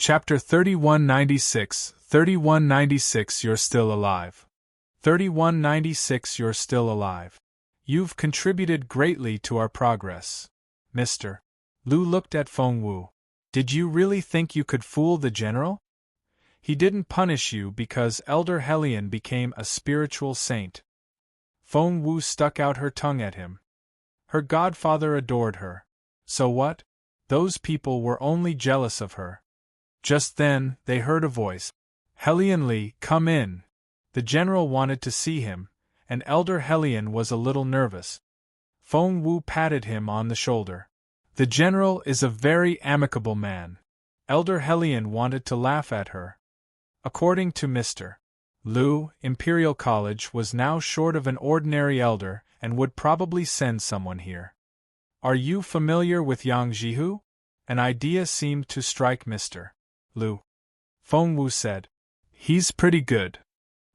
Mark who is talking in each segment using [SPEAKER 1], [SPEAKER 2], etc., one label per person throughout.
[SPEAKER 1] Chapter 3196, 3196 You're still alive. 3196 You're still alive. You've contributed greatly to our progress, Mr. Lu looked at Feng Wu. Did you really think you could fool the general? He didn't punish you because Elder Hellion became a spiritual saint. Feng Wu stuck out her tongue at him. Her godfather adored her. So what? Those people were only jealous of her. Just then, they heard a voice. Hellion Li, come in. The general wanted to see him, and Elder Hellion was a little nervous. Feng Wu patted him on the shoulder. The general is a very amicable man. Elder Hellion wanted to laugh at her. According to Mr. Lu, Imperial College was now short of an ordinary elder and would probably send someone here. Are you familiar with Yang Jihu? An idea seemed to strike Mr. Lu. Feng Wu said. He's pretty good.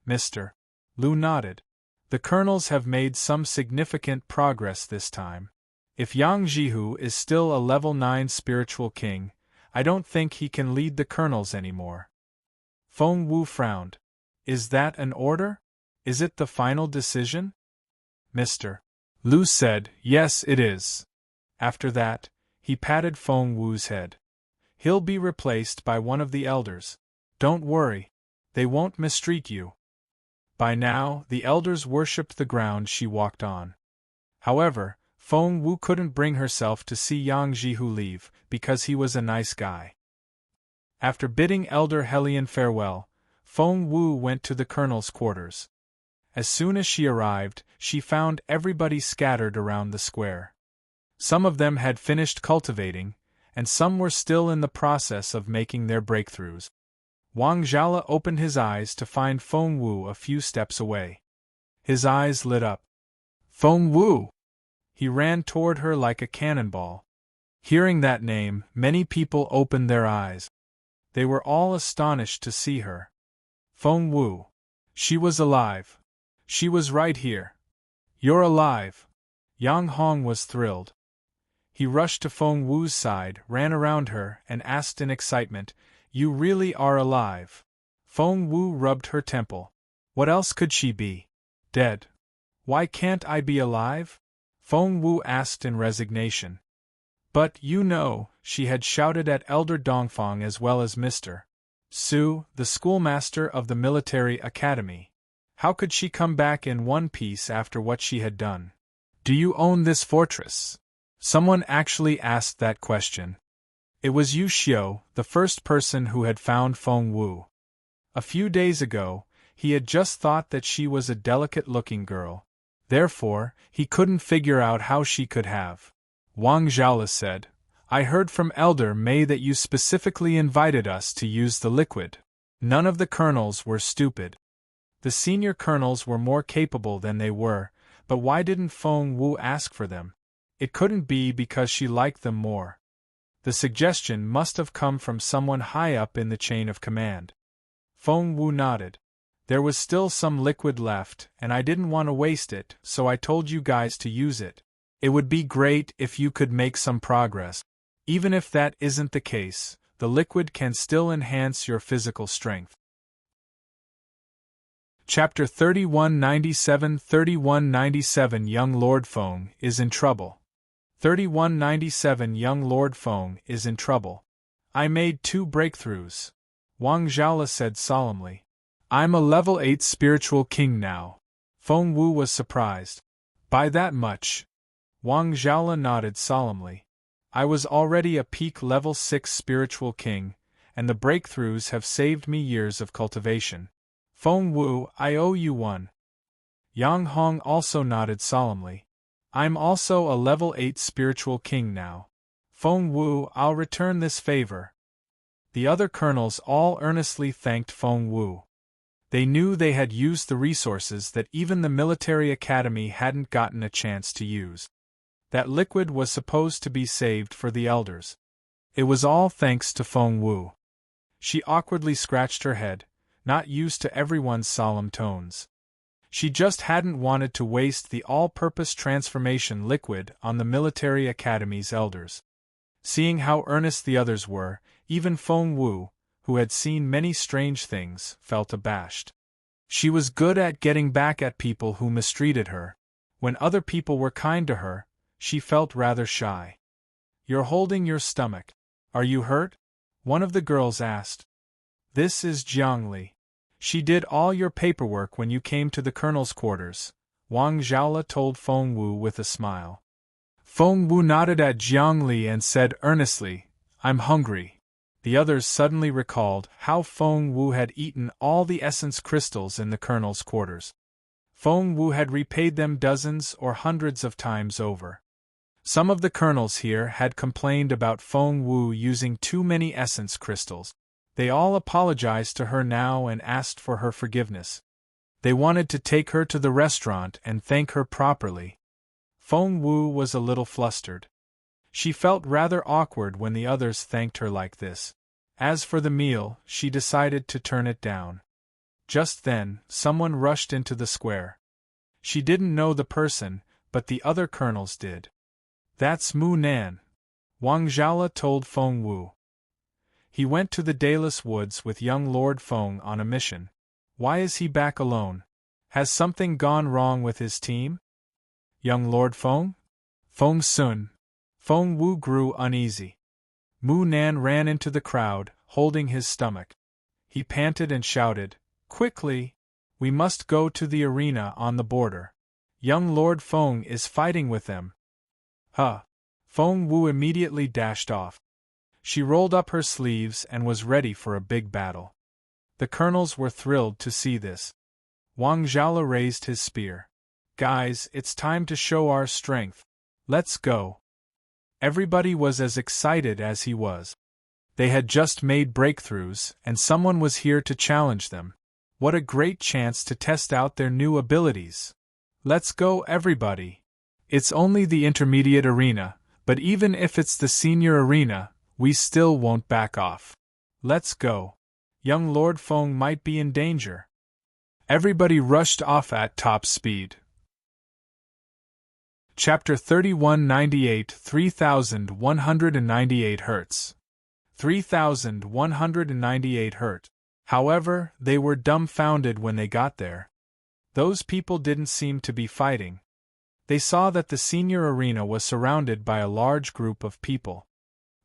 [SPEAKER 1] Mr. Lu nodded. The colonels have made some significant progress this time. If Yang Jihu is still a level 9 spiritual king, I don't think he can lead the colonels anymore. Feng Wu frowned. Is that an order? Is it the final decision? Mr. Lu said, yes it is. After that, he patted Feng Wu's head. He'll be replaced by one of the elders. Don't worry. They won't mistreat you. By now, the elders worshipped the ground she walked on. However, Feng Wu couldn't bring herself to see Yang Jihu leave, because he was a nice guy. After bidding Elder Hellion farewell, Feng Wu went to the colonel's quarters. As soon as she arrived, she found everybody scattered around the square. Some of them had finished cultivating, and some were still in the process of making their breakthroughs. Wang Zhala opened his eyes to find Feng Wu a few steps away. His eyes lit up. Feng Wu! He ran toward her like a cannonball. Hearing that name, many people opened their eyes. They were all astonished to see her. Feng Wu. She was alive. She was right here. You're alive. Yang Hong was thrilled. He rushed to Feng Wu's side, ran around her, and asked in excitement, You really are alive. Feng Wu rubbed her temple. What else could she be? Dead. Why can't I be alive? Feng Wu asked in resignation. But, you know, she had shouted at Elder Dongfang as well as Mr. Su, the schoolmaster of the military academy. How could she come back in one piece after what she had done? Do you own this fortress? Someone actually asked that question. It was Yu Xiu, the first person who had found Feng Wu. A few days ago, he had just thought that she was a delicate-looking girl. Therefore, he couldn't figure out how she could have. Wang Zhala said, I heard from Elder Mei that you specifically invited us to use the liquid. None of the colonels were stupid. The senior colonels were more capable than they were, but why didn't Feng Wu ask for them? It couldn't be because she liked them more. The suggestion must have come from someone high up in the chain of command. Feng Wu nodded. There was still some liquid left, and I didn't want to waste it, so I told you guys to use it. It would be great if you could make some progress. Even if that isn't the case, the liquid can still enhance your physical strength. Chapter 3197 3197 Young Lord Feng is in trouble. 3197 Young Lord Feng is in trouble. I made 2 breakthroughs. Wang Zhala said solemnly. I'm a level 8 spiritual king now. Feng Wu was surprised. By that much? Wang Zhala nodded solemnly. I was already a peak level 6 spiritual king, and the breakthroughs have saved me years of cultivation. Feng Wu, I owe you one. Yang Hong also nodded solemnly. I'm also a level 8 spiritual king now. Feng Wu, I'll return this favor. The other colonels all earnestly thanked Feng Wu. They knew they had used the resources that even the military academy hadn't gotten a chance to use. That liquid was supposed to be saved for the elders. It was all thanks to Feng Wu. She awkwardly scratched her head, not used to everyone's solemn tones. She just hadn't wanted to waste the all-purpose transformation liquid on the military academy's elders. Seeing how earnest the others were, even Feng Wu, who had seen many strange things, felt abashed. She was good at getting back at people who mistreated her. When other people were kind to her, she felt rather shy. "You're holding your stomach. Are you hurt?" one of the girls asked. "This is Jiangli. She did all your paperwork when you came to the colonel's quarters," Wang Zhaola told Feng Wu with a smile. Feng Wu nodded at Jiangli and said earnestly, "I'm hungry." The others suddenly recalled how Feng Wu had eaten all the essence crystals in the colonel's quarters. Feng Wu had repaid them dozens or hundreds of times over. Some of the colonels here had complained about Feng Wu using too many essence crystals. They all apologized to her now and asked for her forgiveness. They wanted to take her to the restaurant and thank her properly. Feng Wu was a little flustered. She felt rather awkward when the others thanked her like this. As for the meal, she decided to turn it down. Just then, someone rushed into the square. She didn't know the person, but the other colonels did. "That's Mu Nan," Wang Zhaola told Feng Wu. "He went to the Dayless Woods with young Lord Feng on a mission. Why is he back alone? Has something gone wrong with his team?" "Young Lord Feng? Feng Sun." Feng Wu grew uneasy. Mu Nan ran into the crowd, holding his stomach. He panted and shouted, "Quickly! We must go to the arena on the border. Young Lord Feng is fighting with them." "Huh!" Feng Wu immediately dashed off. She rolled up her sleeves and was ready for a big battle. The colonels were thrilled to see this. Wang Zhaola raised his spear. "Guys, it's time to show our strength. Let's go." Everybody was as excited as he was. They had just made breakthroughs, and someone was here to challenge them. What a great chance to test out their new abilities. "Let's go, everybody. It's only the intermediate arena, but even if it's the senior arena, we still won't back off. Let's go. Young Lord Feng might be in danger." Everybody rushed off at top speed. Chapter 3198 3198 Hertz. 3198 Hertz. However, they were dumbfounded when they got there. Those people didn't seem to be fighting. They saw that the senior arena was surrounded by a large group of people.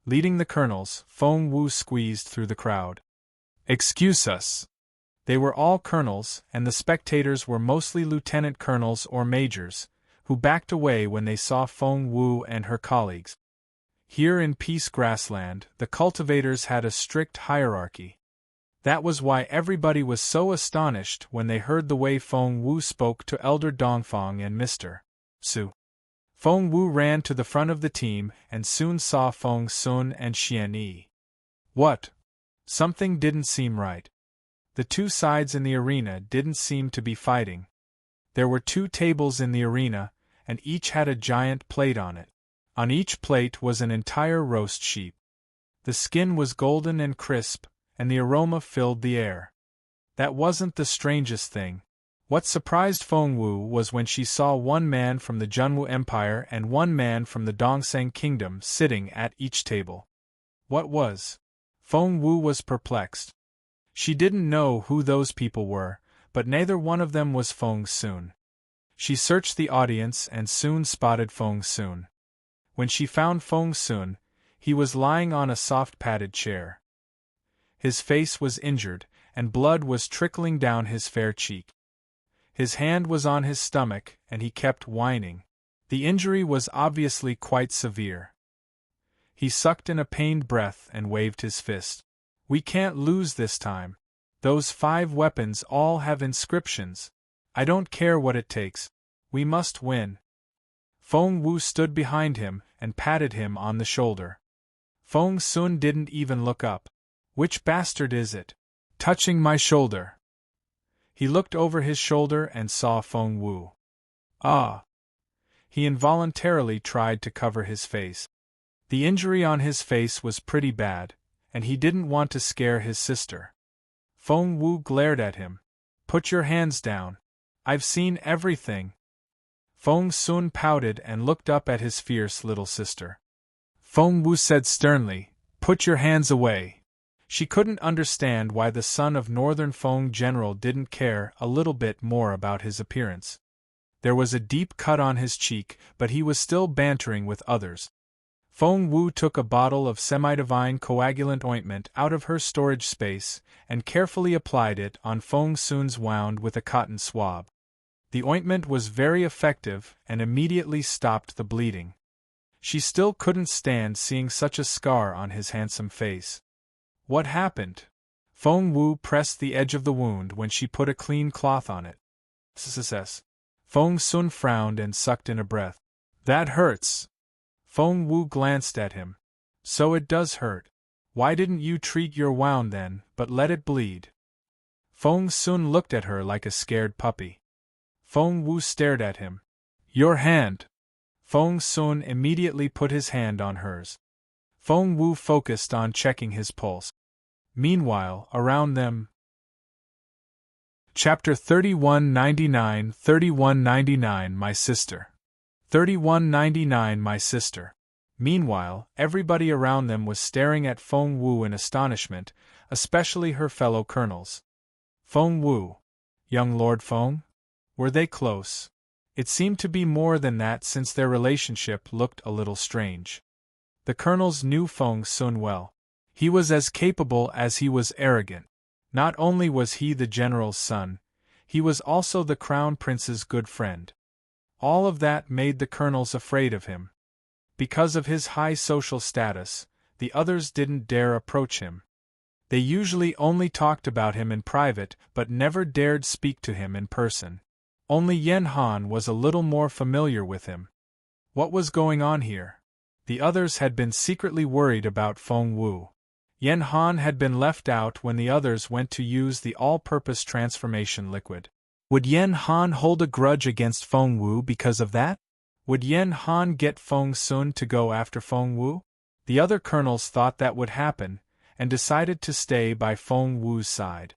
[SPEAKER 1] Leading the colonels, Feng Wu squeezed through the crowd. "Excuse us." They were all colonels, and the spectators were mostly lieutenant colonels or majors, who backed away when they saw Feng Wu and her colleagues. Here in Peace Grassland, the cultivators had a strict hierarchy. That was why everybody was so astonished when they heard the way Feng Wu spoke to Elder Dongfang and Mr. Su. Feng Wu ran to the front of the team and soon saw Feng Sun and Xian Yi. What? Something didn't seem right. The two sides in the arena didn't seem to be fighting. There were 2 tables in the arena, and each had a giant plate on it. On each plate was an entire roast sheep. The skin was golden and crisp, and the aroma filled the air. That wasn't the strangest thing. What surprised Feng Wu was when she saw one man from the Junwu Empire and one man from the Dongseng Kingdom sitting at each table. What was? Feng Wu was perplexed. She didn't know who those people were, but neither one of them was Feng Sun. She searched the audience and soon spotted Feng Sun. When she found Feng Sun, he was lying on a soft padded chair. His face was injured, and blood was trickling down his fair cheek. His hand was on his stomach, and he kept whining. The injury was obviously quite severe. He sucked in a pained breath and waved his fist. "We can't lose this time. Those 5 weapons all have inscriptions. I don't care what it takes. We must win." Feng Wu stood behind him and patted him on the shoulder. Feng Sun didn't even look up. "Which bastard is it? Touching my shoulder?" He looked over his shoulder and saw Feng Wu. Ah! He involuntarily tried to cover his face. The injury on his face was pretty bad, and he didn't want to scare his sister. Feng Wu glared at him. "Put your hands down. I've seen everything." Feng Sun pouted and looked up at his fierce little sister. Feng Wu said sternly, "Put your hands away." She couldn't understand why the son of Northern Feng general didn't care a little bit more about his appearance. There was a deep cut on his cheek, but he was still bantering with others. Feng Wu took a bottle of semi-divine coagulant ointment out of her storage space and carefully applied it on Feng Sun's wound with a cotton swab. The ointment was very effective and immediately stopped the bleeding. She still couldn't stand seeing such a scar on his handsome face. What happened? Feng Wu pressed the edge of the wound when she put a clean cloth on it. Success. Feng Sun frowned and sucked in a breath. That hurts. Feng Wu glanced at him. So it does hurt. Why didn't you treat your wound then, but let it bleed? Feng Sun looked at her like a scared puppy. Feng Wu stared at him. Your hand. Feng Sun immediately put his hand on hers. Feng Wu focused on checking his pulse. Meanwhile, around them. Chapter 3199 3199 My Sister. 3199 My Sister. Meanwhile, everybody around them was staring at Feng Wu in astonishment, especially her fellow colonels. Feng Wu. Young Lord Feng? Were they close? It seemed to be more than that since their relationship looked a little strange. The colonels knew Feng Sun well. He was as capable as he was arrogant. Not only was he the general's son, he was also the crown prince's good friend. All of that made the colonels afraid of him. Because of his high social status, the others didn't dare approach him. They usually only talked about him in private but never dared speak to him in person. Only Yen Han was a little more familiar with him. What was going on here? The others had been secretly worried about Feng Wu. Yen Han had been left out when the others went to use the all-purpose transformation liquid. Would Yen Han hold a grudge against Feng Wu because of that? Would Yen Han get Feng Sun to go after Feng Wu? The other colonels thought that would happen, and decided to stay by Feng Wu's side.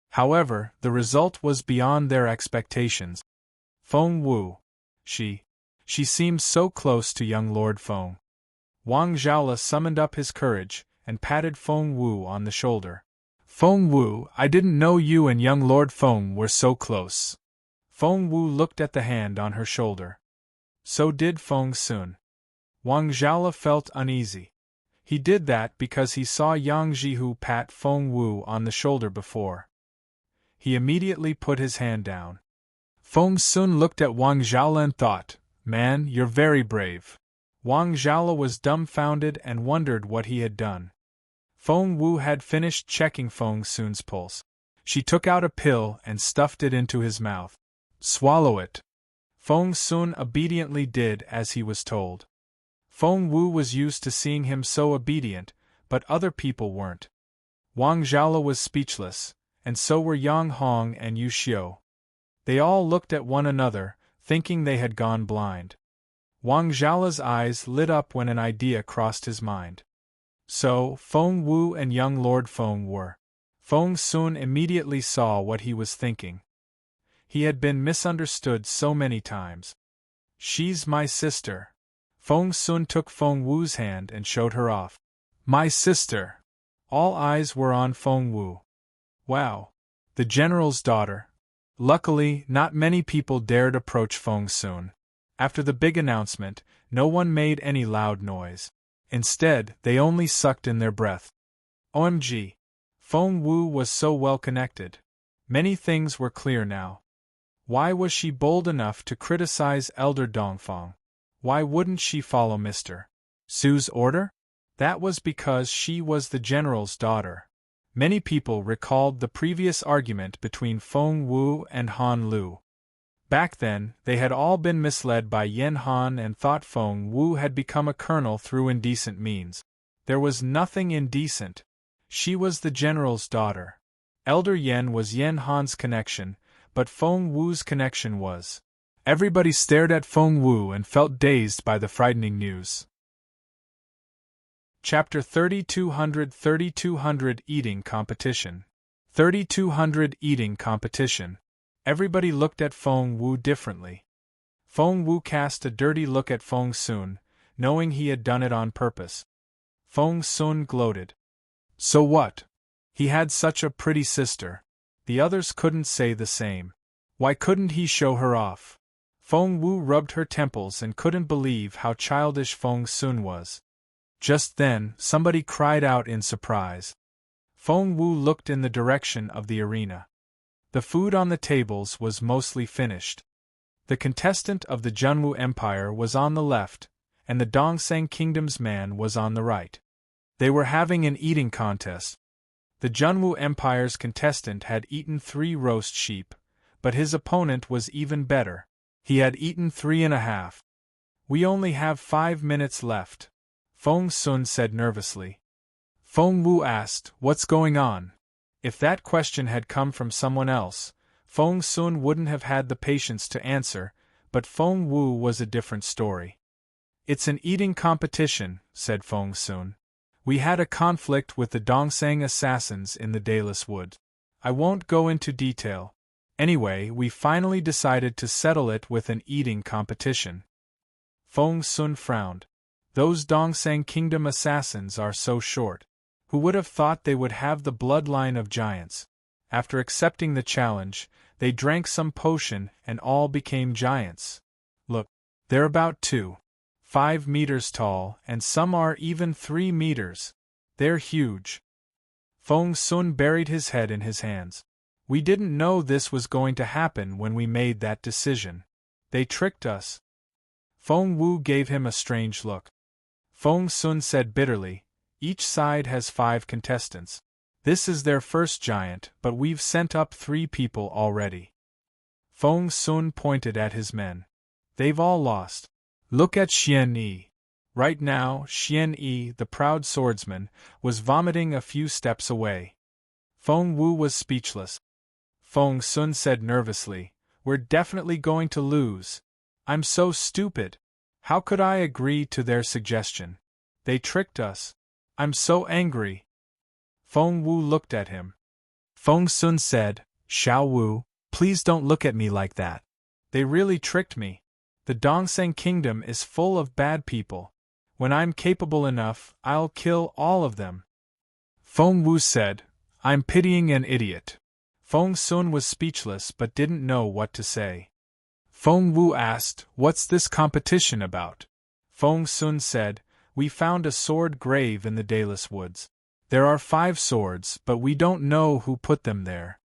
[SPEAKER 1] However, the result was beyond their expectations. Feng Wu. She seemed so close to young Lord Feng. Wang Zhaola summoned up his courage, and patted Feng Wu on the shoulder. Feng Wu, I didn't know you and young Lord Feng were so close. Feng Wu looked at the hand on her shoulder. So did Feng Sun. Wang Zhaola felt uneasy. He did that because he saw Yang Jihu pat Feng Wu on the shoulder before. He immediately put his hand down. Feng Sun looked at Wang Zhaola and thought, Man, you're very brave. Wang Zhaola was dumbfounded and wondered what he had done. Feng Wu had finished checking Feng Sun's pulse. She took out a pill and stuffed it into his mouth. Swallow it. Feng Sun obediently did as he was told. Feng Wu was used to seeing him so obedient, but other people weren't. Wang Zhaola was speechless, and so were Yang Hong and Yu Xiu. They all looked at one another, thinking they had gone blind. Wang Zhaola's eyes lit up when an idea crossed his mind. So, Feng Wu and young Lord Feng were. Feng Sun immediately saw what he was thinking. He had been misunderstood so many times. She's my sister. Feng Sun took Feng Wu's hand and showed her off. My sister. All eyes were on Feng Wu. Wow. The general's daughter. Luckily, not many people dared approach Feng Sun. After the big announcement, no one made any loud noise. Instead, they only sucked in their breath. OMG. Feng Wu was so well connected. Many things were clear now. Why was she bold enough to criticize Elder Dongfang? Why wouldn't she follow Mr. Su's order? That was because she was the general's daughter. Many people recalled the previous argument between Feng Wu and Han Lu. Back then, they had all been misled by Yen Han and thought Feng Wu had become a colonel through indecent means. There was nothing indecent. She was the general's daughter. Elder Yen was Yen Han's connection, but Feng Wu's connection was. Everybody stared at Feng Wu and felt dazed by the frightening news. Chapter 3200 3200 Eating Competition. 3200 Eating Competition. Everybody looked at Feng Wu differently. Feng Wu cast a dirty look at Feng Sun, knowing he had done it on purpose. Feng Sun gloated. So what? He had such a pretty sister. The others couldn't say the same. Why couldn't he show her off? Feng Wu rubbed her temples and couldn't believe how childish Feng Sun was. Just then, somebody cried out in surprise. Feng Wu looked in the direction of the arena. The food on the tables was mostly finished. The contestant of the Junwu Empire was on the left, and the Dongseng Kingdom's man was on the right. They were having an eating contest. The Junwu Empire's contestant had eaten 3 roast sheep, but his opponent was even better. He had eaten 3.5. We only have 5 minutes left, Feng Sun said nervously. Feng Wu asked, "What's going on?" If that question had come from someone else, Feng Sun wouldn't have had the patience to answer, but Feng Wu was a different story. "It's an eating competition," said Feng Sun. "We had a conflict with the Dongseng assassins in the Dayless Wood. I won't go into detail. Anyway, we finally decided to settle it with an eating competition." Feng Sun frowned. Those Dongseng Kingdom assassins are so short. Who would have thought they would have the bloodline of giants? After accepting the challenge, they drank some potion and all became giants. Look, they're about 2.5 meters tall, and some are even 3 meters. They're huge. Feng Sun buried his head in his hands. We didn't know this was going to happen when we made that decision. They tricked us. Feng Wu gave him a strange look. Feng Sun said bitterly, "Each side has 5 contestants. This is their first giant, but we've sent up 3 people already." Feng Sun pointed at his men. "They've all lost. Look at Xian Yi." Right now, Xian Yi, the proud swordsman, was vomiting a few steps away. Feng Wu was speechless. Feng Sun said nervously, "We're definitely going to lose. I'm so stupid. How could I agree to their suggestion? They tricked us. I'm so angry." Feng Wu looked at him. Feng Sun said, "Xiao Wu, please don't look at me like that. They really tricked me. The Dongseng Kingdom is full of bad people. When I'm capable enough, I'll kill all of them." Feng Wu said, "I'm pitying an idiot." Feng Sun was speechless but didn't know what to say. Feng Wu asked, "What's this competition about?" Feng Sun said, "We found a sword grave in the Dayless Woods. There are 5 swords, but we don't know who put them there.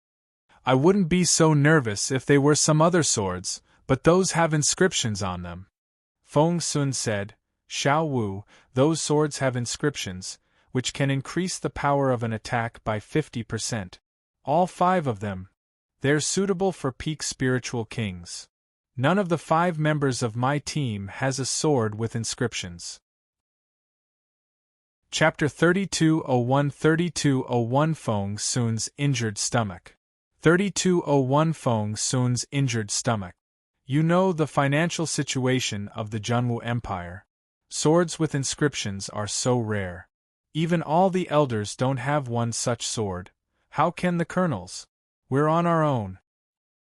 [SPEAKER 1] I wouldn't be so nervous if they were some other swords, but those have inscriptions on them." Feng Sun said, "Xiao Wu, those swords have inscriptions, which can increase the power of an attack by 50%. All 5 of them. They're suitable for peak spiritual kings. None of the 5 members of my team has a sword with inscriptions." Chapter 3201 Feng Sun's injured stomach. 3201 Feng Sun's injured stomach. You know the financial situation of the Junwu Empire. Swords with inscriptions are so rare. Even all the elders don't have one such sword. How can the colonels? We're on our own.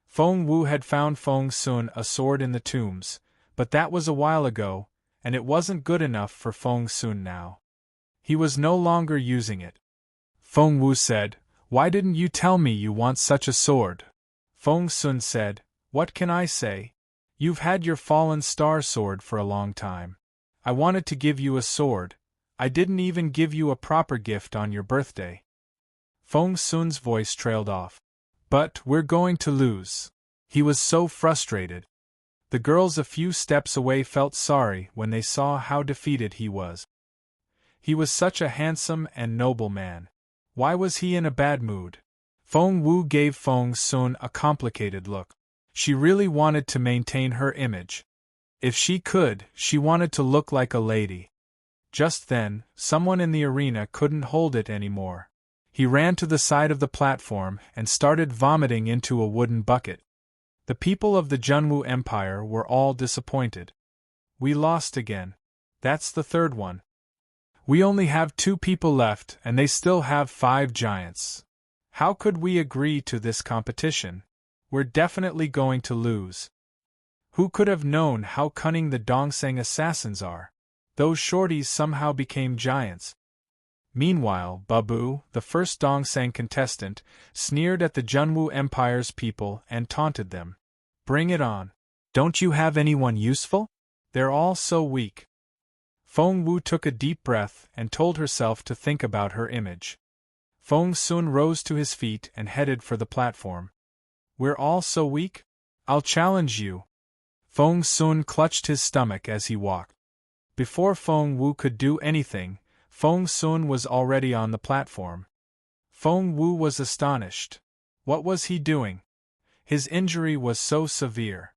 [SPEAKER 1] Feng Wu had found Feng Sun a sword in the tombs, but that was a while ago, and it wasn't good enough for Feng Sun now. He was no longer using it. Feng Wu said, "Why didn't you tell me you want such a sword?" Feng Sun said, "What can I say? You've had your fallen star sword for a long time. I wanted to give you a sword. I didn't even give you a proper gift on your birthday." Feng Sun's voice trailed off. "But we're going to lose." He was so frustrated. The girls a few steps away felt sorry when they saw how defeated he was. He was such a handsome and noble man. Why was he in a bad mood? Feng Wu gave Feng Sun a complicated look. She really wanted to maintain her image. If she could, she wanted to look like a lady. Just then, someone in the arena couldn't hold it anymore. He ran to the side of the platform and started vomiting into a wooden bucket. The people of the Junwu Empire were all disappointed. "We lost again. That's the 3rd one. We only have 2 people left and they still have 5 giants. How could we agree to this competition? We're definitely going to lose." Who could have known how cunning the Dongseng assassins are? Those shorties somehow became giants. Meanwhile, Babu, the first Dongsang contestant, sneered at the Junwu Empire's people and taunted them. Bring it on. Don't you have anyone useful? They're all so weak. Feng Wu took a deep breath and told herself to think about her image. Feng Sun rose to his feet and headed for the platform. We're all so weak? I'll challenge you. Feng Sun clutched his stomach as he walked. Before Feng Wu could do anything, Feng Sun was already on the platform. Feng Wu was astonished. What was he doing? His injury was so severe.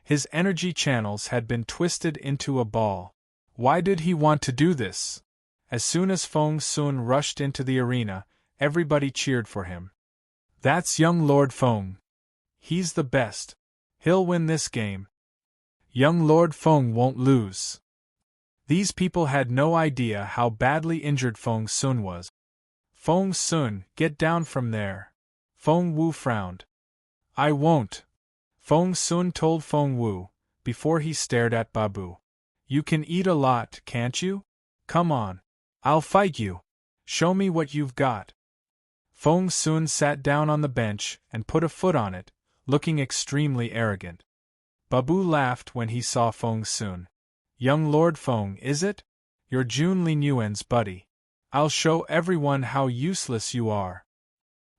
[SPEAKER 1] His energy channels had been twisted into a ball. Why did he want to do this? As soon as Feng Sun rushed into the arena, everybody cheered for him. That's young Lord Feng. He's the best. He'll win this game. Young Lord Feng won't lose. These people had no idea how badly injured Feng Sun was. Feng Sun, get down from there. Feng Wu frowned. I won't. Feng Sun told Feng Wu, before he stared at Babu. You can eat a lot, can't you? Come on. I'll fight you. Show me what you've got. Feng Sun sat down on the bench and put a foot on it, looking extremely arrogant. Babu laughed when he saw Feng Sun. Young Lord Feng, is it? You're Jun Linyuan's buddy. I'll show everyone how useless you are.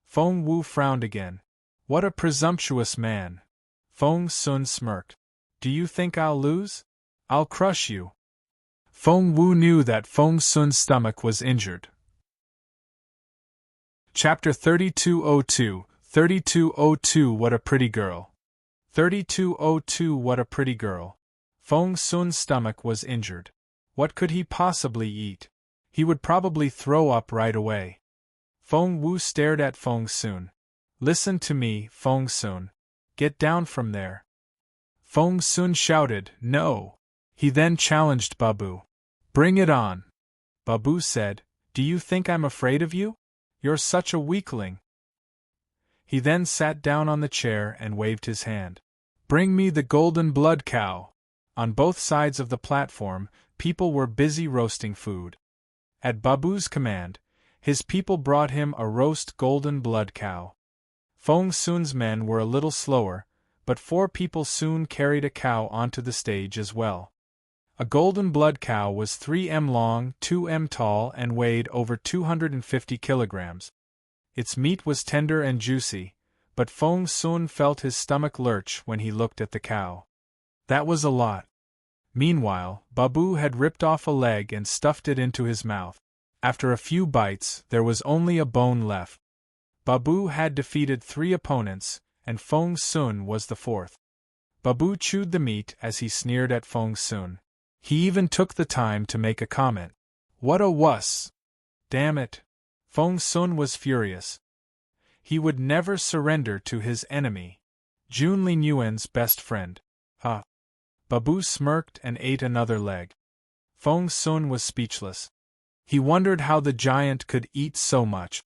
[SPEAKER 1] Feng Wu frowned again. What a presumptuous man. Feng Sun smirked. Do you think I'll lose? I'll crush you. Feng Wu knew that Feng Sun's stomach was injured. Chapter 3202, 3202 What a pretty girl. 3202 What a pretty girl. Feng Sun's stomach was injured. What could he possibly eat? He would probably throw up right away. Feng Wu stared at Feng Sun. Listen to me, Feng Sun. Get down from there. Feng Sun shouted, No. He then challenged Babu. Bring it on. Babu said, Do you think I'm afraid of you? You're such a weakling. He then sat down on the chair and waved his hand. Bring me the golden blood cow. On both sides of the platform, people were busy roasting food. At Babu's command, his people brought him a roast golden blood cow. Feng Sun's men were a little slower, but 4 people soon carried a cow onto the stage as well. A golden blood cow was 3 m long, 2 m tall, and weighed over 250 kilograms. Its meat was tender and juicy, but Feng Sun felt his stomach lurch when he looked at the cow. That was a lot. Meanwhile, Babu had ripped off a leg and stuffed it into his mouth. After a few bites, there was only a bone left. Babu had defeated 3 opponents, and Feng Sun was the 4th. Babu chewed the meat as he sneered at Feng Sun. He even took the time to make a comment. What a wuss! Damn it! Feng Sun was furious. He would never surrender to his enemy. Jun Linyuan's best friend. Babu smirked and ate another leg. Feng Sun was speechless. He wondered how the giant could eat so much.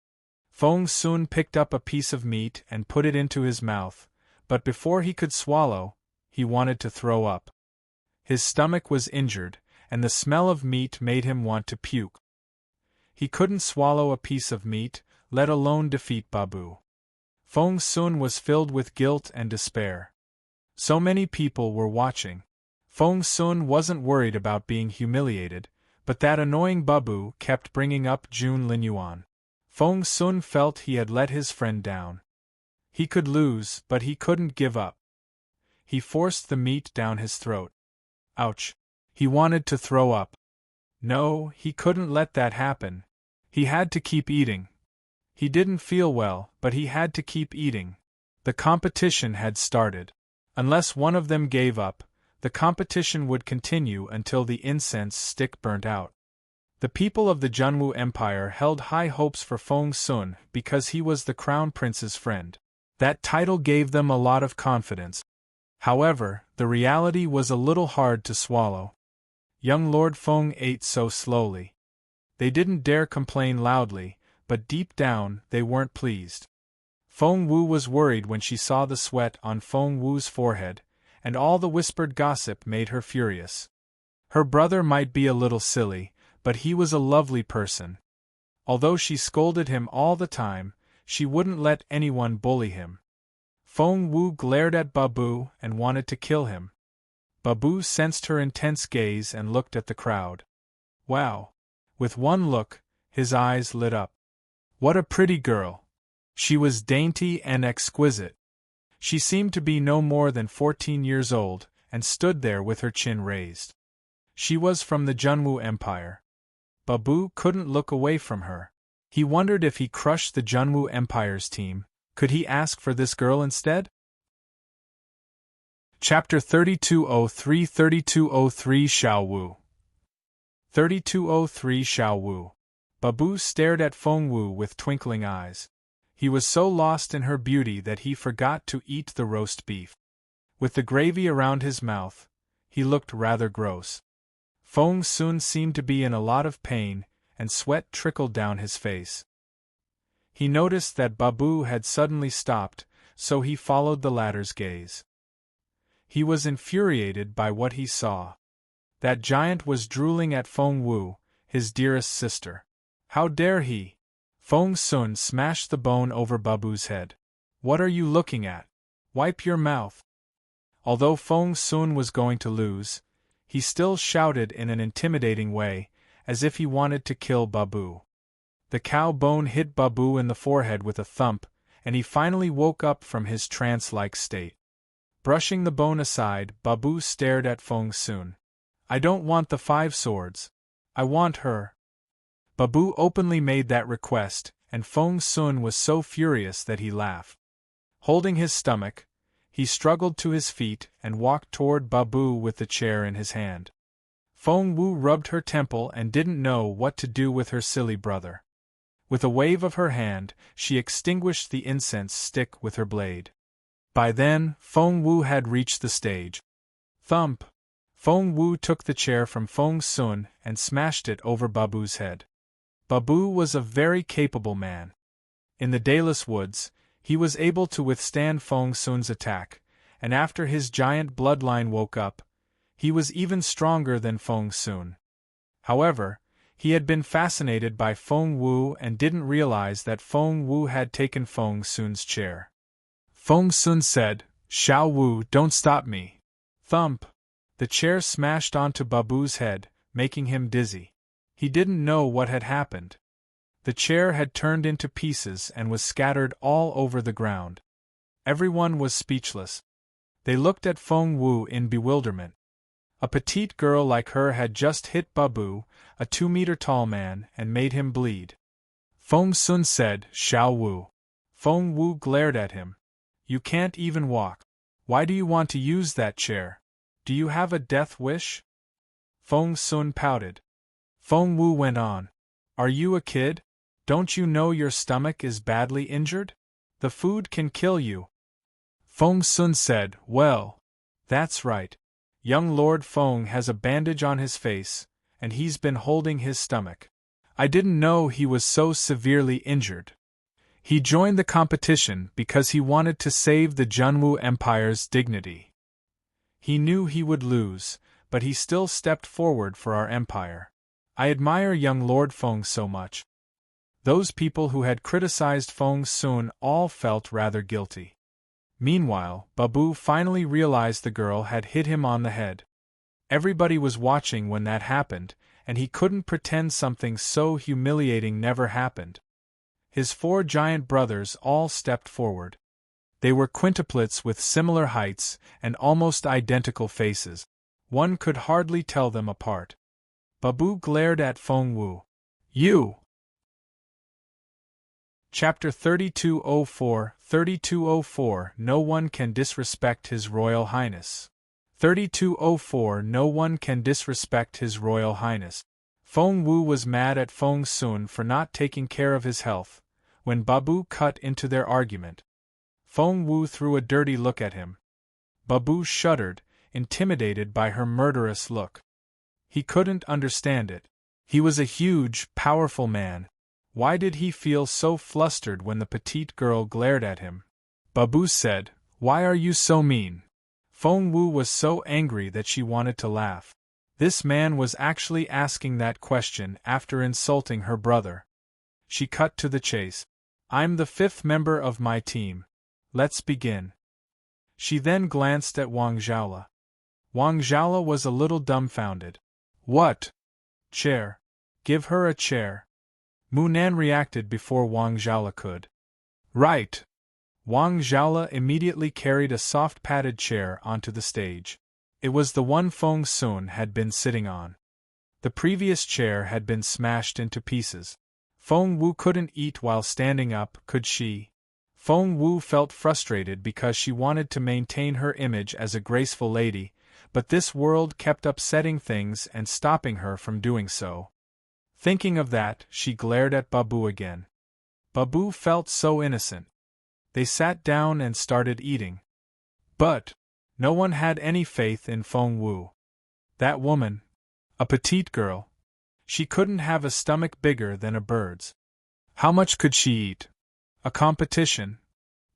[SPEAKER 1] Feng Sun picked up a piece of meat and put it into his mouth, but before he could swallow, he wanted to throw up. His stomach was injured, and the smell of meat made him want to puke. He couldn't swallow a piece of meat, let alone defeat Babu. Feng Sun was filled with guilt and despair. So many people were watching. Feng Sun wasn't worried about being humiliated, but that annoying Babu kept bringing up Jun Linyuan. Feng Sun felt he had let his friend down. He could lose, but he couldn't give up. He forced the meat down his throat. Ouch! He wanted to throw up. No, he couldn't let that happen. He had to keep eating. He didn't feel well, but he had to keep eating. The competition had started. Unless one of them gave up, the competition would continue until the incense stick burnt out. The people of the Junwu Empire held high hopes for Feng Sun because he was the Crown Prince's friend. That title gave them a lot of confidence. However, the reality was a little hard to swallow. Young Lord Feng ate so slowly. They didn't dare complain loudly, but deep down they weren't pleased. Feng Wu was worried when she saw the sweat on Feng Wu's forehead, and all the whispered gossip made her furious. Her brother might be a little silly, but he was a lovely person. Although she scolded him all the time, she wouldn't let anyone bully him. Feng Wu glared at Babu and wanted to kill him. Babu sensed her intense gaze and looked at the crowd. Wow! With one look, his eyes lit up. What a pretty girl! She was dainty and exquisite. She seemed to be no more than 14 years old, and stood there with her chin raised. She was from the Junwu Empire. Babu couldn't look away from her. He wondered if he crushed the Junwu Empire's team, could he ask for this girl instead? Chapter 3203 Xiao Wu. 3203 Xiao Wu. Babu stared at Feng Wu with twinkling eyes. He was so lost in her beauty that he forgot to eat the roast beef. With the gravy around his mouth, he looked rather gross. Feng Sun seemed to be in a lot of pain, and sweat trickled down his face. He noticed that Babu had suddenly stopped, so he followed the latter's gaze. He was infuriated by what he saw. That giant was drooling at Feng Wu, his dearest sister. How dare he? Feng Sun smashed the bone over Babu's head. What are you looking at? Wipe your mouth. Although Feng Sun was going to lose, he still shouted in an intimidating way, as if he wanted to kill Babu. The cow bone hit Babu in the forehead with a thump, and he finally woke up from his trance-like state. Brushing the bone aside, Babu stared at Feng Sun. I don't want the 5 swords. I want her. Babu openly made that request, and Feng Sun was so furious that he laughed. Holding his stomach, he struggled to his feet and walked toward Babu with the chair in his hand. Feng Wu rubbed her temple and didn't know what to do with her silly brother. With a wave of her hand, she extinguished the incense stick with her blade. By then, Feng Wu had reached the stage. Thump! Feng Wu took the chair from Feng Sun and smashed it over Babu's head. Babu was a very capable man. In the Dayless Woods, he was able to withstand Feng Sun's attack, and after his giant bloodline woke up, he was even stronger than Feng Sun. However, he had been fascinated by Feng Wu and didn't realize that Feng Wu had taken Feng Sun's chair. Feng Sun said, Xiao Wu, don't stop me. Thump! The chair smashed onto Babu's head, making him dizzy. He didn't know what had happened. The chair had turned into pieces and was scattered all over the ground. Everyone was speechless. They looked at Feng Wu in bewilderment. A petite girl like her had just hit Babu, a 2-meter-tall man, and made him bleed. Feng Sun said, Xiao Wu. Feng Wu glared at him. You can't even walk. Why do you want to use that chair? Do you have a death wish? Feng Sun pouted. Feng Wu went on. Are you a kid? Don't you know your stomach is badly injured? The food can kill you. Feng Sun said, Well, that's right. Young Lord Feng has a bandage on his face, and he's been holding his stomach. I didn't know he was so severely injured. He joined the competition because he wanted to save the Junwu Empire's dignity. He knew he would lose, but he still stepped forward for our empire. I admire young Lord Feng so much. Those people who had criticized Feng Sun all felt rather guilty. Meanwhile, Babu finally realized the girl had hit him on the head. Everybody was watching when that happened, and he couldn't pretend something so humiliating never happened. His 4 giant brothers all stepped forward. They were quintuplets with similar heights and almost identical faces. One could hardly tell them apart. Babu glared at Feng Wu. You! Chapter 3204 No one can disrespect His Royal Highness. 3204 No one can disrespect His Royal Highness. Feng Wu was mad at Feng Sun for not taking care of his health, when Babu cut into their argument. Feng Wu threw a dirty look at him. Babu shuddered, intimidated by her murderous look. He couldn't understand it. He was a huge, powerful man. Why did he feel so flustered when the petite girl glared at him? Babu said, Why are you so mean? Feng Wu was so angry that she wanted to laugh. This man was actually asking that question after insulting her brother. she cut to the chase. I'm the 5th member of my team. Let's begin. She then glanced at Wang Zhaola. Wang Zhaola was a little dumbfounded. What? Chair. Give her a chair. Mu Nan reacted before Wang Zhaola could. Right. Wang Zhaola immediately carried a soft padded chair onto the stage. It was the one Feng Sun had been sitting on. The previous chair had been smashed into pieces. Feng Wu couldn't eat while standing up, could she? Feng Wu felt frustrated because she wanted to maintain her image as a graceful lady, but this world kept upsetting things and stopping her from doing so. Thinking of that, she glared at Babu again. Babu felt so innocent. They sat down and started eating. But no one had any faith in Feng Wu. That woman, a petite girl, she couldn't have a stomach bigger than a bird's. How much could she eat? A competition?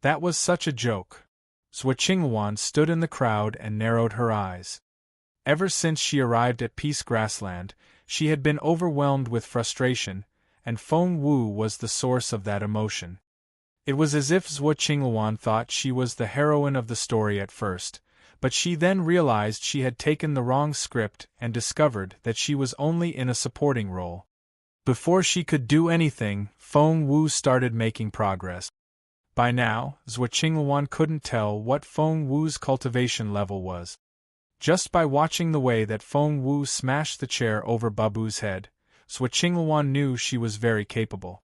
[SPEAKER 1] That was such a joke. Zhuo Qinghuan stood in the crowd and narrowed her eyes. Ever since she arrived at Peace Grassland, she had been overwhelmed with frustration, and Feng Wu was the source of that emotion. It was as if Zhuo Qinghuan thought she was the heroine of the story at first, but she then realized she had taken the wrong script and discovered that she was only in a supporting role. Before she could do anything, Feng Wu started making progress. By now, Zhuo Qinghuan couldn't tell what Feng Wu's cultivation level was. Just by watching the way that Feng Wu smashed the chair over Babu's head, Zhuo Qinghuan knew she was very capable.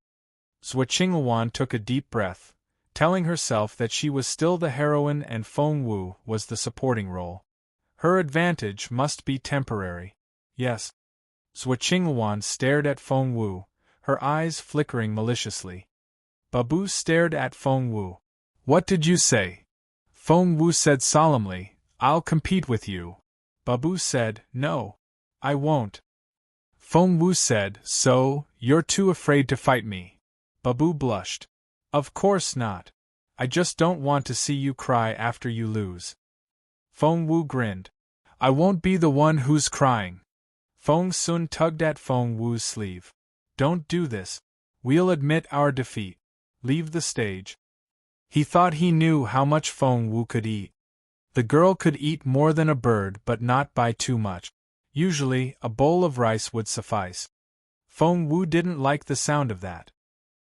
[SPEAKER 1] Zhuo Qinghuan took a deep breath, telling herself that she was still the heroine and Feng Wu was the supporting role. Her advantage must be temporary. Yes. Zhuo Qinghuan stared at Feng Wu, her eyes flickering maliciously. Babu stared at Feng Wu. What did you say? Feng Wu said solemnly, I'll compete with you. Babu said, No. I won't. Feng Wu said, So, you're too afraid to fight me. Babu blushed. Of course not. I just don't want to see you cry after you lose. Feng Wu grinned. I won't be the one who's crying. Feng Sun tugged at Feng Wu's sleeve. Don't do this. We'll admit our defeat. Leave the stage. He thought he knew how much Feng Wu could eat. The girl could eat more than a bird, but not by too much. Usually, a bowl of rice would suffice. Feng Wu didn't like the sound of that.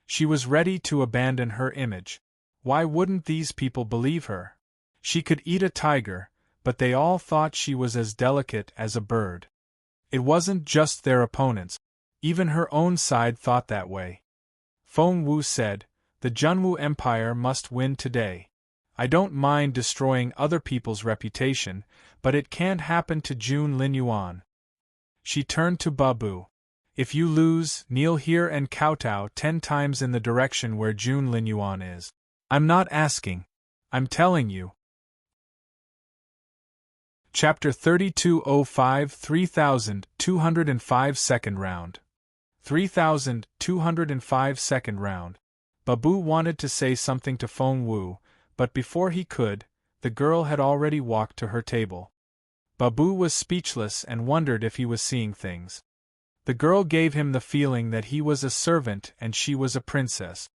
[SPEAKER 1] She was ready to abandon her image. Why wouldn't these people believe her? She could eat a tiger, but they all thought she was as delicate as a bird. It wasn't just their opponents. Even her own side thought that way. Feng Wu said, The Junwu Empire must win today. I don't mind destroying other people's reputation, but it can't happen to Jun Linyuan. She turned to Babu. If you lose, kneel here and kowtow 10 times in the direction where Jun Linyuan is. I'm not asking. I'm telling you. Chapter 3205 3205 Second Round. 3205 Second Round. Babu wanted to say something to Feng Wu, but before he could, the girl had already walked to her table. Babu was speechless and wondered if he was seeing things. The girl gave him the feeling that he was a servant and she was a princess.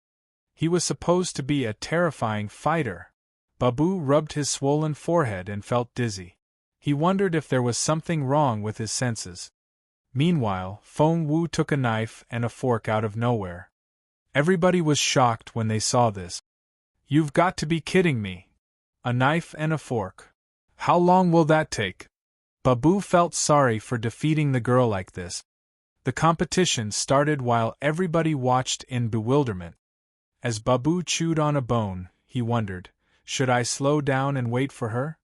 [SPEAKER 1] He was supposed to be a terrifying fighter. Babu rubbed his swollen forehead and felt dizzy. He wondered if there was something wrong with his senses. Meanwhile, Feng Wu took a knife and a fork out of nowhere. Everybody was shocked when they saw this. You've got to be kidding me. A knife and a fork. How long will that take? Babu felt sorry for defeating the girl like this. The competition started while everybody watched in bewilderment. As Babu chewed on a bone, he wondered, should I slow down and wait for her?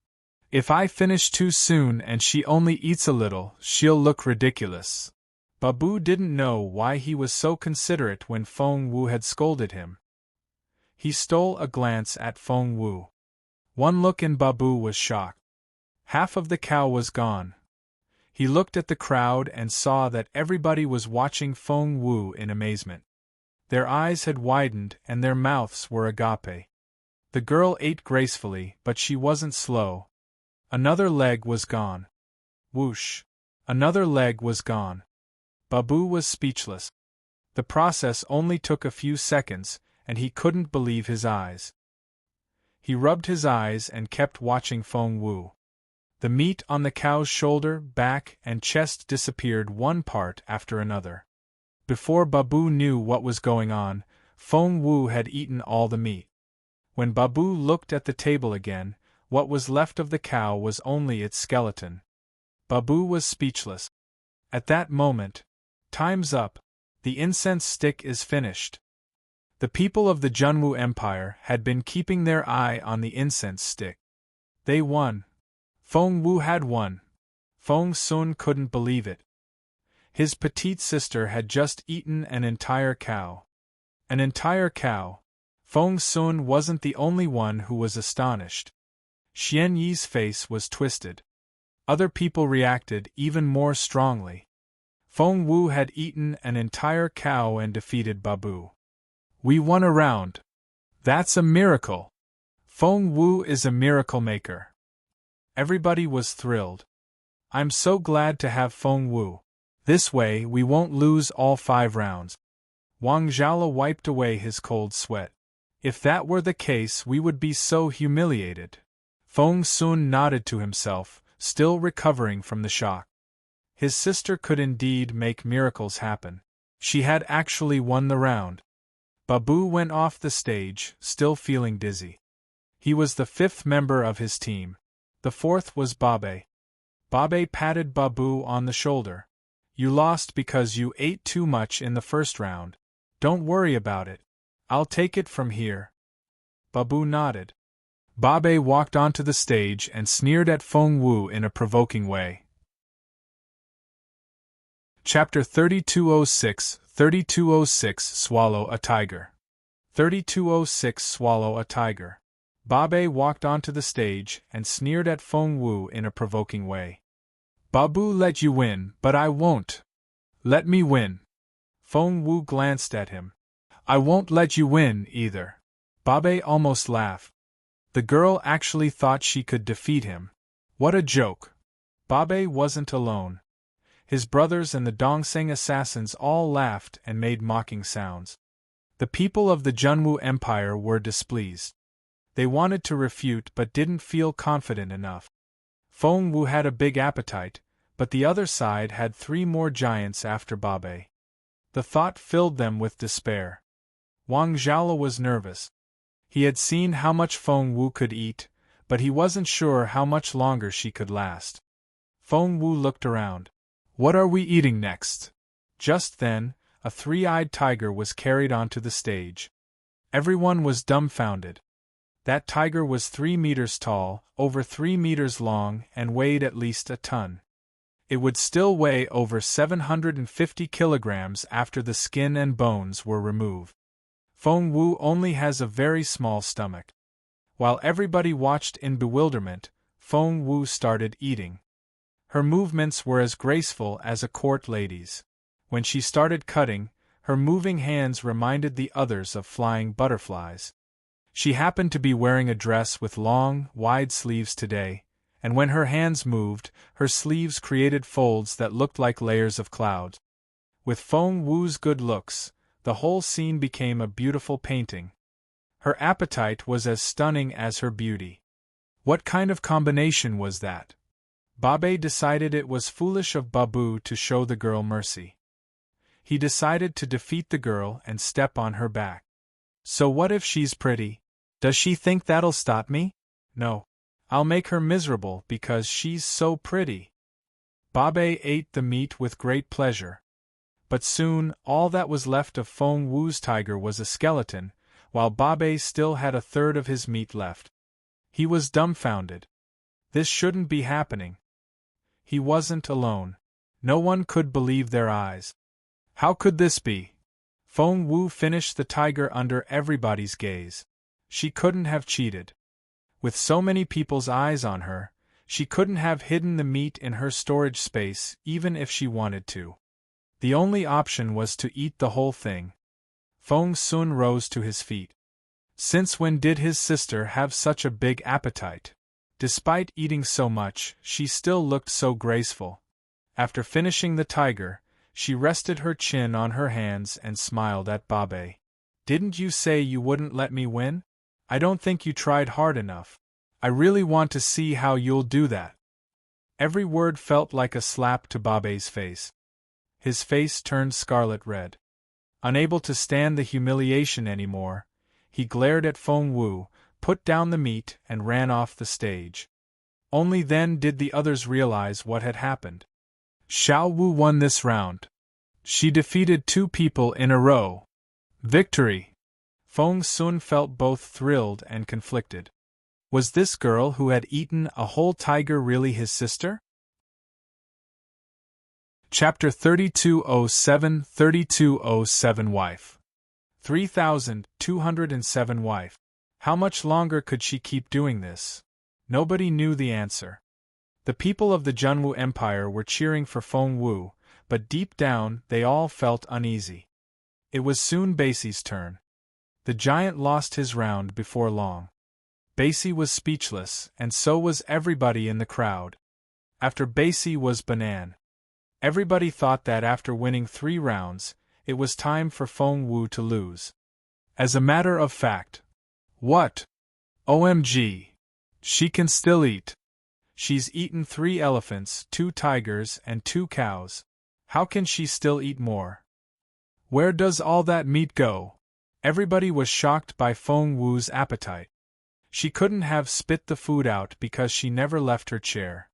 [SPEAKER 1] If I finish too soon and she only eats a little, she'll look ridiculous. Babu didn't know why he was so considerate when Feng Wu had scolded him. He stole a glance at Feng Wu. One look and Babu was shocked. Half of the cow was gone. He looked at the crowd and saw that everybody was watching Feng Wu in amazement. Their eyes had widened and their mouths were agape. The girl ate gracefully, but she wasn't slow. Another leg was gone. Whoosh! Another leg was gone. Babu was speechless. The process only took a few seconds, and he couldn't believe his eyes. He rubbed his eyes and kept watching Feng Wu. The meat on the cow's shoulder, back, and chest disappeared one part after another. Before Babu knew what was going on, Feng Wu had eaten all the meat. When Babu looked at the table again, what was left of the cow was only its skeleton. Babu was speechless. At that moment, "Time's up. The incense stick is finished." The people of the Junwu Empire had been keeping their eye on the incense stick. They won. Feng Wu had won. Feng Sun couldn't believe it. His petite sister had just eaten an entire cow. An entire cow. Feng Sun wasn't the only one who was astonished. Xian Yi's face was twisted. Other people reacted even more strongly. Feng Wu had eaten an entire cow and defeated Babu. "We won a round. That's a miracle. Feng Wu is a miracle maker." Everybody was thrilled. "I'm so glad to have Feng Wu. This way we won't lose all 5 rounds." Wang Zhaola wiped away his cold sweat. "If that were the case, we would be so humiliated." Feng Sun nodded to himself, still recovering from the shock. His sister could indeed make miracles happen. She had actually won the round. Babu went off the stage, still feeling dizzy. He was the 5th member of his team. The 4th was Babe. Babe patted Babu on the shoulder. "You lost because you ate too much in the first round. Don't worry about it. I'll take it from here." Babu nodded. Babe walked onto the stage and sneered at Feng Wu in a provoking way. Chapter 3206 3206 Swallow a Tiger. 3206 Swallow a Tiger. Babe walked onto the stage and sneered at Feng Wu in a provoking way. "Babu let you win, but I won't. Let me win." Feng Wu glanced at him. "I won't let you win, either." Babe almost laughed. The girl actually thought she could defeat him. What a joke! Babe wasn't alone. His brothers and the Dongseng assassins all laughed and made mocking sounds. The people of the Junwu Empire were displeased. They wanted to refute but didn't feel confident enough. Feng Wu had a big appetite, but the other side had 3 more giants after Babe. The thought filled them with despair. Wang Zhaola was nervous. He had seen how much Feng Wu could eat, but he wasn't sure how much longer she could last. Feng Wu looked around. "What are we eating next?" Just then, a 3-eyed tiger was carried onto the stage. Everyone was dumbfounded. That tiger was 3 meters tall, over 3 meters long, and weighed at least a ton. It would still weigh over 750 kilograms after the skin and bones were removed. Feng Wu only has a very small stomach. While everybody watched in bewilderment, Feng Wu started eating. Her movements were as graceful as a court lady's. When she started cutting, her moving hands reminded the others of flying butterflies. She happened to be wearing a dress with long, wide sleeves today, and when her hands moved, her sleeves created folds that looked like layers of clouds. With Feng Wu's good looks, the whole scene became a beautiful painting. Her appetite was as stunning as her beauty. What kind of combination was that? Babe decided it was foolish of Babu to show the girl mercy. He decided to defeat the girl and step on her back. So what if she's pretty? Does she think that'll stop me? No. I'll make her miserable because she's so pretty. Babe ate the meat with great pleasure. But soon, all that was left of Feng Wu's tiger was a skeleton, while Babe still had a third of his meat left. He was dumbfounded. This shouldn't be happening. He wasn't alone. No one could believe their eyes. How could this be? Feng Wu finished the tiger under everybody's gaze. She couldn't have cheated. With so many people's eyes on her, she couldn't have hidden the meat in her storage space even if she wanted to. The only option was to eat the whole thing. Feng Sun rose to his feet. Since when did his sister have such a big appetite? Despite eating so much, she still looked so graceful. After finishing the tiger, She rested her chin on her hands and smiled at Babe. Didn't you say you wouldn't let me win? I don't think you tried hard enough. I really want to see how you'll do that. Every word felt like a slap to Babe's face. His face turned scarlet red. Unable to stand the humiliation anymore, he glared at Feng Wu, put down the meat, and ran off the stage. Only then did the others realize what had happened. Xiao Wu won this round. She defeated 2 people in a row. Victory! Feng Sun felt both thrilled and conflicted. Was this girl who had eaten a whole tiger really his sister? Chapter 3207 3207 Wife 3207 Wife. How much longer could she keep doing this? Nobody knew the answer. The people of the Junwu Empire were cheering for Feng Wu, but deep down they all felt uneasy. It was soon Basie's turn. The giant lost his round before long. Basie was speechless, and so was everybody in the crowd. After Basie was Banan. Everybody thought that after winning 3 rounds, it was time for Feng Wu to lose. As a matter of fact. What? OMG! She can still eat. She's eaten 3 elephants, 2 tigers, and 2 cows. How can she still eat more? Where does all that meat go? Everybody was shocked by Feng Wu's appetite. She couldn't have spit the food out because she never left her chair.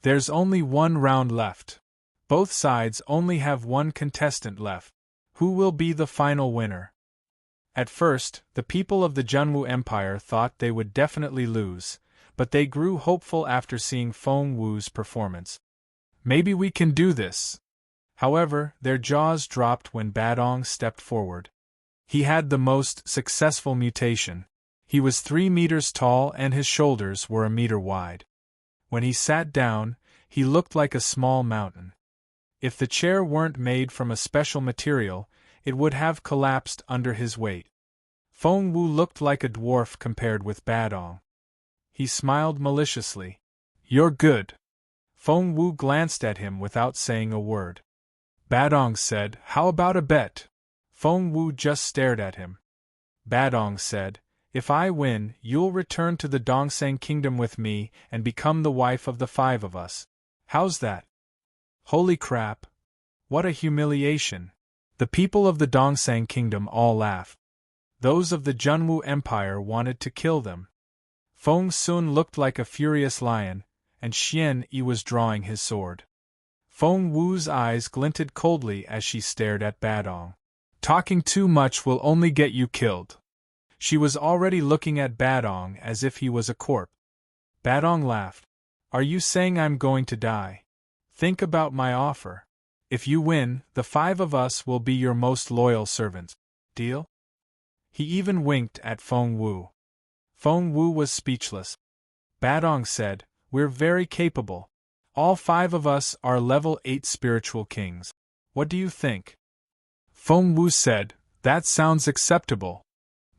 [SPEAKER 1] There's only 1 round left. Both sides only have 1 contestant left. Who will be the final winner? At first, the people of the Junwu Empire thought they would definitely lose, but they grew hopeful after seeing Feng Wu's performance. Maybe we can do this. However, their jaws dropped when Badong stepped forward. He had the most successful mutation. He was 3 meters tall and his shoulders were a meter wide. When he sat down, he looked like a small mountain. If the chair weren't made from a special material, it would have collapsed under his weight. Feng Wu looked like a dwarf compared with Badong. He smiled maliciously. You're good. Feng Wu glanced at him without saying a word. Badong said, How about a bet? Feng Wu just stared at him. Badong said, If I win, you'll return to the Dongseng Kingdom with me and become the wife of the 5 of us. How's that? Holy crap! What a humiliation! The people of the Dongseng Kingdom all laughed. Those of the Junwu Empire wanted to kill them. Feng Sun looked like a furious lion, and Xian Yi was drawing his sword. Feng Wu's eyes glinted coldly as she stared at Badong. Talking too much will only get you killed. She was already looking at Badong as if he was a corpse. Badong laughed. Are you saying I'm going to die? Think about my offer. If you win, the 5 of us will be your most loyal servants. Deal? He even winked at Feng Wu. Feng Wu was speechless. Badong said, We're very capable. All 5 of us are level 8 spiritual kings. What do you think? Feng Wu said, That sounds acceptable.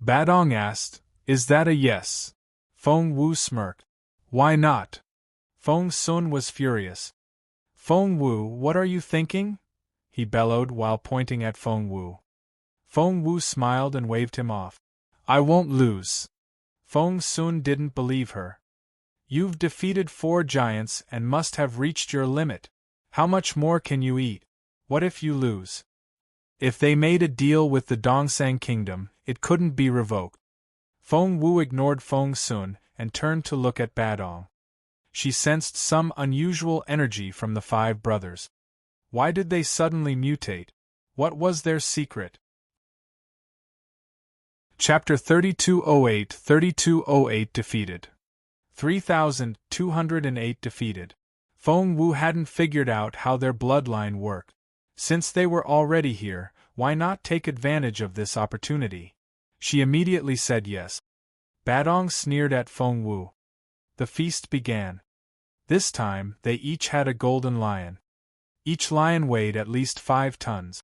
[SPEAKER 1] Badong asked, Is that a yes? Feng Wu smirked. Why not? Feng Sun was furious. Feng Wu, what are you thinking? He bellowed while pointing at Feng Wu. Feng Wu smiled and waved him off. I won't lose. Feng Sun didn't believe her. You've defeated 4 giants and must have reached your limit. How much more can you eat? What if you lose? If they made a deal with the Dongseng Kingdom, it couldn't be revoked. Feng Wu ignored Feng Sun and turned to look at Badong. She sensed some unusual energy from the 5 brothers. Why did they suddenly mutate? What was their secret? Chapter 3208 3208 Defeated 3208 Defeated. Feng Wu hadn't figured out how their bloodline worked. Since they were already here, why not take advantage of this opportunity? She immediately said yes. Badong sneered at Feng Wu. The feast began. This time, they each had a golden lion. Each lion weighed at least 5 tons.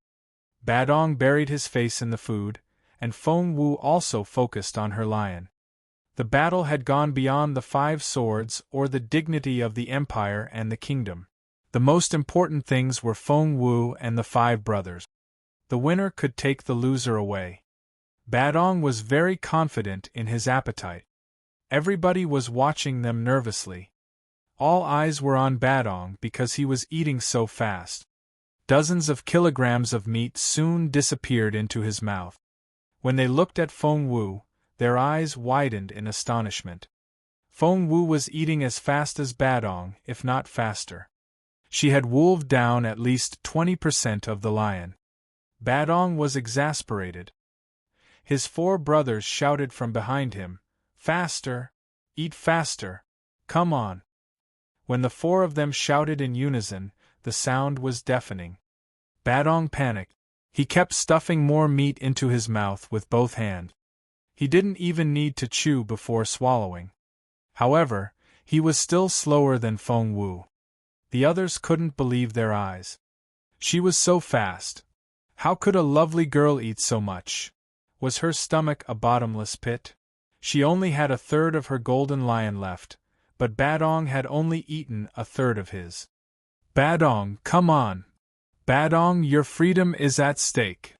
[SPEAKER 1] Badong buried his face in the food, and Feng Wu also focused on her lion. The battle had gone beyond the 5 swords or the dignity of the empire and the kingdom. The most important things were Feng Wu and the 5 brothers. The winner could take the loser away. Badong was very confident in his appetite. Everybody was watching them nervously. All eyes were on Badong because he was eating so fast. Dozens of kilograms of meat soon disappeared into his mouth. When they looked at Feng Wu, their eyes widened in astonishment. Feng Wu was eating as fast as Badong, if not faster. She had wolved down at least 20% of the lion. Badong was exasperated. His 4 brothers shouted from behind him, "Faster! Eat faster! Come on!" When the 4 of them shouted in unison, the sound was deafening. Badong panicked. He kept stuffing more meat into his mouth with both hands. He didn't even need to chew before swallowing. However, he was still slower than Feng Wu. The others couldn't believe their eyes. She was so fast. How could a lovely girl eat so much? Was her stomach a bottomless pit? She only had 1/3 of her golden lion left, but Badong had only eaten 1/3 of his. "Badong, come on! Badong, your freedom is at stake!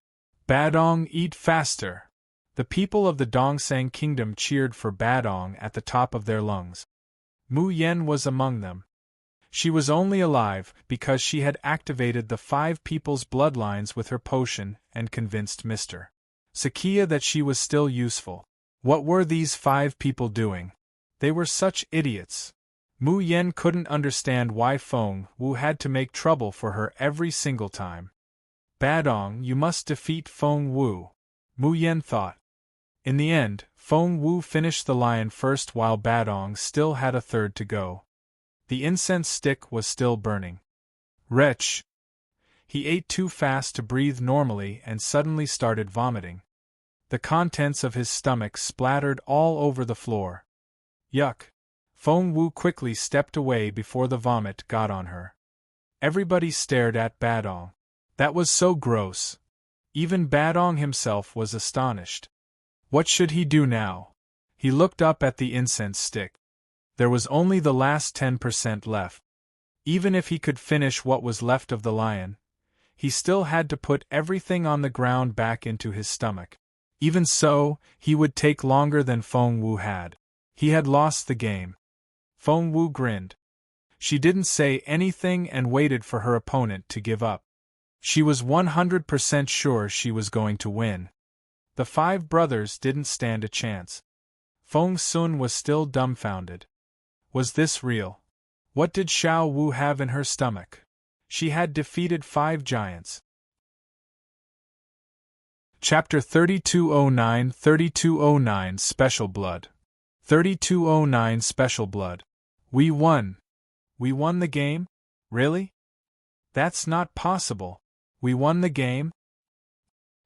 [SPEAKER 1] Badong, eat faster!" The people of the Dongsang Kingdom cheered for Badong at the top of their lungs. Mu Yen was among them. She was only alive because she had activated the 5 people's bloodlines with her potion and convinced Mr. Sakia that she was still useful. What were these 5 people doing? They were such idiots. Mu Yen couldn't understand why Feng Wu had to make trouble for her every single time. Badong, you must defeat Feng Wu, Mu Yen thought. In the end, Feng Wu finished the lion first while Badong still had 1/3 to go. The incense stick was still burning. Wretch! He ate too fast to breathe normally and suddenly started vomiting. The contents of his stomach splattered all over the floor. Yuck! Feng Wu quickly stepped away before the vomit got on her. Everybody stared at Badong. That was so gross. Even Badong himself was astonished. What should he do now? He looked up at the incense stick. There was only the last 10% left. Even if he could finish what was left of the lion, he still had to put everything on the ground back into his stomach. Even so, he would take longer than Feng Wu had. He had lost the game. Feng Wu grinned. She didn't say anything and waited for her opponent to give up. She was 100% sure she was going to win. The 5 brothers didn't stand a chance. Feng Sun was still dumbfounded. Was this real? What did Xiao Wu have in her stomach? She had defeated 5 giants. Chapter 3209 Special Blood. 3209 Special Blood. We won. We won the game? Really? That's not possible. We won the game?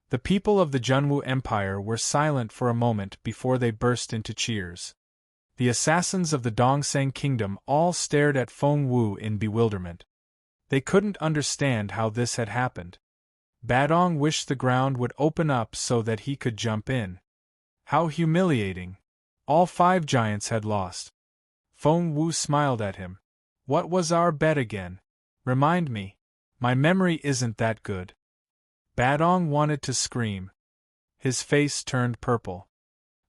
[SPEAKER 1] The people of the Junwu Empire were silent for a moment before they burst into cheers. The assassins of the Dongsang Kingdom all stared at Feng Wu in bewilderment. They couldn't understand how this had happened. Badong wished the ground would open up so that he could jump in. How humiliating! All 5 giants had lost. Feng Wu smiled at him. What was our bet again? Remind me. My memory isn't that good. Badong wanted to scream. His face turned purple.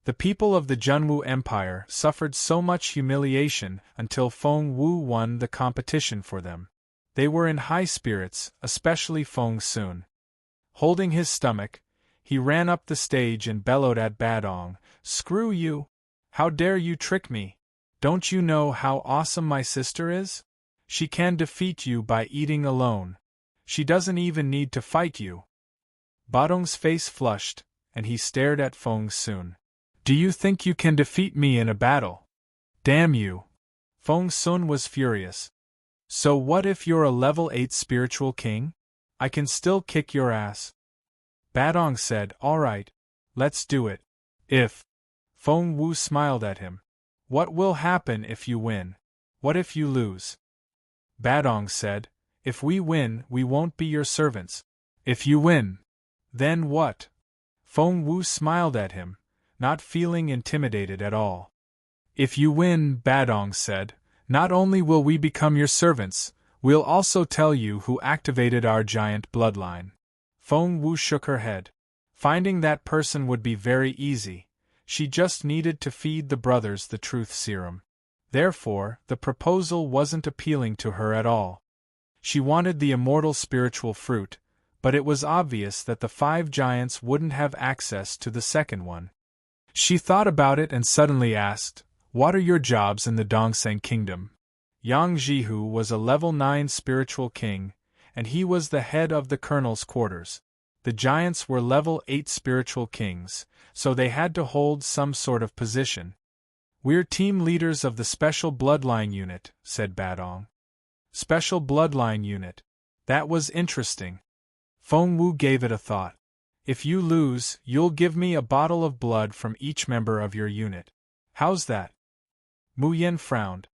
[SPEAKER 1] The people of the Junwu Empire suffered so much humiliation until Feng Wu won the competition for them. They were in high spirits, especially Feng Sun. Holding his stomach, he ran up the stage and bellowed at Badong, "Screw you! How dare you trick me? Don't you know how awesome my sister is? She can defeat you by eating alone. She doesn't even need to fight you." Badong's face flushed, and he stared at Feng Sun. "Do you think you can defeat me in a battle? Damn you!" Feng Sun was furious. "So what if you're a level 8 spiritual king? I can still kick your ass." Badong said, "All right, let's do it. If..." Feng Wu smiled at him. "What will happen if you win? What if you lose?" Badong said, "If we win, we won't be your servants. If you win, then what?" Feng Wu smiled at him, not feeling intimidated at all. "If you win," Badong said, "not only will we become your servants, We'll also tell you who activated our giant bloodline. Feng Wu shook her head. Finding that person would be very easy. She just needed to feed the brothers the truth serum. Therefore, the proposal wasn't appealing to her at all. She wanted the immortal spiritual fruit, but it was obvious that the 5 giants wouldn't have access to the second one. She thought about it and suddenly asked, "What are your jobs in the Dongsheng Kingdom?" Yang Jihu was a level 9 spiritual king, and he was the head of the colonel's quarters. The giants were level 8 spiritual kings, so they had to hold some sort of position. "We're team leaders of the Special Bloodline Unit," said Badong. Special Bloodline Unit. That was interesting. Feng Wu gave it a thought. "If you lose, you'll give me a bottle of blood from each member of your unit. How's that?" Mu Yen frowned.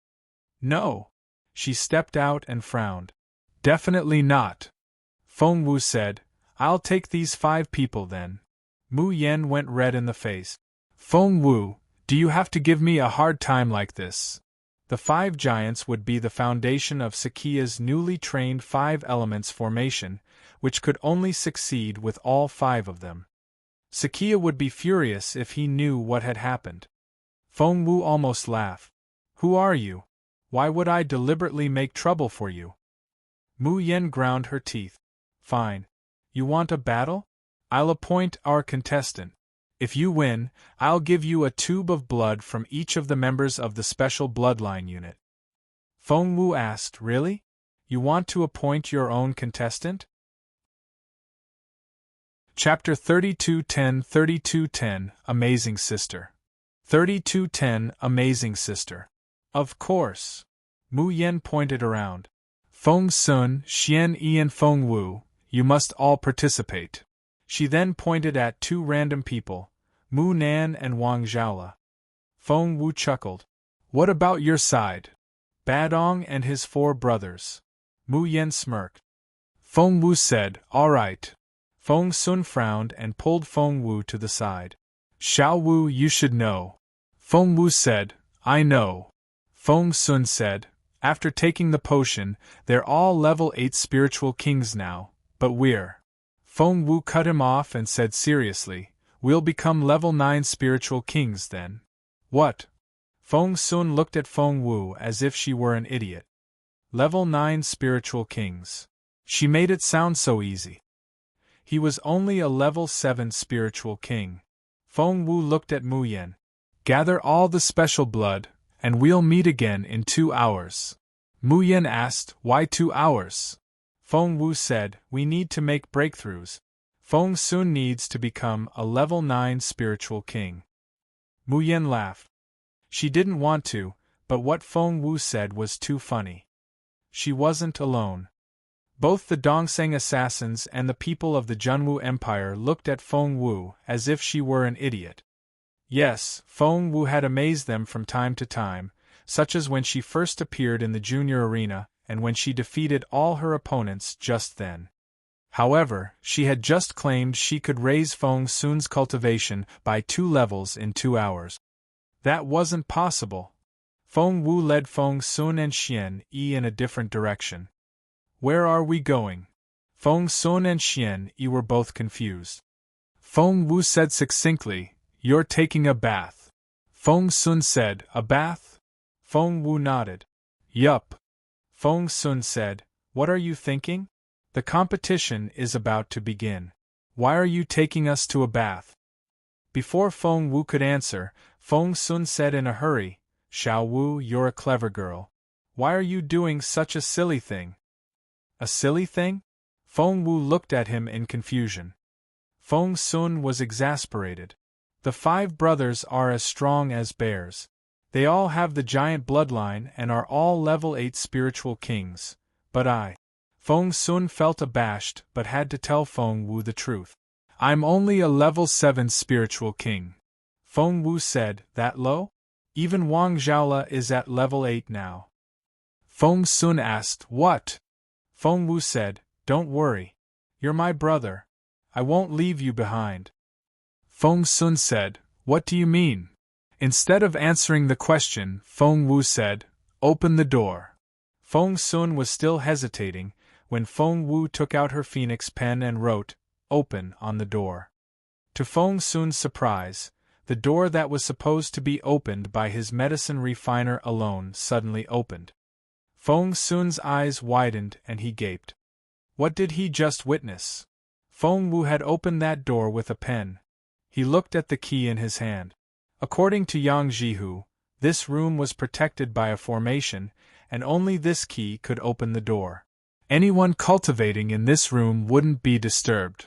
[SPEAKER 1] "No." She stepped out and frowned. "Definitely not." Feng Wu said, "I'll take these 5 people then." Mu Yen went red in the face. "Feng Wu, do you have to give me a hard time like this?" The 5 giants would be the foundation of Sakia's newly trained 5 elements formation, which could only succeed with all 5 of them. Sakia would be furious if he knew what had happened. Feng Wu almost laughed. "Who are you? Why would I deliberately make trouble for you?" Mu Yen ground her teeth. "Fine. You want a battle? I'll appoint our contestant. If you win, I'll give you a tube of blood from each of the members of the Special Bloodline Unit." Feng Wu asked, "Really? You want to appoint your own contestant?" Chapter 3210 Amazing Sister. 3210 Amazing Sister. Of course. Mu Yen pointed around. "Feng Sun, Xian Yi and Feng Wu, you must all participate." She then pointed at 2 random people, Mu Nan and Wang Zhaola. Feng Wu chuckled. "What about your side? Badong and his 4 brothers." Mu Yen smirked. Feng Wu said, "All right." Feng Sun frowned and pulled Feng Wu to the side. "Xiao Wu, you should know." Feng Wu said, "I know." Feng Sun said, "After taking the potion, they're all level 8 spiritual kings now, but we're—" Feng Wu cut him off and said seriously, "We'll become level 9 spiritual kings then." "What?" Feng Sun looked at Feng Wu as if she were an idiot. Level 9 spiritual kings. She made it sound so easy. He was only a level 7 spiritual king. Feng Wu looked at Mu Yen. "Gather all the special blood, and we'll meet again in 2 hours. Mu Yen asked, "Why 2 hours?" Feng Wu said, "We need to make breakthroughs. Feng Sun needs to become a level 9 spiritual king." Mu Yen laughed. She didn't want to, but what Feng Wu said was too funny. She wasn't alone. Both the Dongsheng assassins and the people of the Junwu Empire looked at Feng Wu as if she were an idiot. Yes, Feng Wu had amazed them from time to time, such as when she first appeared in the junior arena and when she defeated all her opponents just then. However, she had just claimed she could raise Feng Sun's cultivation by 2 levels in 2 hours. That wasn't possible. Feng Wu led Feng Sun and Xian Yi in a different direction. "Where are we going?" Feng Sun and Xian Yi were both confused. Feng Wu said succinctly, "You're taking a bath." Feng Sun said, "A bath?" Feng Wu nodded. "Yup." Feng Sun said, "What are you thinking? The competition is about to begin. Why are you taking us to a bath?" Before Feng Wu could answer, Feng Sun said in a hurry, "Xiao Wu, you're a clever girl. Why are you doing such a silly thing?" "A silly thing?" Feng Wu looked at him in confusion. Feng Sun was exasperated. The 5 brothers are as strong as bears. They all have the giant bloodline and are all level 8 spiritual kings, but Feng Sun felt abashed but had to tell Feng Wu the truth. "I'm only a level 7 spiritual king." Feng Wu said, "That low? Even Wang Zhaola is at level 8 now." Feng Sun asked, "What?" Feng Wu said, "Don't worry. You're my brother. I won't leave you behind." Feng Sun said, "What do you mean?" Instead of answering the question, Feng Wu said, "Open the door." Feng Sun was still hesitating when Feng Wu took out her phoenix pen and wrote, "Open," on the door. To Feng Sun's surprise, the door that was supposed to be opened by his medicine refiner alone suddenly opened. Feng Sun's eyes widened and he gaped. What did he just witness? Feng Wu had opened that door with a pen. He looked at the key in his hand. According to Yang Jihu, this room was protected by a formation, and only this key could open the door. Anyone cultivating in this room wouldn't be disturbed.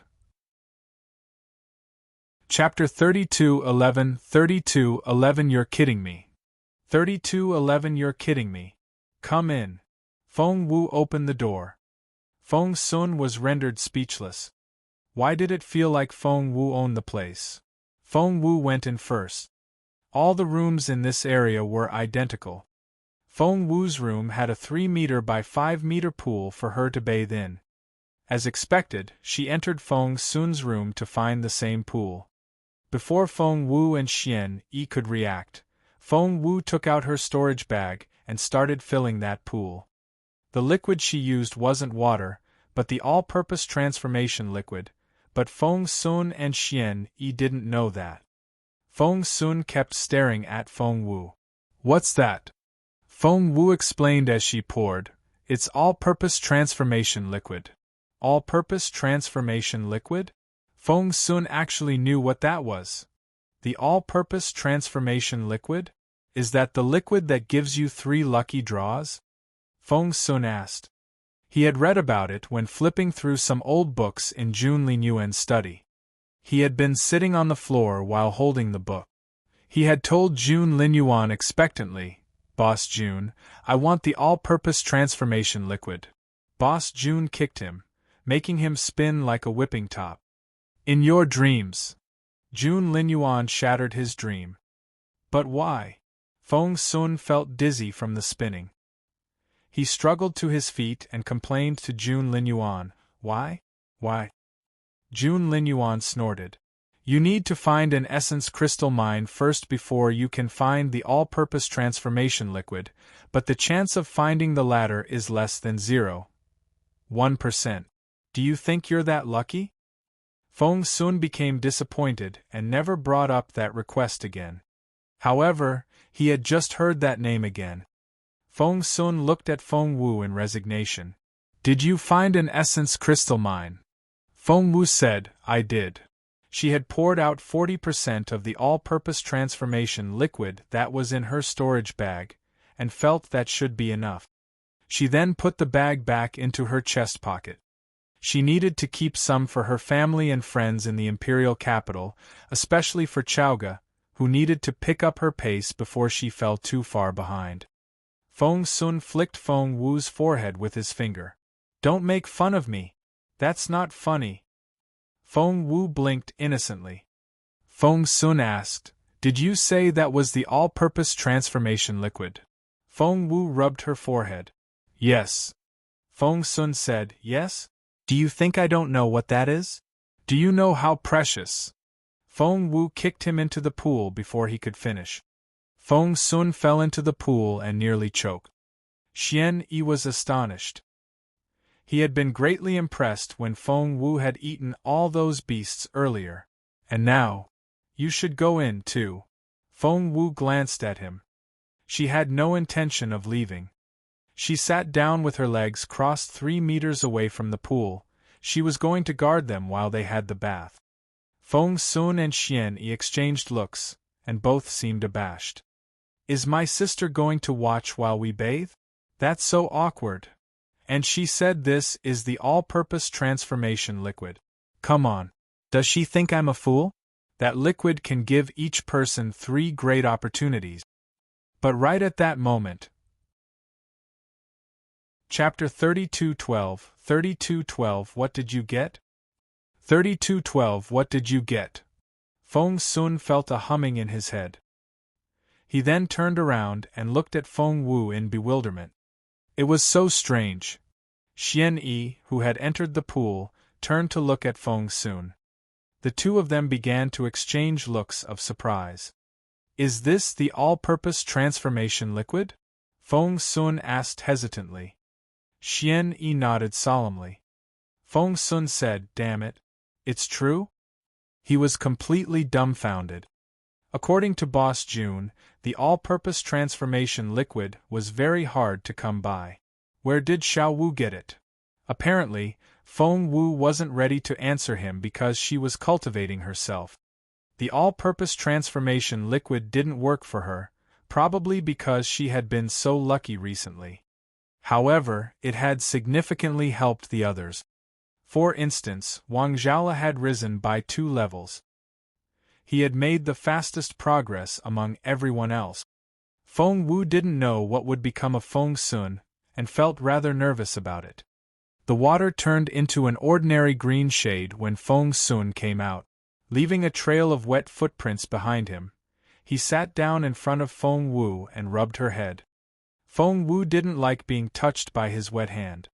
[SPEAKER 1] Chapter 32:11 32:11 You're kidding me. 32:11 You're kidding me. Come in. Feng Wu opened the door. Feng Sun was rendered speechless. Why did it feel like Feng Wu owned the place? Feng Wu went in first. All the rooms in this area were identical. Feng Wu's room had a 3-meter by 5-meter pool for her to bathe in. As expected, she entered Feng Sun's room to find the same pool. Before Feng Wu and Xian Yi could react, Feng Wu took out her storage bag and started filling that pool. The liquid she used wasn't water, but the all-purpose transformation liquid, but Feng Sun and Xian Yi didn't know that. Feng Sun kept staring at Feng Wu. What's that? Feng Wu explained as she poured, It's all-purpose transformation liquid. All-purpose transformation liquid? Feng Sun actually knew what that was. The all-purpose transformation liquid? Is that the liquid that gives you 3 lucky draws? Feng Sun asked. He had read about it when flipping through some old books in Jun Linyuan's study. He had been sitting on the floor while holding the book. He had told Jun Linyuan expectantly, Boss Jun, I want the all-purpose transformation liquid. Boss Jun kicked him, making him spin like a whipping top. In your dreams. Jun Linyuan shattered his dream. But why? Feng Sun felt dizzy from the spinning. He struggled to his feet and complained to Jun Linyuan, Why? Why? Jun Linyuan snorted. You need to find an essence crystal mine first before you can find the all-purpose transformation liquid, but the chance of finding the latter is less than 0.1%. Do you think you're that lucky? Feng Sun became disappointed and never brought up that request again. However, he had just heard that name again. Feng Sun looked at Feng Wu in resignation. Did you find an essence crystal mine? Feng Wu said, I did. She had poured out 40% of the all-purpose transformation liquid that was in her storage bag, and felt that should be enough. She then put the bag back into her chest pocket. She needed to keep some for her family and friends in the imperial capital, especially for Chaoga, who needed to pick up her pace before she fell too far behind. Feng Sun flicked Feng Wu's forehead with his finger. Don't make fun of me. That's not funny. Feng Wu blinked innocently. Feng Sun asked, Did you say that was the all-purpose transformation liquid? Feng Wu rubbed her forehead. Yes. Feng Sun said, Yes? Do you think I don't know what that is? Do you know how precious? Feng Wu kicked him into the pool before he could finish. Feng Sun fell into the pool and nearly choked. Xian Yi was astonished. He had been greatly impressed when Feng Wu had eaten all those beasts earlier. And now, you should go in, too. Feng Wu glanced at him. She had no intention of leaving. She sat down with her legs crossed 3 meters away from the pool. She was going to guard them while they had the bath. Feng Sun and Xian Yi exchanged looks, and both seemed abashed. Is my sister going to watch while we bathe? That's so awkward. And she said this is the all-purpose transformation liquid. Come on. Does she think I'm a fool? That liquid can give each person 3 great opportunities. But right at that moment. Chapter 32:12 32:12 What did you get? 32:12 What did you get? Feng Sun felt a humming in his head. He then turned around and looked at Feng Wu in bewilderment. It was so strange. Xian Yi, who had entered the pool, turned to look at Feng Sun. The two of them began to exchange looks of surprise. Is this the all-purpose transformation liquid? Feng Sun asked hesitantly. Xian Yi nodded solemnly. Feng Sun said, "Damn it. It's true?" He was completely dumbfounded. According to Boss June, the all-purpose transformation liquid was very hard to come by. Where did Xiao Wu get it? Apparently, Feng Wu wasn't ready to answer him because she was cultivating herself. The all-purpose transformation liquid didn't work for her, probably because she had been so lucky recently. However, it had significantly helped the others. For instance, Wang Zhaola had risen by 2 levels. He had made the fastest progress among everyone else. Feng Wu didn't know what would become of Feng Sun, and felt rather nervous about it. The water turned into an ordinary green shade when Feng Sun came out, leaving a trail of wet footprints behind him. He sat down in front of Feng Wu and rubbed her head. Feng Wu didn't like being touched by his wet hand.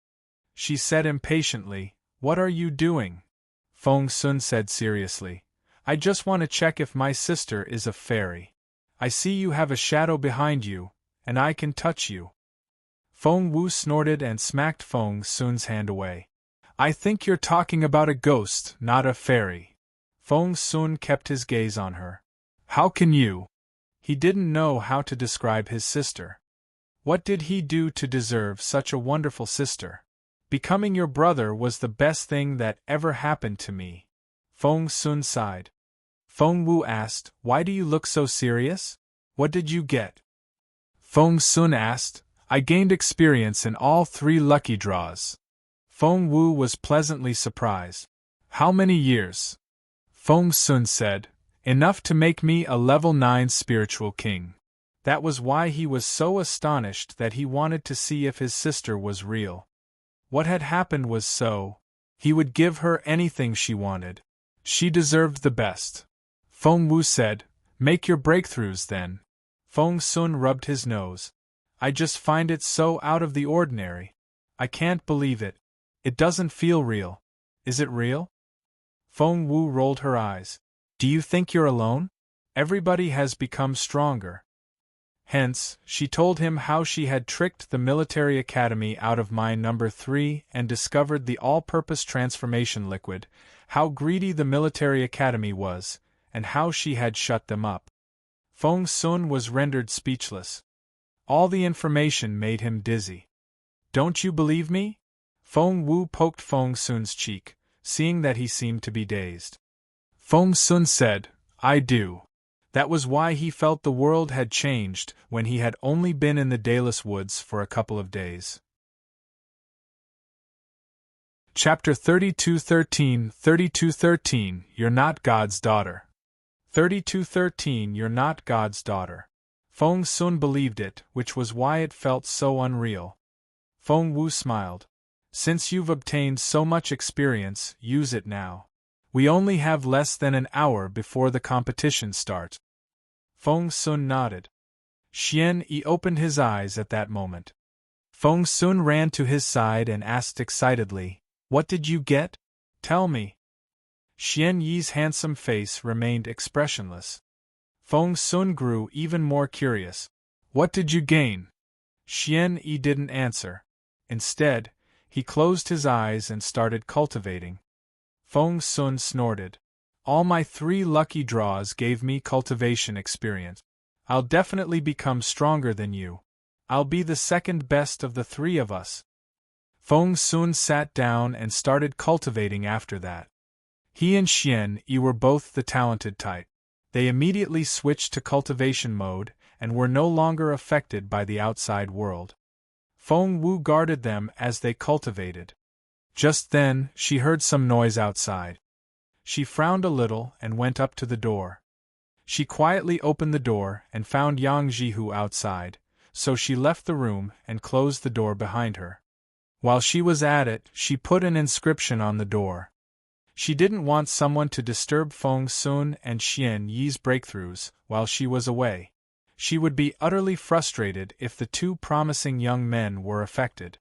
[SPEAKER 1] She said impatiently, "What are you doing?" Feng Sun said seriously, "I just want to check if my sister is a fairy. I see you have a shadow behind you, and I can touch you." Feng Wu snorted and smacked Feng Sun's hand away. "I think you're talking about a ghost, not a fairy." Feng Sun kept his gaze on her. "How can you?" He didn't know how to describe his sister. What did he do to deserve such a wonderful sister? "Becoming your brother was the best thing that ever happened to me." Feng Sun sighed. Feng Wu asked, "Why do you look so serious? What did you get?" Feng Sun asked, "I gained experience in all 3 lucky draws." Feng Wu was pleasantly surprised. "How many years?" Feng Sun said, "Enough to make me a level 9 spiritual king." That was why he was so astonished that he wanted to see if his sister was real. What had happened was so. He would give her anything she wanted. She deserved the best. Feng Wu said, "Make your breakthroughs then." Feng Sun rubbed his nose. "I just find it so out of the ordinary. I can't believe it. It doesn't feel real. Is it real?" Feng Wu rolled her eyes. "Do you think you're alone? Everybody has become stronger." Hence, she told him how she had tricked the military academy out of mine number 3 and discovered the all-purpose transformation liquid, how greedy the military academy was, and how she had shut them up. Feng Sun was rendered speechless. All the information made him dizzy. "Don't you believe me?" Feng Wu poked Feng Sun's cheek, seeing that he seemed to be dazed. Feng Sun said, "I do." That was why he felt the world had changed when he had only been in the Dayless Woods for a couple of days. Chapter 32:13 32:13 You're not God's daughter. 32:13 You're not God's daughter. Feng Sun believed it, which was why it felt so unreal. Feng Wu smiled. "Since you've obtained so much experience, use it now. We only have less than an hour before the competition starts." Feng Sun nodded. Xian Yi opened his eyes at that moment. Feng Sun ran to his side and asked excitedly, "What did you get? Tell me." Xian Yi's handsome face remained expressionless. Feng Sun grew even more curious. "What did you gain?" Xian Yi didn't answer. Instead, he closed his eyes and started cultivating. Feng Sun snorted. "All my 3 lucky draws gave me cultivation experience. I'll definitely become stronger than you. I'll be the second best of the 3 of us." Feng Sun sat down and started cultivating after that. He and Xian Yi were both the talented type. They immediately switched to cultivation mode and were no longer affected by the outside world. Feng Wu guarded them as they cultivated. Just then, she heard some noise outside. She frowned a little and went up to the door. She quietly opened the door and found Yang Jihu outside, so she left the room and closed the door behind her. While she was at it, she put an inscription on the door. She didn't want someone to disturb Feng Sun and Xian Yi's breakthroughs while she was away. She would be utterly frustrated if the 2 promising young men were affected.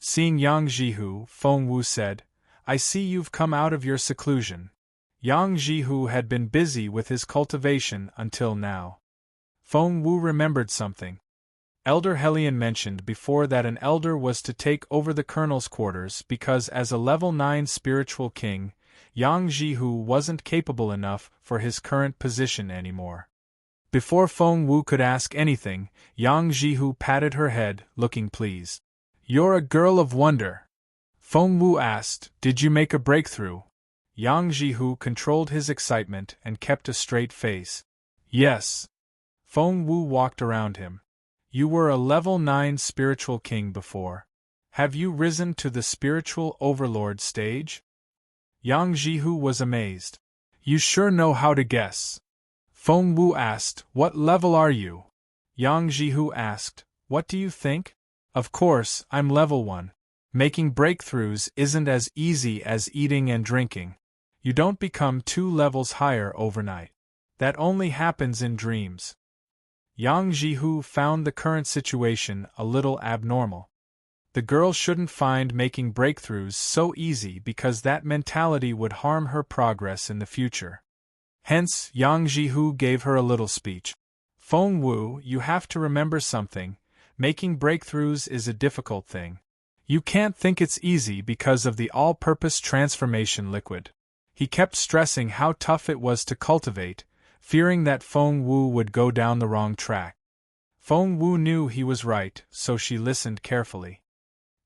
[SPEAKER 1] Seeing Yang Jihu, Feng Wu said, "I see you've come out of your seclusion." Yang Jihu had been busy with his cultivation until now. Feng Wu remembered something. Elder Hellion mentioned before that an elder was to take over the colonel's quarters because as a level 9 spiritual king, Yang Jihu wasn't capable enough for his current position anymore. Before Feng Wu could ask anything, Yang Jihu patted her head, looking pleased. "You're a girl of wonder." Feng Wu asked, "Did you make a breakthrough?" Yang Jihu controlled his excitement and kept a straight face. "Yes." Feng Wu walked around him. "You were a level 9 spiritual king before. Have you risen to the spiritual overlord stage?" Yang Jihu was amazed. "You sure know how to guess." Feng Wu asked, "What level are you?" Yang Jihu asked, "What do you think?" "Of course, I'm level 1. Making breakthroughs isn't as easy as eating and drinking. You don't become 2 levels higher overnight. That only happens in dreams." Yang Jihu found the current situation a little abnormal. The girl shouldn't find making breakthroughs so easy because that mentality would harm her progress in the future. Hence, Yang Jihu gave her a little speech. "Feng Wu, you have to remember something. Making breakthroughs is a difficult thing. You can't think it's easy because of the all-purpose transformation liquid." He kept stressing how tough it was to cultivate, fearing that Feng Wu would go down the wrong track. Feng Wu knew he was right, so she listened carefully.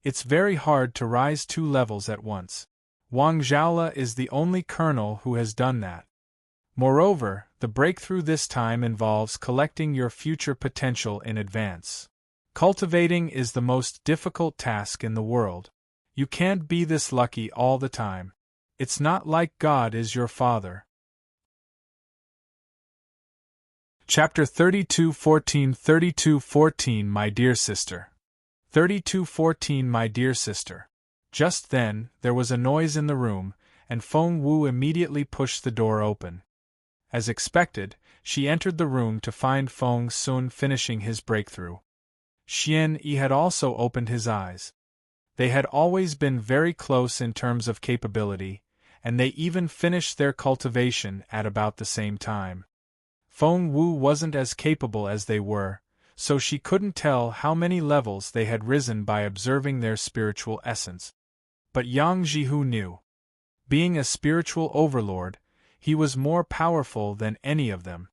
[SPEAKER 1] "It's very hard to rise 2 levels at once. Wang Zhaola is the only colonel who has done that. Moreover, the breakthrough this time involves collecting your future potential in advance. Cultivating is the most difficult task in the world. You can't be this lucky all the time. It's not like God is your father." Chapter 32:14 32:14 My dear sister. 32:14 My dear sister. Just then, there was a noise in the room, and Feng Wu immediately pushed the door open. As expected, she entered the room to find Feng Sun finishing his breakthrough. Xian Yi had also opened his eyes. They had always been very close in terms of capability, and they even finished their cultivation at about the same time. Feng Wu wasn't as capable as they were, so she couldn't tell how many levels they had risen by observing their spiritual essence. But Yang Jihu knew. Being a spiritual overlord, he was more powerful than any of them.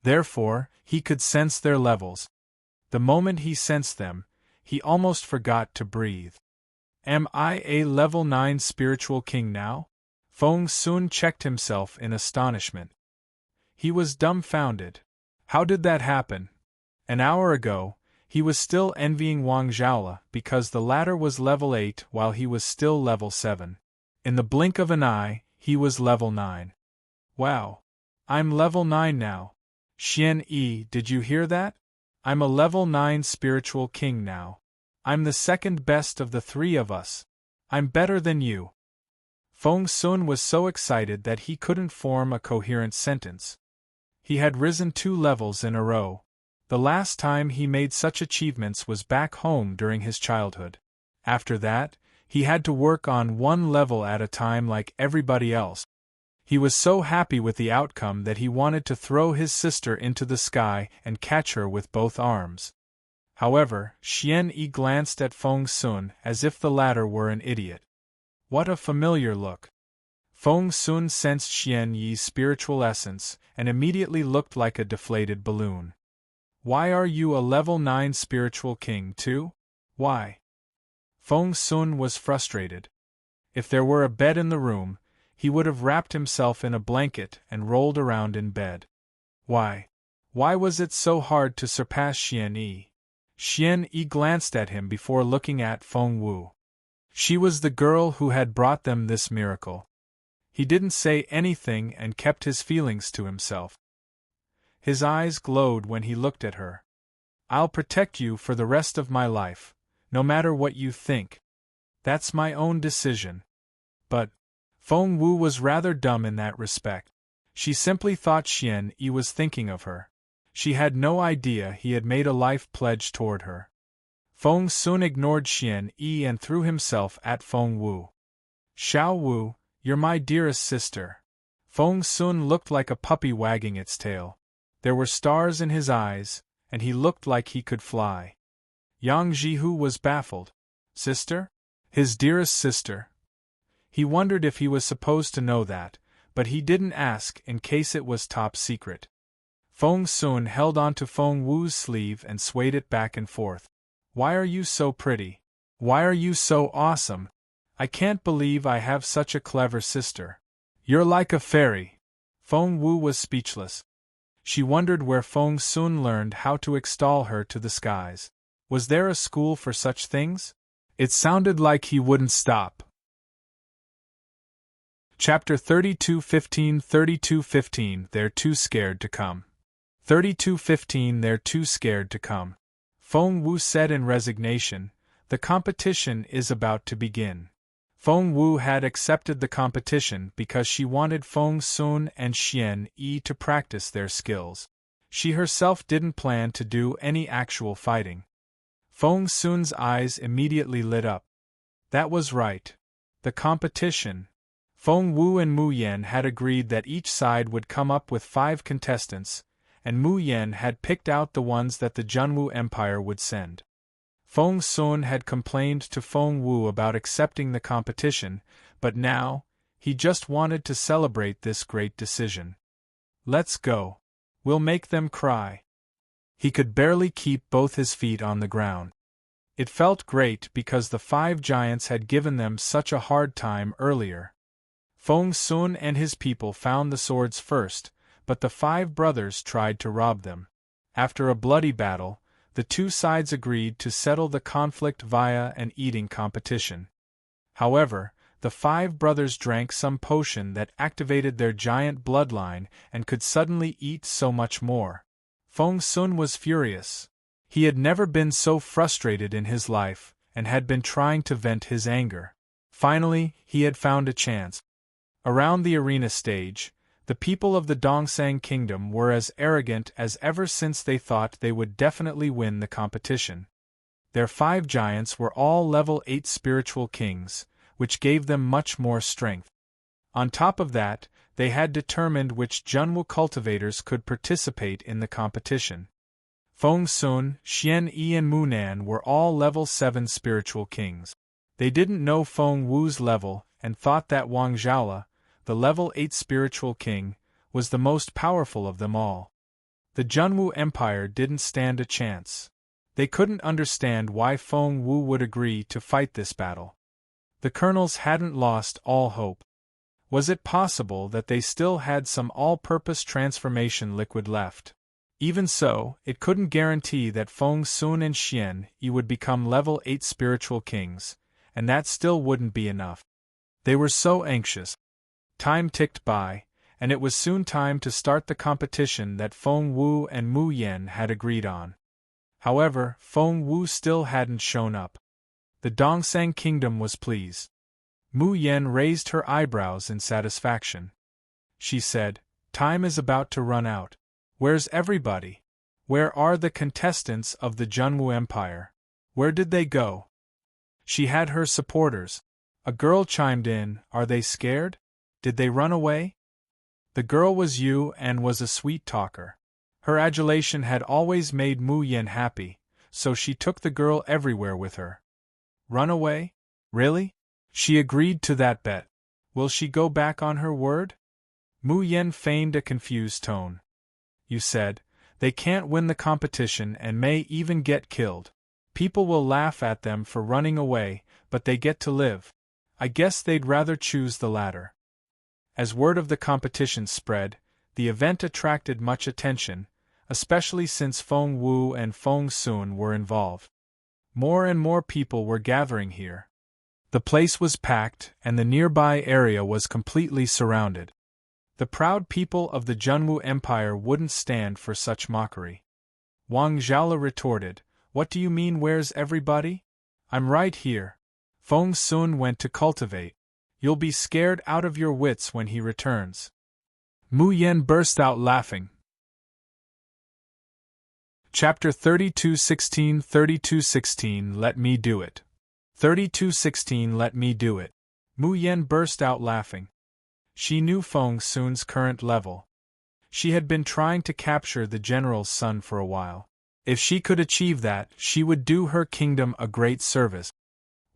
[SPEAKER 1] Therefore, he could sense their levels. The moment he sensed them, he almost forgot to breathe. "Am I a level 9 spiritual king now?" Feng Sun checked himself in astonishment. He was dumbfounded. How did that happen? An hour ago, he was still envying Wang Zhaola because the latter was level 8 while he was still level 7. In the blink of an eye, he was level 9. "Wow! I'm level 9 now. Xian Yi, did you hear that? I'm a level 9 spiritual king now. I'm the second best of the 3 of us. I'm better than you." Feng Sun was so excited that he couldn't form a coherent sentence. He had risen 2 levels in a row. The last time he made such achievements was back home during his childhood. After that, he had to work on 1 level at a time like everybody else. He was so happy with the outcome that he wanted to throw his sister into the sky and catch her with both arms. However, Xian Yi glanced at Feng Sun as if the latter were an idiot. What a familiar look. Feng Sun sensed Xian Yi's spiritual essence and immediately looked like a deflated balloon. "Why are you a level 9 spiritual king too? Why?" Feng Sun was frustrated. If there were a bed in the room, he would have wrapped himself in a blanket and rolled around in bed. Why? Why was it so hard to surpass Xian Yi? Xian Yi glanced at him before looking at Feng Wu. She was the girl who had brought them this miracle. He didn't say anything and kept his feelings to himself. His eyes glowed when he looked at her. "I'll protect you for the rest of my life, no matter what you think. That's my own decision." But Feng Wu was rather dumb in that respect. She simply thought Xian Yi was thinking of her. She had no idea he had made a life pledge toward her. Feng Sun ignored Xian Yi and threw himself at Feng Wu. "Xiao Wu, you're my dearest sister." Feng Sun looked like a puppy wagging its tail. There were stars in his eyes, and he looked like he could fly. Yang Jihu was baffled. Sister? His dearest sister? He wondered if he was supposed to know that, but he didn't ask in case it was top secret. Feng Sun held onto Feng Wu's sleeve and swayed it back and forth. Why are you so pretty? Why are you so awesome? I can't believe I have such a clever sister. You're like a fairy. Feng Wu was speechless. She wondered where Feng Sun learned how to extol her to the skies. Was there a school for such things? It sounded like he wouldn't stop. Chapter 32:15 32:15 They're too scared to come. 32:15 They're too scared to come. Feng Wu said in resignation, the competition is about to begin. Feng Wu had accepted the competition because she wanted Feng Sun and Xian Yi to practice their skills. She herself didn't plan to do any actual fighting. Feng Sun's eyes immediately lit up. That was right. The competition. Feng Wu and Mu Yan had agreed that each side would come up with 5 contestants, and Mu Yan had picked out the ones that the Junwu Empire would send. Feng Sun had complained to Feng Wu about accepting the competition, but now, he just wanted to celebrate this great decision. Let's go. We'll make them cry. He could barely keep both his feet on the ground. It felt great because the 5 giants had given them such a hard time earlier. Feng Sun and his people found the swords first, but the 5 brothers tried to rob them. After a bloody battle, the 2 sides agreed to settle the conflict via an eating competition. However, the 5 brothers drank some potion that activated their giant bloodline and could suddenly eat so much more. Feng Sun was furious. He had never been so frustrated in his life, and had been trying to vent his anger. Finally, he had found a chance. Around the arena stage, the people of the Dongsang Kingdom were as arrogant as ever since they thought they would definitely win the competition. Their 5 giants were all level 8 spiritual kings, which gave them much more strength. On top of that, they had determined which Junwu cultivators could participate in the competition. Feng Sun, Xian Yi and Mu Nan were all level 7 spiritual kings. They didn't know Feng Wu's level and thought that Wang Zhaola, the level 8 spiritual king, was the most powerful of them all. The Junwu Empire didn't stand a chance. They couldn't understand why Feng Wu would agree to fight this battle. The colonels hadn't lost all hope. Was it possible that they still had some all-purpose transformation liquid left? Even so, it couldn't guarantee that Feng Sun and Xian Yi would become level 8 spiritual kings, and that still wouldn't be enough. They were so anxious. Time ticked by, and it was soon time to start the competition that Feng Wu and Mu Yan had agreed on. However, Feng Wu still hadn't shown up. The Dongsang Kingdom was pleased. Mu Yan raised her eyebrows in satisfaction. She said, "Time is about to run out. Where's everybody? Where are the contestants of the Junwu Empire? Where did they go?" She had her supporters. A girl chimed in, "Are they scared? Did they run away?" The girl was Yu and was a sweet talker. Her adulation had always made Mu Yan happy, so she took the girl everywhere with her. Run away? Really? She agreed to that bet. Will she go back on her word? Mu Yan feigned a confused tone. You said, they can't win the competition and may even get killed. People will laugh at them for running away, but they get to live. I guess they'd rather choose the latter. As word of the competition spread, the event attracted much attention, especially since Feng Wu and Feng Sun were involved. More and more people were gathering here. The place was packed, and the nearby area was completely surrounded. The proud people of the Junwu Empire wouldn't stand for such mockery. Wang Zhaola retorted, "What do you mean, where's everybody? I'm right here." Feng Sun went to cultivate. "You'll be scared out of your wits when he returns." Mu Yan burst out laughing. Chapter 32:16 32:16 Let me do it. 32:16 Let me do it. Mu Yan burst out laughing. She knew Feng Sun's current level. She had been trying to capture the general's son for a while. If she could achieve that, she would do her kingdom a great service.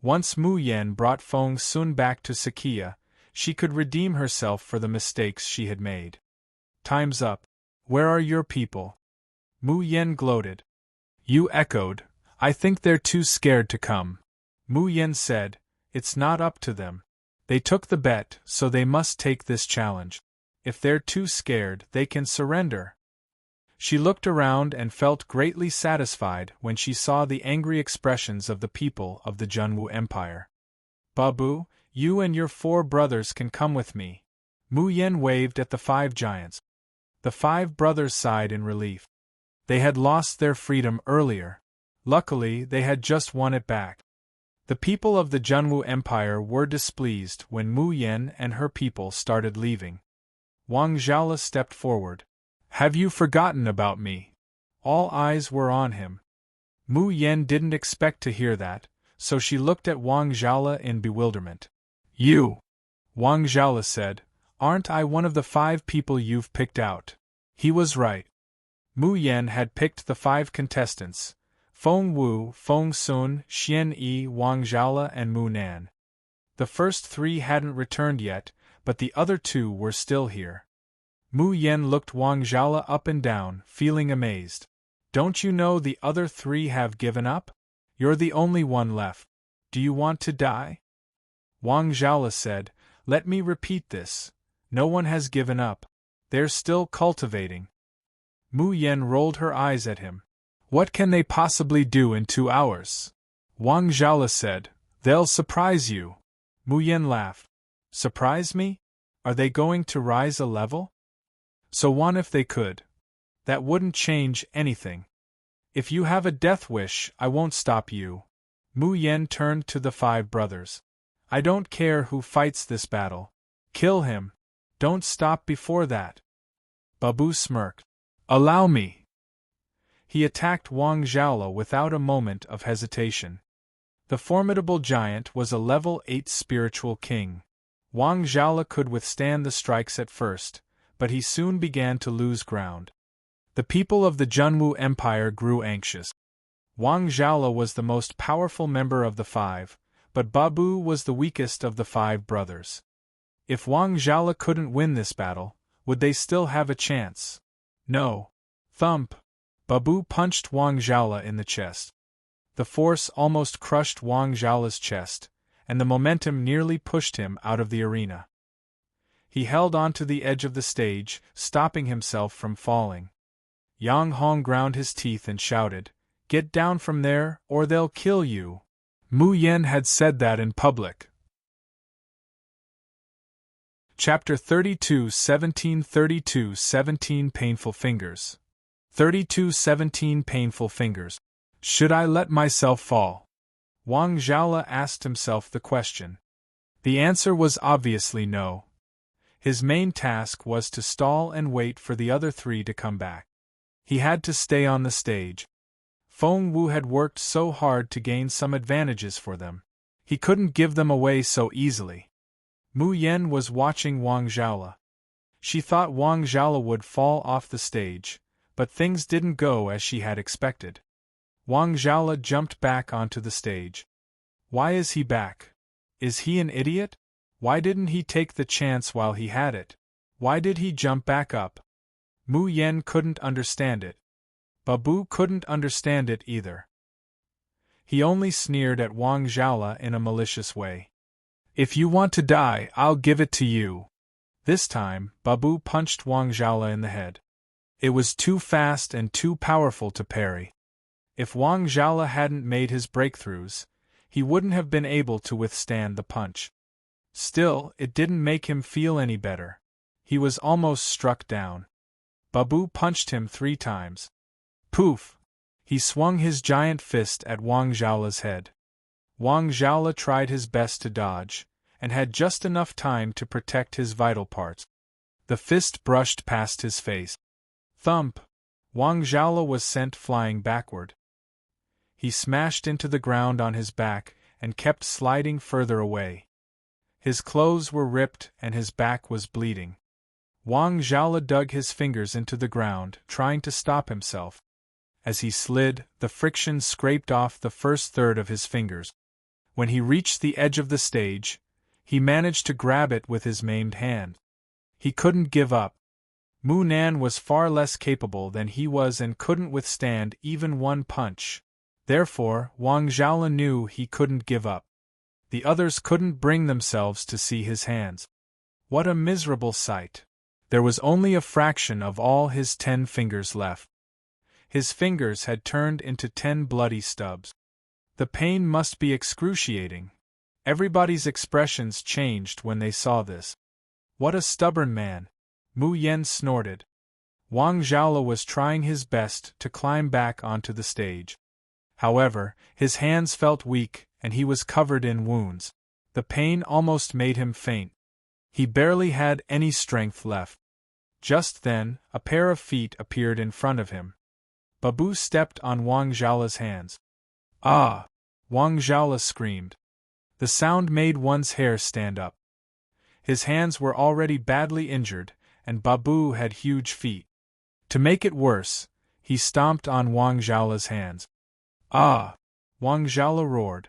[SPEAKER 1] Once Mu Yen brought Feng Sun back to Sakia, she could redeem herself for the mistakes she had made. Time's up. Where are your people? Mu Yen gloated. You echoed, I think they're too scared to come. Mu Yen said, it's not up to them. They took the bet, so they must take this challenge. If they're too scared, they can surrender. She looked around and felt greatly satisfied when she saw the angry expressions of the people of the Junwu Empire. Babu, you and your 4 brothers can come with me. Mu Yen waved at the 5 giants. The 5 brothers sighed in relief. They had lost their freedom earlier. Luckily, they had just won it back. The people of the Junwu Empire were displeased when Mu Yen and her people started leaving. Wang Zhaola stepped forward. Have you forgotten about me? All eyes were on him. Mu Yen didn't expect to hear that, so she looked at Wang Zhaola in bewilderment. You! Wang Zhaola said, aren't I one of the 5 people you've picked out? He was right. Mu Yen had picked the 5 contestants, Feng Wu, Feng Sun, Xian Yi, Wang Zhaola and Mu Nan. The first 3 hadn't returned yet, but the other 2 were still here. Mu Yen looked Wang Zhaola up and down, feeling amazed. Don't you know the other 3 have given up? You're the only one left. Do you want to die? Wang Zhaola said, let me repeat this. No one has given up. They're still cultivating. Mu Yen rolled her eyes at him. What can they possibly do in 2 hours? Wang Zhaola said, they'll surprise you. Mu Yen laughed. Surprise me? Are they going to rise a level? So what if they could? That wouldn't change anything. If you have a death wish, I won't stop you. Mu Yen turned to the 5 brothers. I don't care who fights this battle. Kill him. Don't stop before that. Babu smirked. Allow me. He attacked Wang Zhaola without a moment of hesitation. The formidable giant was a level 8 spiritual king. Wang Zhaola could withstand the strikes at first, but he soon began to lose ground. The people of the Junwu Empire grew anxious. Wang Zhaola was the most powerful member of the 5, but Babu was the weakest of the 5 brothers. If Wang Zhaola couldn't win this battle, would they still have a chance? No. Thump! Babu punched Wang Zhaola in the chest. The force almost crushed Wang Zhaola's chest, and the momentum nearly pushed him out of the arena. He held onto the edge of the stage, stopping himself from falling. Yang Hong ground his teeth and shouted, Get down from there, or they'll kill you. Mu Yen had said that in public. Chapter 32 17 Painful Fingers. 17 Painful Fingers. Should I let myself fall? Wang Zhaola asked himself the question. The answer was obviously no. His main task was to stall and wait for the other 3 to come back. He had to stay on the stage. Feng Wu had worked so hard to gain some advantages for them. He couldn't give them away so easily. Mu Yen was watching Wang Zhaola. She thought Wang Zhaola would fall off the stage, but things didn't go as she had expected. Wang Zhaola jumped back onto the stage. Why is he back? Is he an idiot? Why didn't he take the chance while he had it? Why did he jump back up? Mu Yen couldn't understand it. Babu couldn't understand it either. He only sneered at Wang Zhaola in a malicious way. If you want to die, I'll give it to you. This time, Babu punched Wang Zhaola in the head. It was too fast and too powerful to parry. If Wang Zhaola hadn't made his breakthroughs, he wouldn't have been able to withstand the punch. Still, it didn't make him feel any better. He was almost struck down. Babu punched him 3 times. Poof! He swung his giant fist at Wang Zhaola's head. Wang Zhaola tried his best to dodge, and had just enough time to protect his vital parts. The fist brushed past his face. Thump! Wang Zhaola was sent flying backward. He smashed into the ground on his back and kept sliding further away. His clothes were ripped and his back was bleeding. Wang Zhaola dug his fingers into the ground, trying to stop himself. As he slid, the friction scraped off the first third of his fingers. When he reached the edge of the stage, he managed to grab it with his maimed hand. He couldn't give up. Mu Nan was far less capable than he was and couldn't withstand even one punch. Therefore, Wang Zhaola knew he couldn't give up. The others couldn't bring themselves to see his hands. What a miserable sight! There was only a fraction of all his 10 fingers left. His fingers had turned into 10 bloody stubs. The pain must be excruciating. Everybody's expressions changed when they saw this. What a stubborn man! Mu Yen snorted. Wang Zhaola was trying his best to climb back onto the stage. However, his hands felt weak and he was covered in wounds. The pain almost made him faint. He barely had any strength left. Just then, a pair of feet appeared in front of him. Babu stepped on Wang Zhaola's hands. Ah! Wang Zhaola screamed. The sound made one's hair stand up. His hands were already badly injured, and Babu had huge feet. To make it worse, he stomped on Wang Zhaola's hands. Ah! Wang Zhaola roared.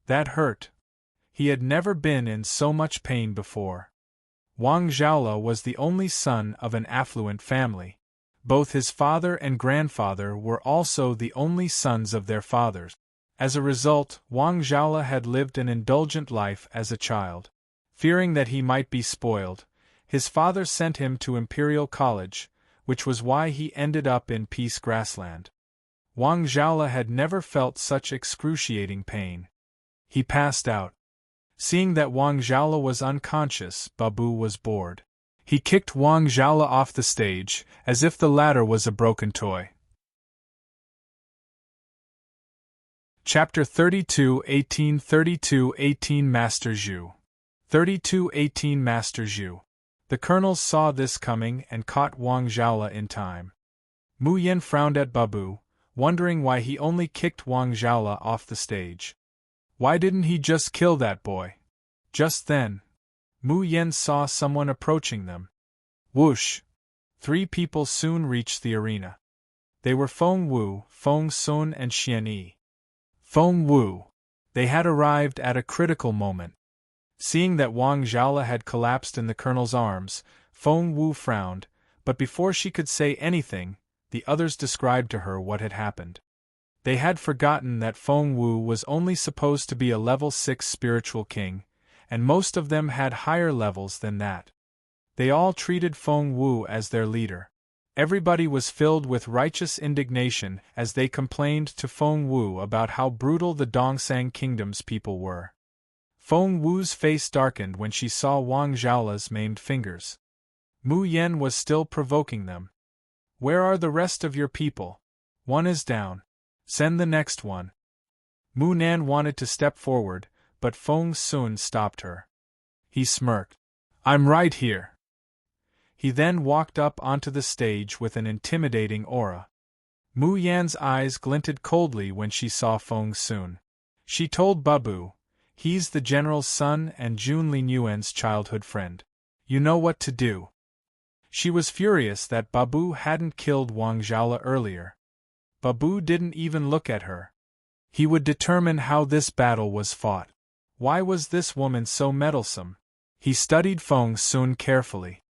[SPEAKER 1] That hurt. He had never been in so much pain before. Wang Zhaola was the only son of an affluent family. Both his father and grandfather were also the only sons of their fathers. As a result, Wang Zhaola had lived an indulgent life as a child. Fearing that he might be spoiled, his father sent him to Imperial College, which was why he ended up in Peace Grassland. Wang Zhaola had never felt such excruciating pain. He passed out. Seeing that Wang Zhaola was unconscious, Babu was bored. He kicked Wang Zhaola off the stage, as if the latter was a broken toy. Chapter 32 1832-18 Master Zhu. 32-18 Master Zhu. The colonels saw this coming and caught Wang Zhaola in time. Mu Yen frowned at Babu, wondering why he only kicked Wang Zhaola off the stage. Why didn't he just kill that boy? Just then, Mu Yen saw someone approaching them. Whoosh! 3 people soon reached the arena. They were Feng Wu, Feng Sun and Xian Yi. Feng Wu. They had arrived at a critical moment. Seeing that Wang Zhaola had collapsed in the colonel's arms, Feng Wu frowned, but before she could say anything, the others described to her what had happened. They had forgotten that Feng Wu was only supposed to be a level 6 spiritual king, and most of them had higher levels than that. They all treated Feng Wu as their leader. Everybody was filled with righteous indignation as they complained to Feng Wu about how brutal the Dongsang Kingdom's people were. Feng Wu's face darkened when she saw Wang Zhaola's maimed fingers. Mu Yen was still provoking them. Where are the rest of your people? One is down. Send the next one. Mu Nan wanted to step forward, but Feng Sun stopped her. He smirked. I'm right here. He then walked up onto the stage with an intimidating aura. Mu Yan's eyes glinted coldly when she saw Feng Sun. She told Babu, he's the general's son and Jun Linyuan's childhood friend. You know what to do. She was furious that Babu hadn't killed Wang Zhaola earlier. Babu didn't even look at her. He would determine how this battle was fought. Why was this woman so meddlesome? He studied Feng Sun carefully.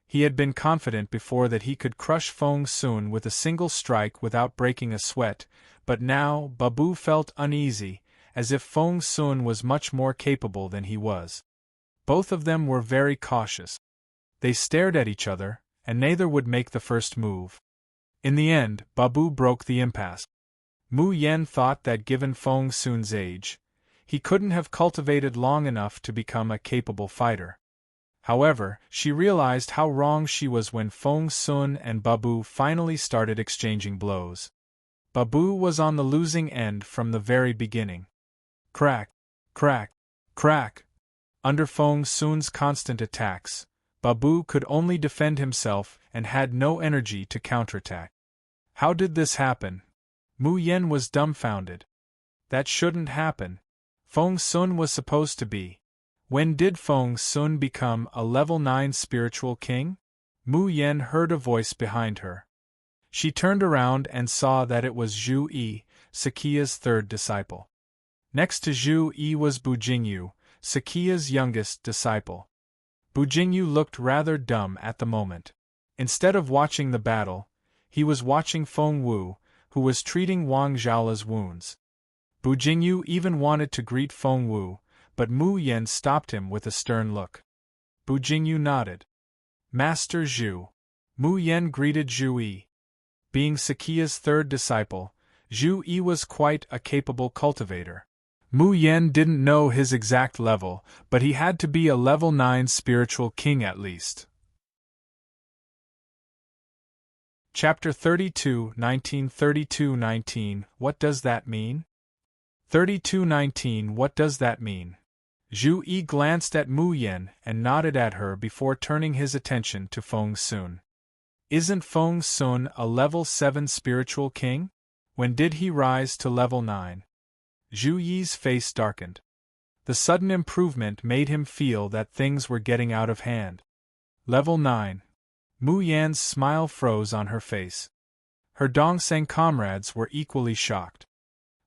[SPEAKER 1] He had been confident before that he could crush Feng Sun with a single strike without breaking a sweat, but now Babu felt uneasy, as if Feng Sun was much more capable than he was. Both of them were very cautious. They stared at each other, and neither would make the first move. In the end, Babu broke the impasse. Mu Yen thought that given Feng Sun's age, he couldn't have cultivated long enough to become a capable fighter. However, she realized how wrong she was when Feng Sun and Babu finally started exchanging blows. Babu was on the losing end from the very beginning. Crack, crack, crack. Under Feng Sun's constant attacks, Babu could only defend himself and had no energy to counterattack. How did this happen? Mu Yen was dumbfounded. That shouldn't happen. Feng Sun was supposed to be. When did Feng Sun become a level 9 spiritual king? Mu Yen heard a voice behind her. She turned around and saw that it was Zhu Yi, Sakia's third disciple. Next to Zhu Yi was Bu Jingyu, Sakia's youngest disciple. Bu Jingyu looked rather dumb at the moment. Instead of watching the battle, he was watching Feng Wu, who was treating Wang Zhaola's wounds. Bu Jingyu even wanted to greet Feng Wu, but Mu Yan stopped him with a stern look. Bu Jingyu nodded. Master Zhu. Mu Yan greeted Zhu Yi. Being Sakia's third disciple, Zhu Yi was quite a capable cultivator. Mu Yan didn't know his exact level, but he had to be a level 9 spiritual king at least. Chapter 32, 1932-19 What does that mean? 32-19 What does that mean? Zhu Yi glanced at Mu Yan and nodded at her before turning his attention to Feng Sun. Isn't Feng Sun a level 7 spiritual king? When did he rise to level 9? Zhu Yi's face darkened. The sudden improvement made him feel that things were getting out of hand. Level 9. Mu Yan's smile froze on her face. Her Dongseng comrades were equally shocked.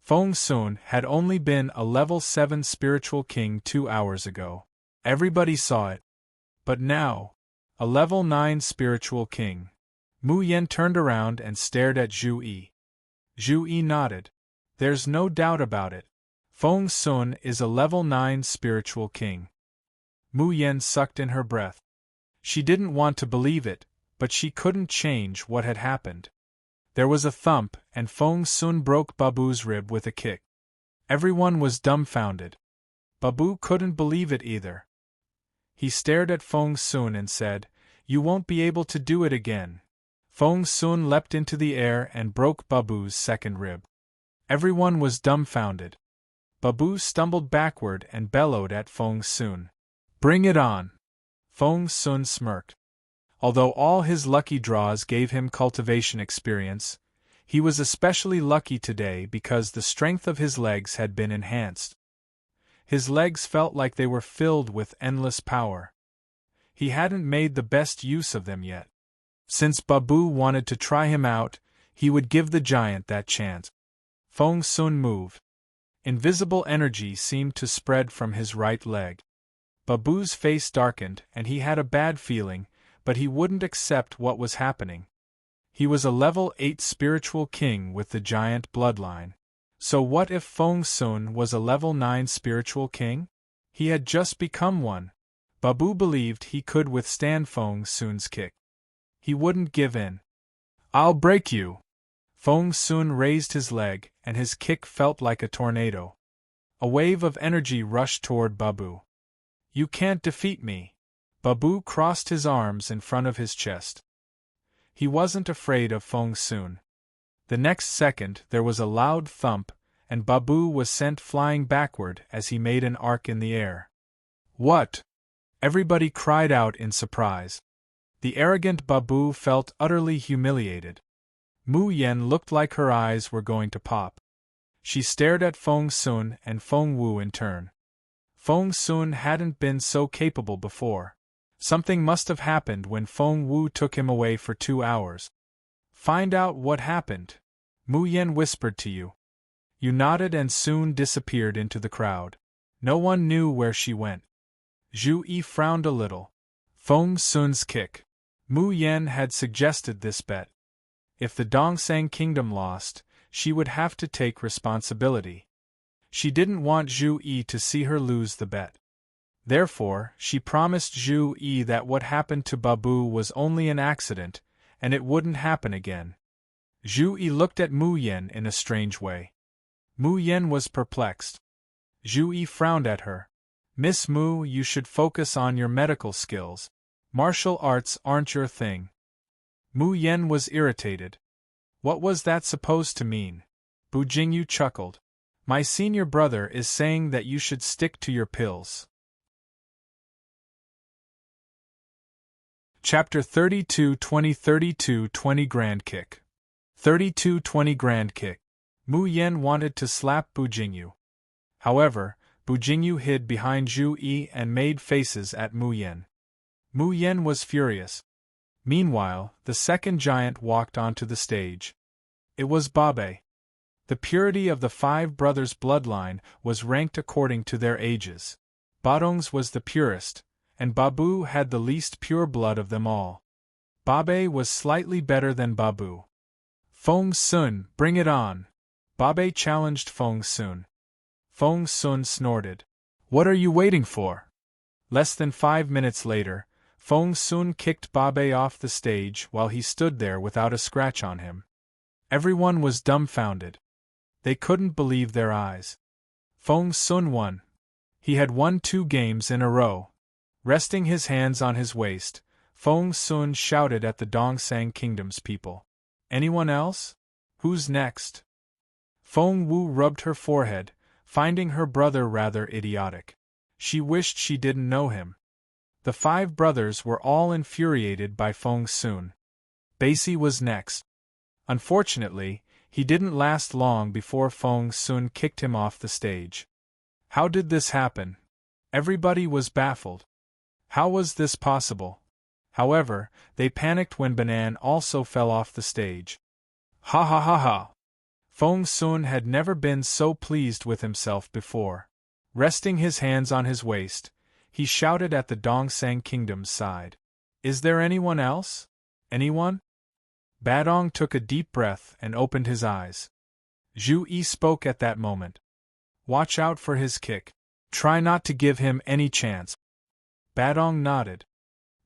[SPEAKER 1] Feng Sun had only been a level 7 spiritual king 2 hours ago. Everybody saw it. But now, a level 9 spiritual king. Mu Yan turned around and stared at Zhu Yi. Zhu Yi nodded. There's no doubt about it. Feng Sun is a level 9 spiritual king. Mu Yan sucked in her breath. She didn't want to believe it, but she couldn't change what had happened. There was a thump, and Feng Sun broke Babu's rib with a kick. Everyone was dumbfounded. Babu couldn't believe it either. He stared at Feng Sun and said, "You won't be able to do it again." Feng Sun leapt into the air and broke Babu's second rib. Everyone was dumbfounded. Babu stumbled backward and bellowed at Feng Sun. "Bring it on!" Feng Sun smirked. Although all his lucky draws gave him cultivation experience, he was especially lucky today because the strength of his legs had been enhanced. His legs felt like they were filled with endless power. He hadn't made the best use of them yet. Since Babu wanted to try him out, he would give the giant that chance. Feng Sun moved. Invisible energy seemed to spread from his right leg. Babu's face darkened and he had a bad feeling, but he wouldn't accept what was happening. He was a level 8 spiritual king with the giant bloodline. So what if Feng Sun was a level 9 spiritual king? He had just become one. Babu believed he could withstand Feng Sun's kick. He wouldn't give in. "I'll break you!" Feng Sun raised his leg, and his kick felt like a tornado. A wave of energy rushed toward Babu. "You can't defeat me!" Babu crossed his arms in front of his chest. He wasn't afraid of Feng Sun. The next second there was a loud thump, and Babu was sent flying backward as he made an arc in the air. "What?" Everybody cried out in surprise. The arrogant Babu felt utterly humiliated. Mu Yan looked like her eyes were going to pop. She stared at Feng Sun and Feng Wu in turn. Feng Sun hadn't been so capable before. Something must have happened when Feng Wu took him away for 2 hours. "Find out what happened," Mu Yan whispered to you. You nodded and soon disappeared into the crowd. No one knew where she went. Zhu Yi frowned a little. Feng Sun's kick. Mu Yan had suggested this bet. If the Dongseng kingdom lost, she would have to take responsibility. She didn't want Zhu Yi to see her lose the bet. Therefore, she promised Zhu Yi that what happened to Babu was only an accident, and it wouldn't happen again. Zhu Yi looked at Mu Yan in a strange way. Mu Yan was perplexed. Zhu Yi frowned at her. "Miss Mu, you should focus on your medical skills. Martial arts aren't your thing." Mu Yan was irritated. What was that supposed to mean? Bu Jingyu chuckled. "My senior brother is saying that you should stick to your pills." Chapter 32 20 Grand Kick. 32-20 Grand Kick. Mu Yan wanted to slap Bu Jingyu. However, Bu Jingyu hid behind Zhu Yi and made faces at Mu Yan. Mu Yan was furious. Meanwhile, the second giant walked onto the stage. It was Babe. The purity of the five brothers' bloodline was ranked according to their ages. Badong's was the purest, and Babu had the least pure blood of them all. Babe was slightly better than Babu. Fong Sun, bring it on! Babe challenged Fong Sun. Fong Sun snorted. What are you waiting for? Less than 5 minutes later, Fong Sun kicked Babe off the stage while he stood there without a scratch on him. Everyone was dumbfounded. They couldn't believe their eyes. Fong Sun won. He had won 2 games in a row. Resting his hands on his waist, Fong Sun shouted at the Dongsang Kingdom's people. Anyone else? Who's next? Fong Wu rubbed her forehead, finding her brother rather idiotic. She wished she didn't know him. The 5 brothers were all infuriated by Fong Sun. Basie was next. Unfortunately, he didn't last long before Fong Sun kicked him off the stage. How did this happen? Everybody was baffled. How was this possible? However, they panicked when Banan also fell off the stage. Ha ha ha ha! Fong Sun had never been so pleased with himself before. Resting his hands on his waist, he shouted at the Dongsang Kingdom's side. Is there anyone else? Anyone? Badong took a deep breath and opened his eyes. Zhu Yi spoke at that moment. Watch out for his kick. Try not to give him any chance. Badong nodded.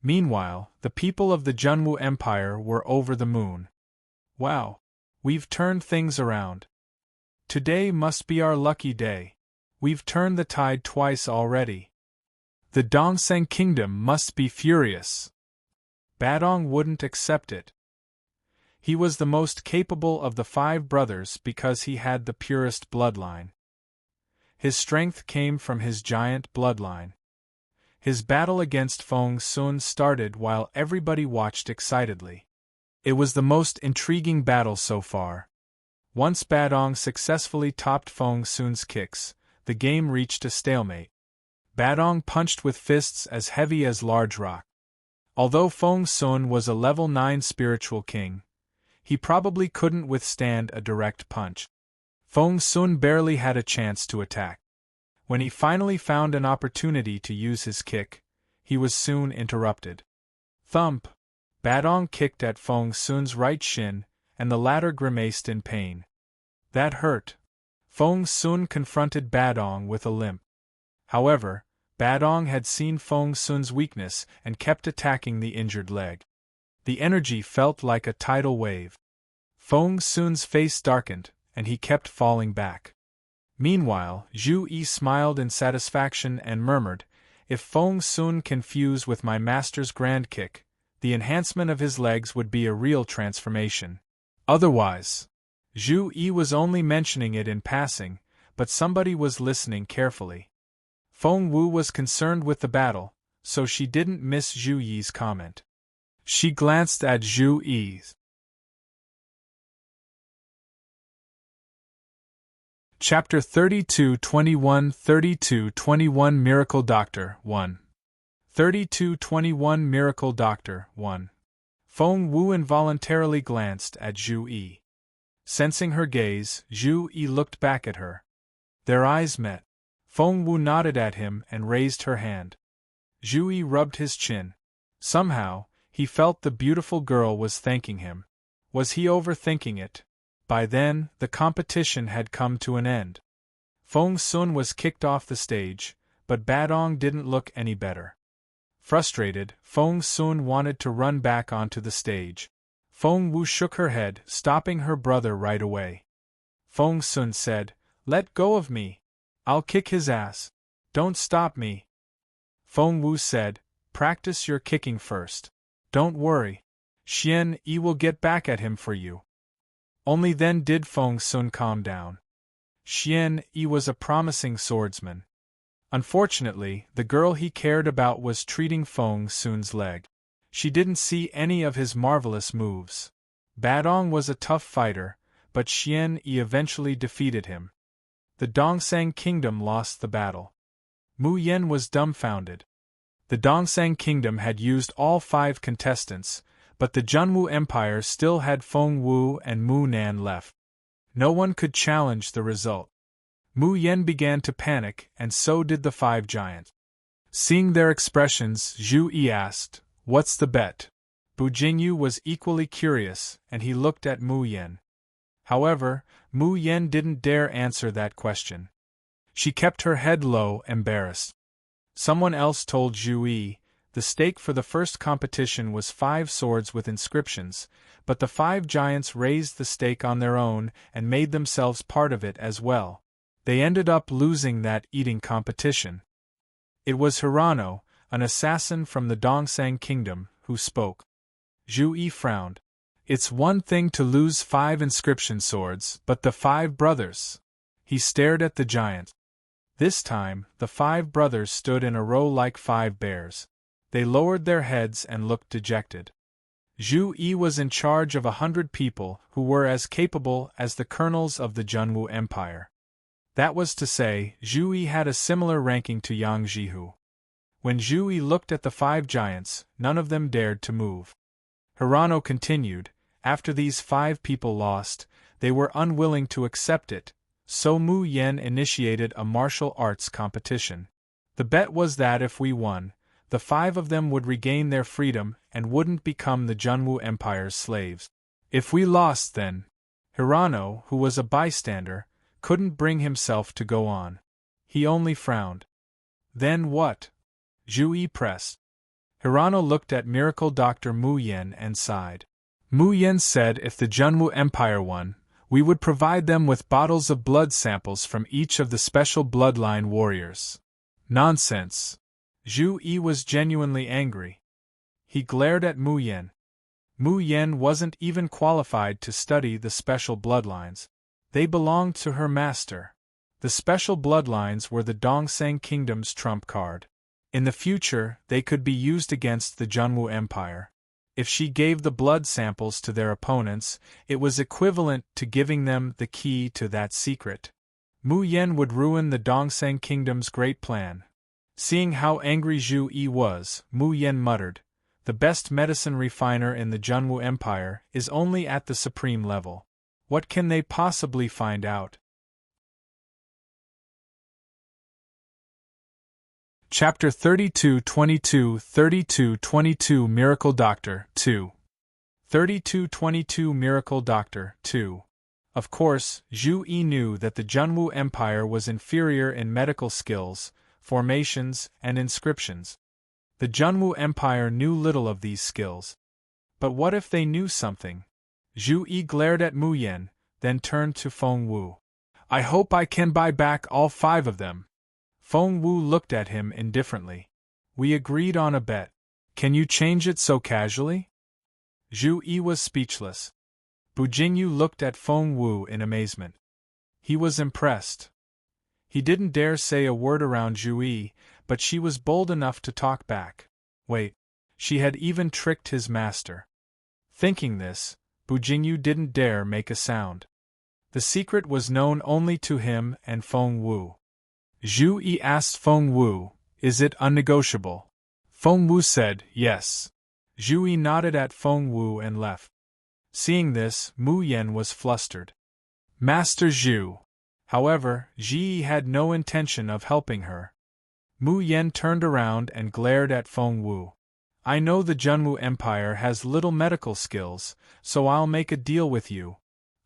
[SPEAKER 1] Meanwhile, the people of the Junwu Empire were over the moon. Wow! We've turned things around. Today must be our lucky day. We've turned the tide twice already. The Dongsang Kingdom must be furious. Badong wouldn't accept it. He was the most capable of the 5 brothers because he had the purest bloodline. His strength came from his giant bloodline. His battle against Fong Sun started while everybody watched excitedly. It was the most intriguing battle so far. Once Badong successfully topped Fong Sun's kicks, the game reached a stalemate. Badong punched with fists as heavy as large rock. Although Fong Sun was a level 9 spiritual king, he probably couldn't withstand a direct punch. Fong Sun barely had a chance to attack. When he finally found an opportunity to use his kick, he was soon interrupted. Thump! Badong kicked at Fong Sun's right shin, and the latter grimaced in pain. That hurt. Fong Sun confronted Badong with a limp. However, Badong had seen Fong Sun's weakness and kept attacking the injured leg. The energy felt like a tidal wave. Fong Sun's face darkened, and he kept falling back. Meanwhile, Zhu Yi smiled in satisfaction and murmured, If Fong Sun can fuse with my master's grand kick, the enhancement of his legs would be a real transformation. Otherwise, Zhu Yi was only mentioning it in passing, but somebody was listening carefully. Fong Wu was concerned with the battle, so she didn't miss Zhu Yi's comment. She glanced at Zhu Yi. Chapter 32-21 32-21 Miracle Doctor 1 32-21 Miracle Doctor 1 Fong Wu involuntarily glanced at Zhu Yi. Sensing her gaze, Zhu Yi looked back at her. Their eyes met. Fong Wu nodded at him and raised her hand. Zhu Yi rubbed his chin. Somehow, he felt the beautiful girl was thanking him. Was he overthinking it? By then, the competition had come to an end. Fong Sun was kicked off the stage, but Badong didn't look any better. Frustrated, Fong Sun wanted to run back onto the stage. Fong Wu shook her head, stopping her brother right away. Fong Sun said, Let go of me. I'll kick his ass. Don't stop me. Fong Wu said, Practice your kicking first. Don't worry. Xian Yi will get back at him for you. Only then did Fong Sun calm down. Xian Yi was a promising swordsman. Unfortunately, the girl he cared about was treating Fong Sun's leg. She didn't see any of his marvelous moves. Badong was a tough fighter, but Xian Yi eventually defeated him. The Dongsang Kingdom lost the battle. Mu Yen was dumbfounded. The Dongsang Kingdom had used all 5 contestants, But the Junwu Empire still had Feng Wu and Mu Nan left. No one could challenge the result. Mu Yen began to panic, and so did the 5 giants. Seeing their expressions, Zhu Yi asked, "What's the bet?" Bu Jingyu was equally curious, and he looked at Mu Yen. However, Mu Yen didn't dare answer that question. She kept her head low, embarrassed. Someone else told Zhu Yi, the stake for the first competition was 5 swords with inscriptions, but the 5 giants raised the stake on their own and made themselves part of it as well. They ended up losing that eating competition. It was Hirano, an assassin from the Dongsang Kingdom, who spoke. Zhu Yi frowned. It's one thing to lose 5 inscription swords, but the 5 brothers. He stared at the giant. This time, the 5 brothers stood in a row like 5 bears. They lowered their heads and looked dejected. Zhu Yi was in charge of 100 people who were as capable as the colonels of the Junwu Empire. That was to say, Zhu Yi had a similar ranking to Yang Jihu. When Zhu Yi looked at the 5 giants, none of them dared to move. Hirano continued, after these 5 people lost, they were unwilling to accept it, so Mu Yen initiated a martial arts competition. The bet was that if we won, the 5 of them would regain their freedom and wouldn't become the Junwu Empire's slaves. If we lost then, Hirano, who was a bystander, couldn't bring himself to go on. He only frowned. Then what? Zhu Yi pressed. Hirano looked at Miracle Dr. Mu Yen and sighed. Mu Yen said if the Junwu Empire won, we would provide them with bottles of blood samples from each of the special bloodline warriors. Nonsense. Zhu Yi was genuinely angry. He glared at Mu Yen. Mu Yen wasn't even qualified to study the special bloodlines. They belonged to her master. The special bloodlines were the Dongsang Kingdom's trump card. In the future, they could be used against the Junwu Empire. If she gave the blood samples to their opponents, it was equivalent to giving them the key to that secret. Mu Yen would ruin the Dongsang Kingdom's great plan. Seeing how angry Zhu Yi was, Mu Yen muttered, "The best medicine refiner in the Junwu Empire is only at the supreme level. What can they possibly find out?" Chapter 32-22 Miracle Doctor 2 32-22 Miracle Doctor 2 Of course, Zhu Yi knew that the Junwu Empire was inferior in medical skills, formations, and inscriptions. The Junwu Empire knew little of these skills. But what if they knew something? Zhu Yi glared at Mu Yen, then turned to Feng Wu. "I hope I can buy back all 5 of them." Feng Wu looked at him indifferently. "We agreed on a bet. Can you change it so casually?" Zhu Yi was speechless. Bu Jingyu looked at Feng Wu in amazement. He was impressed. He didn't dare say a word around Zhu Yi, but she was bold enough to talk back. Wait, she had even tricked his master. Thinking this, Bu Jingyu didn't dare make a sound. The secret was known only to him and Feng Wu. Zhu Yi asked Feng Wu, "Is it unnegotiable?" Feng Wu said, "Yes." Zhu Yi nodded at Feng Wu and left. Seeing this, Mu Yen was flustered. "Master Zhu." However, Zhi Yi had no intention of helping her. Mu Yen turned around and glared at Feng Wu. "I know the Junwu Empire has little medical skills, so I'll make a deal with you.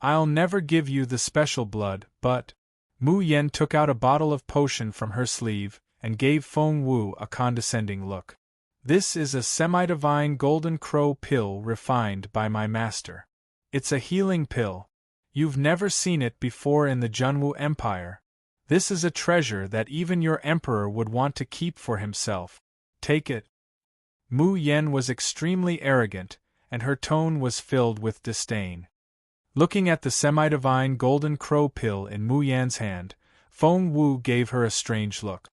[SPEAKER 1] I'll never give you the special blood, but—" Mu Yen took out a bottle of potion from her sleeve and gave Feng Wu a condescending look. "This is a semi-divine golden crow pill refined by my master. It's a healing pill. You've never seen it before in the Junwu Empire. This is a treasure that even your emperor would want to keep for himself. Take it." Mu Yen was extremely arrogant, and her tone was filled with disdain. Looking at the semi-divine golden crow pill in Mu Yan's hand, Feng Wu gave her a strange look.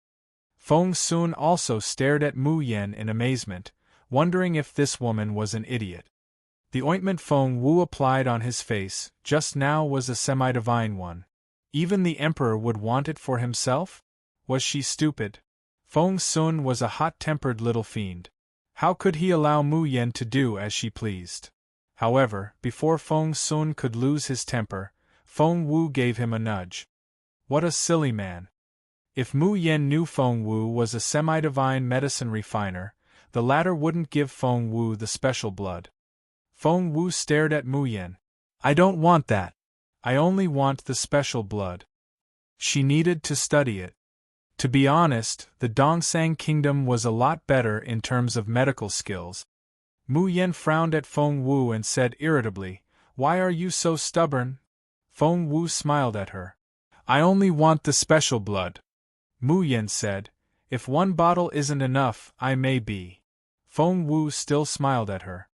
[SPEAKER 1] Feng Sun also stared at Mu Yen in amazement, wondering if this woman was an idiot. The ointment Feng Wu applied on his face just now was a semi-divine one. Even the emperor would want it for himself? Was she stupid? Feng Sun was a hot-tempered little fiend. How could he allow Mu Yen to do as she pleased? However, before Feng Sun could lose his temper, Feng Wu gave him a nudge. What a silly man! If Mu Yen knew Feng Wu was a semi-divine medicine refiner, the latter wouldn't give Feng Wu the special blood. Feng Wu stared at Mu Yen. I don't want that. I only want the special blood. She needed to study it. To be honest, the Dongsang Kingdom was a lot better in terms of medical skills. Mu Yen frowned at Feng Wu and said irritably, "Why are you so stubborn?" Feng Wu smiled at her. "I only want the special blood." Mu Yen said, "If one bottle isn't enough, I may be." Feng Wu still smiled at her.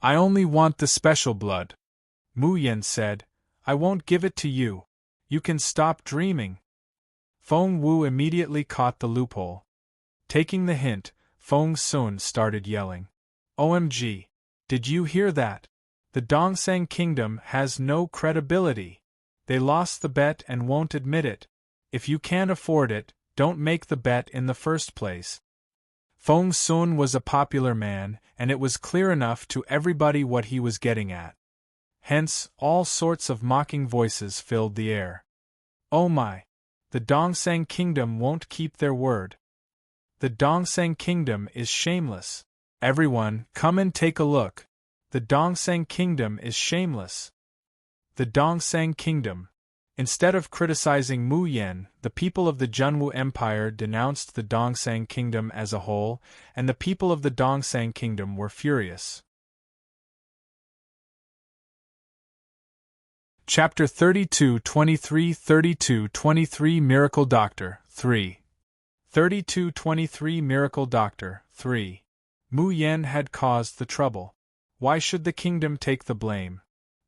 [SPEAKER 1] "I only want the special blood." Mu Yen said, "I won't give it to you. You can stop dreaming." Feng Wu immediately caught the loophole. Taking the hint, Feng Sun started yelling. OMG! Did you hear that? The Dongsang Kingdom has no credibility. They lost the bet and won't admit it. If you can't afford it, don't make the bet in the first place. Feng Sun was a popular man, and it was clear enough to everybody what he was getting at. Hence, all sorts of mocking voices filled the air. Oh my! The Dongsang Kingdom won't keep their word. The Dongsang Kingdom is shameless. Everyone, come and take a look. The Dongsang Kingdom is shameless. The Dongsang Kingdom. Instead of criticizing Mu Yen, the people of the Junwu Empire denounced the Dongsang Kingdom as a whole, and the people of the Dongsang Kingdom were furious. Chapter 32-23 32-23 Miracle Doctor 3 32-23 Miracle Doctor 3 Mu Yen had caused the trouble. Why should the kingdom take the blame?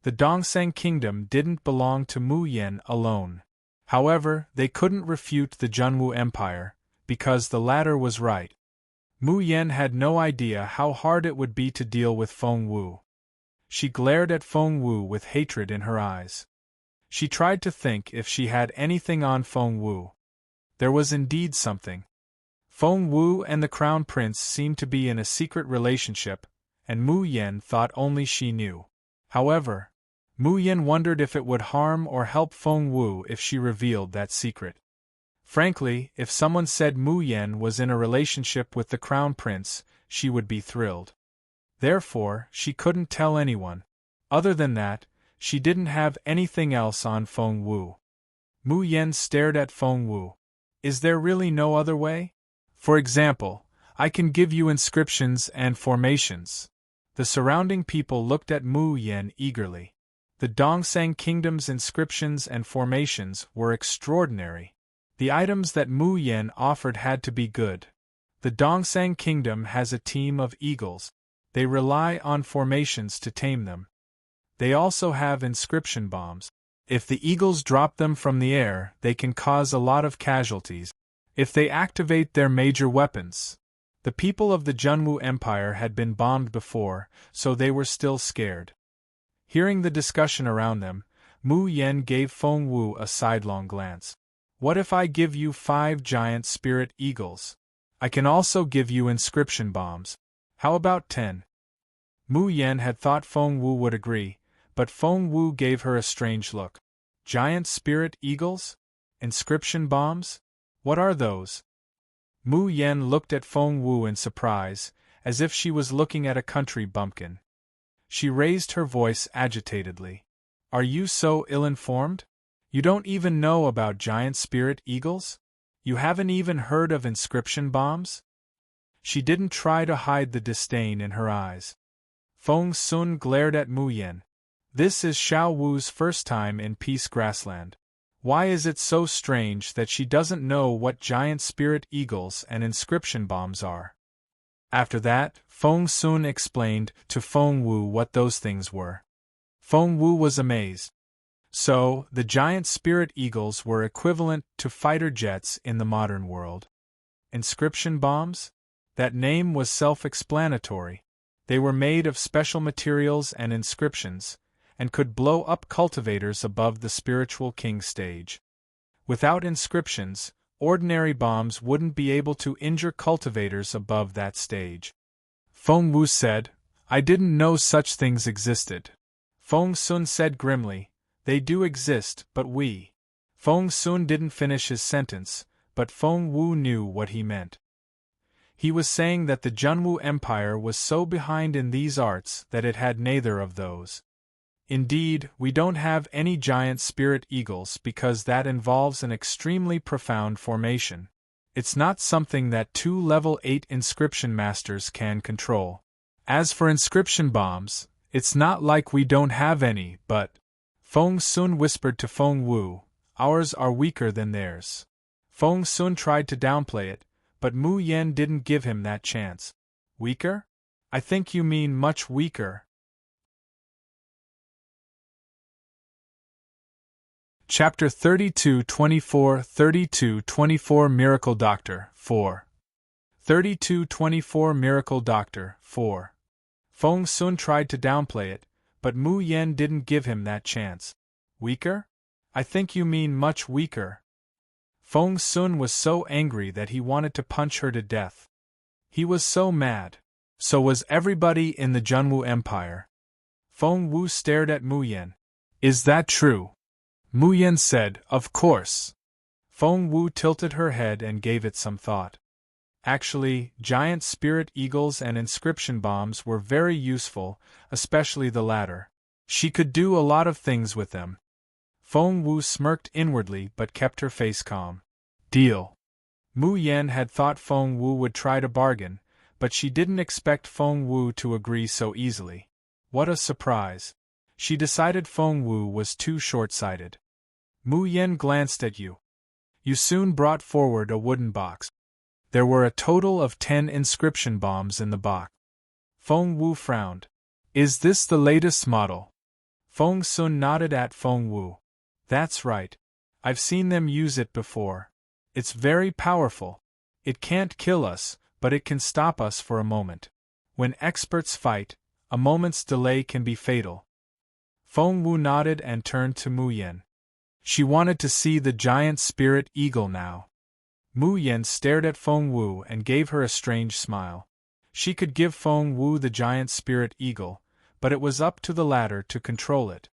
[SPEAKER 1] The Dongsang Kingdom didn't belong to Mu Yen alone. However, they couldn't refute the Junwu Empire, because the latter was right. Mu Yen had no idea how hard it would be to deal with Feng Wu. She glared at Feng Wu with hatred in her eyes. She tried to think if she had anything on Feng Wu. There was indeed something. Feng Wu and the Crown Prince seemed to be in a secret relationship, and Mu Yen thought only she knew. However, Mu Yen wondered if it would harm or help Feng Wu if she revealed that secret. Frankly, if someone said Mu Yen was in a relationship with the Crown Prince, she would be thrilled. Therefore, she couldn't tell anyone. Other than that, she didn't have anything else on Feng Wu. Mu Yen stared at Feng Wu. Is there really no other way? For example, I can give you inscriptions and formations. The surrounding people looked at Mu Yen eagerly. The Dongsang Kingdom's inscriptions and formations were extraordinary. The items that Mu Yen offered had to be good. The Dongsang Kingdom has a team of eagles. They rely on formations to tame them. They also have inscription bombs. If the eagles drop them from the air, they can cause a lot of casualties. If they activate their major weapons. The people of the Junwu Empire had been bombed before, so they were still scared. Hearing the discussion around them, Mu Yen gave Feng Wu a sidelong glance. What if I give you 5 giant spirit eagles? I can also give you inscription bombs. How about 10? Mu Yen had thought Feng Wu would agree, but Feng Wu gave her a strange look. Giant spirit eagles? Inscription bombs? What are those? Mu Yen looked at Feng Wu in surprise, as if she was looking at a country bumpkin. She raised her voice agitatedly. Are you so ill-informed? You don't even know about giant spirit eagles? You haven't even heard of inscription bombs? She didn't try to hide the disdain in her eyes. Feng Sun glared at Mu Yen. This is Xiao Wu's first time in Peace Grassland. Why is it so strange that she doesn't know what giant spirit eagles and inscription bombs are? After that, Feng Sun explained to Feng Wu what those things were. Feng Wu was amazed. So, the giant spirit eagles were equivalent to fighter jets in the modern world. Inscription bombs? That name was self-explanatory. They were made of special materials and inscriptions, and could blow up cultivators above the spiritual king stage. Without inscriptions, ordinary bombs wouldn't be able to injure cultivators above that stage. Feng Wu said, I didn't know such things existed. Feng Sun said grimly, they do exist, but we. Feng Sun didn't finish his sentence, but Feng Wu knew what he meant. He was saying that the Junwu Empire was so behind in these arts that it had neither of those. Indeed, we don't have any giant spirit eagles because that involves an extremely profound formation. It's not something that 2 level 8 inscription masters can control. As for inscription bombs, it's not like we don't have any, but… Feng Sun whispered to Feng Wu, ours are weaker than theirs. Feng Sun tried to downplay it, but Mu Yen didn't give him that chance. Weaker? I think you mean much weaker. Chapter 32-24 32-24 Miracle Doctor 4 32-24 Miracle Doctor 4 Feng Sun tried to downplay it, but Mu Yen didn't give him that chance. Weaker? I think you mean much weaker. Feng Sun was so angry that he wanted to punch her to death. He was so mad. So was everybody in the Junwu Empire. Feng Wu stared at Mu Yen. Is that true? Mu Yen said, of course. Feng Wu tilted her head and gave it some thought. Actually, giant spirit eagles and inscription bombs were very useful, especially the latter. She could do a lot of things with them. Feng Wu smirked inwardly but kept her face calm. Deal. Mu Yen had thought Feng Wu would try to bargain, but she didn't expect Feng Wu to agree so easily. What a surprise. She decided Feng Wu was too short-sighted. Mu Yen glanced at you. You soon brought forward a wooden box. There were a total of 10 inscription bombs in the box. Feng Wu frowned. Is this the latest model? Feng Sun nodded at Feng Wu. That's right. I've seen them use it before. It's very powerful. It can't kill us, but it can stop us for a moment. When experts fight, a moment's delay can be fatal. Feng Wu nodded and turned to Mu Yen. She wanted to see the giant spirit eagle now. Mu Yen stared at Feng Wu and gave her a strange smile. She could give Feng Wu the giant spirit eagle, but it was up to the latter to control it.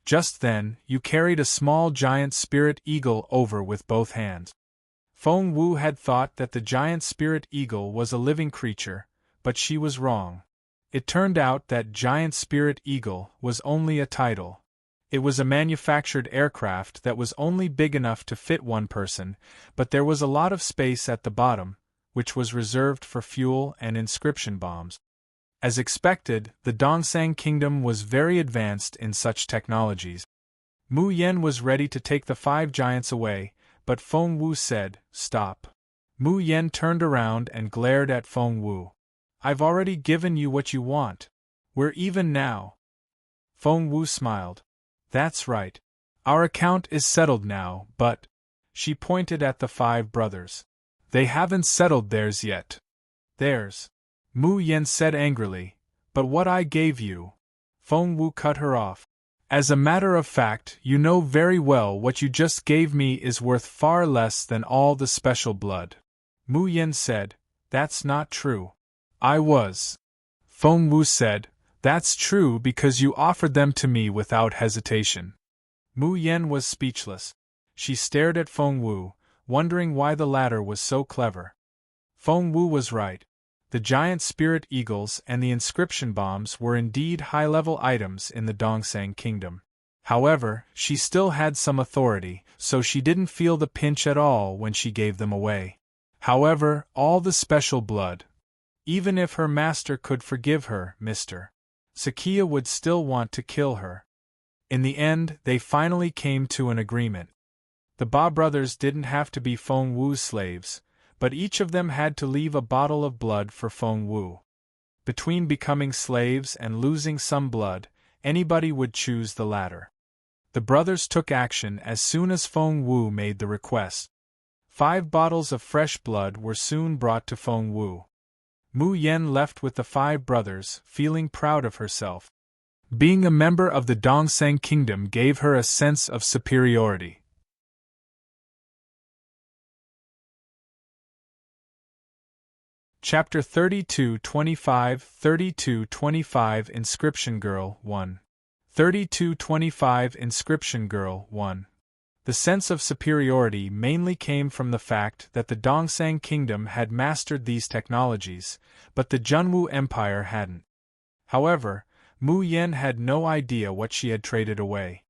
[SPEAKER 1] Just then, you carried a small giant spirit eagle over with both hands. Feng Wu had thought that the giant spirit eagle was a living creature, but she was wrong. It turned out that giant spirit eagle was only a title. It was a manufactured aircraft that was only big enough to fit one person, but there was a lot of space at the bottom, which was reserved for fuel and inscription bombs. As expected, the Dongsang Kingdom was very advanced in such technologies. Mu Yen was ready to take the 5 giants away, but Feng Wu said, stop. Mu Yen turned around and glared at Feng Wu. I've already given you what you want. We're even now. Feng Wu smiled. That's right. Our account is settled now, but… She pointed at the 5 brothers. They haven't settled theirs yet. Theirs. Mu Yen said angrily. But what I gave you… Feng Wu cut her off. As a matter of fact, you know very well what you just gave me is worth far less than all the special blood. Mu Yen said, that's not true. I was. Feng Wu said, that's true because you offered them to me without hesitation. Mu Yen was speechless. She stared at Feng Wu, wondering why the latter was so clever. Feng Wu was right. The giant spirit eagles and the inscription bombs were indeed high-level items in the Dongsang Kingdom. However, she still had some authority, so she didn't feel the pinch at all when she gave them away. However, all the special blood. Even if her master could forgive her, Mr. Sakia would still want to kill her. In the end, they finally came to an agreement. The Ba brothers didn't have to be Feng Wu's slaves, but each of them had to leave a bottle of blood for Feng Wu. Between becoming slaves and losing some blood, anybody would choose the latter. The brothers took action as soon as Feng Wu made the request. 5 bottles of fresh blood were soon brought to Feng Wu. Mu Yen left with the 5 brothers, feeling proud of herself. Being a member of the Dongsang Kingdom gave her a sense of superiority. Chapter 3225 3225 Inscription Girl 1. 3225 Inscription Girl 1. The sense of superiority mainly came from the fact that the Dongsang Kingdom had mastered these technologies, but the Junwu Empire hadn't. However, Mu Yen had no idea what she had traded away.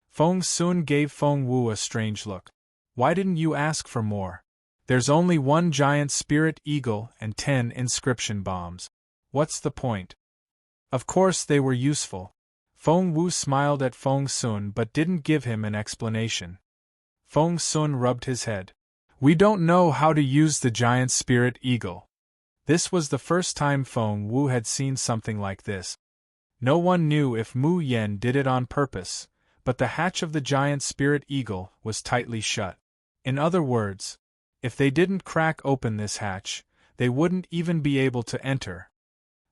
[SPEAKER 1] Feng Sun gave Feng Wu a strange look. Why didn't you ask for more? There's only one giant spirit eagle and 10 inscription bombs. What's the point? Of course they were useful. Feng Wu smiled at Feng Sun but didn't give him an explanation. Feng Sun rubbed his head. We don't know how to use the giant spirit eagle. This was the first time Feng Wu had seen something like this. No one knew if Mu Yen did it on purpose, but the hatch of the giant spirit eagle was tightly shut. In other words, if they didn't crack open this hatch, they wouldn't even be able to enter.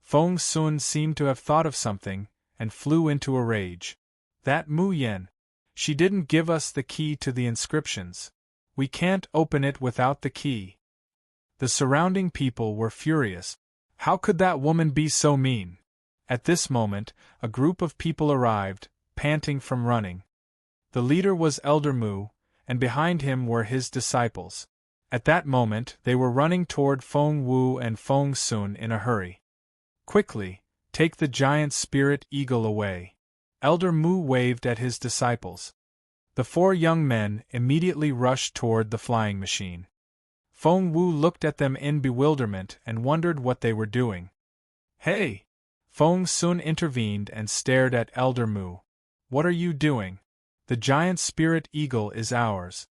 [SPEAKER 1] Feng Sun seemed to have thought of something, and flew into a rage. That Mu Yen! She didn't give us the key to the inscriptions. We can't open it without the key. The surrounding people were furious. How could that woman be so mean? At this moment, a group of people arrived, panting from running. The leader was Elder Mu, and behind him were his disciples. At that moment they were running toward Feng Wu and Feng Sun in a hurry. Quickly, take the giant spirit eagle away. Elder Mu waved at his disciples. The 4 young men immediately rushed toward the flying machine. Feng Wu looked at them in bewilderment and wondered what they were doing. Hey! Feng Sun intervened and stared at Elder Mu. What are you doing? The giant spirit eagle is ours.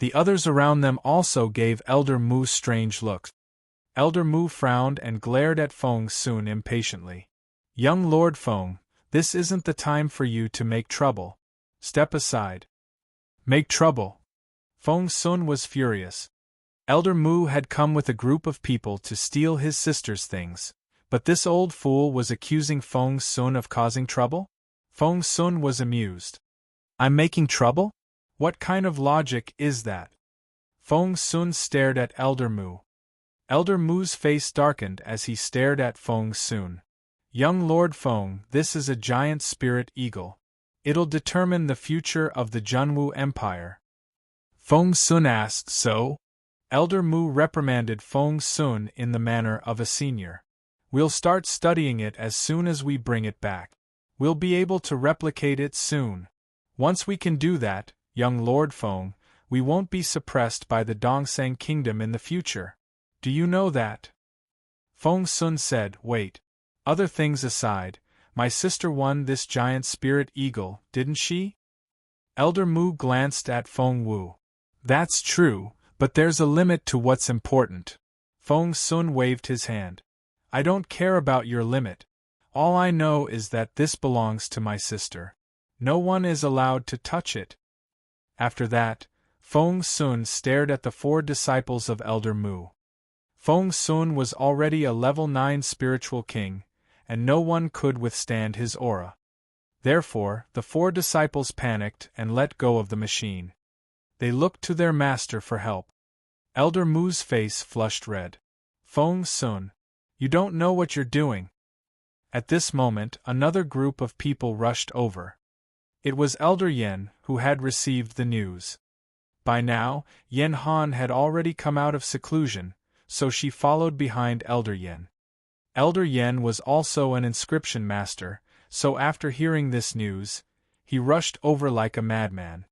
[SPEAKER 1] The others around them also gave Elder Mu strange looks. Elder Mu frowned and glared at Feng Sun impatiently. Young Lord Feng, this isn't the time for you to make trouble. Step aside. Make trouble? Feng Sun was furious. Elder Mu had come with a group of people to steal his sister's things, but this old fool was accusing Feng Sun of causing trouble? Feng Sun was amused. I'm making trouble? What kind of logic is that? Feng Sun stared at Elder Mu. Elder Mu's face darkened as he stared at Feng Sun. Young Lord Feng, this is a giant spirit eagle. It'll determine the future of the Junwu Empire. Feng Sun asked, so? Elder Mu reprimanded Feng Sun in the manner of a senior. We'll start studying it as soon as we bring it back. We'll be able to replicate it soon. Once we can do that, young Lord Feng, we won't be suppressed by the Dongsang Kingdom in the future. Do you know that? Feng Sun said, wait. Other things aside, my sister won this giant spirit eagle, didn't she? Elder Mu glanced at Feng Wu. That's true, but there's a limit to what's important. Feng Sun waved his hand. I don't care about your limit. All I know is that this belongs to my sister. No one is allowed to touch it. After that, Feng Sun stared at the 4 disciples of Elder Mu. Feng Sun was already a level 9 spiritual king, and no one could withstand his aura. Therefore, the 4 disciples panicked and let go of the machine. They looked to their master for help. Elder Mu's face flushed red. Feng Sun, you don't know what you're doing. At this moment, another group of people rushed over. It was Elder Yen who had received the news. By now, Yen Han had already come out of seclusion, so she followed behind Elder Yen. Elder Yen was also an inscription master, so after hearing this news, he rushed over like a madman.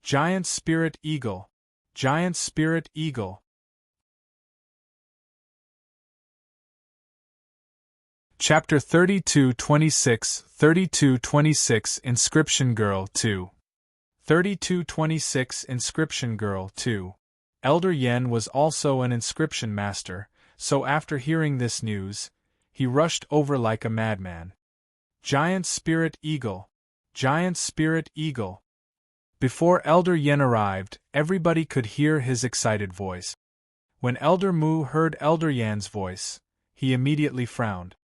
[SPEAKER 1] Giant Spirit Eagle! Giant Spirit Eagle! Chapter 3226 3226 Inscription Girl 2. 3226 Inscription Girl 2. Elder Yen was also an inscription master, so after hearing this news, he rushed over like a madman. Giant Spirit Eagle! Giant Spirit Eagle! Before Elder Yen arrived, everybody could hear his excited voice. When Elder Mu heard Elder Yan's voice, he immediately frowned.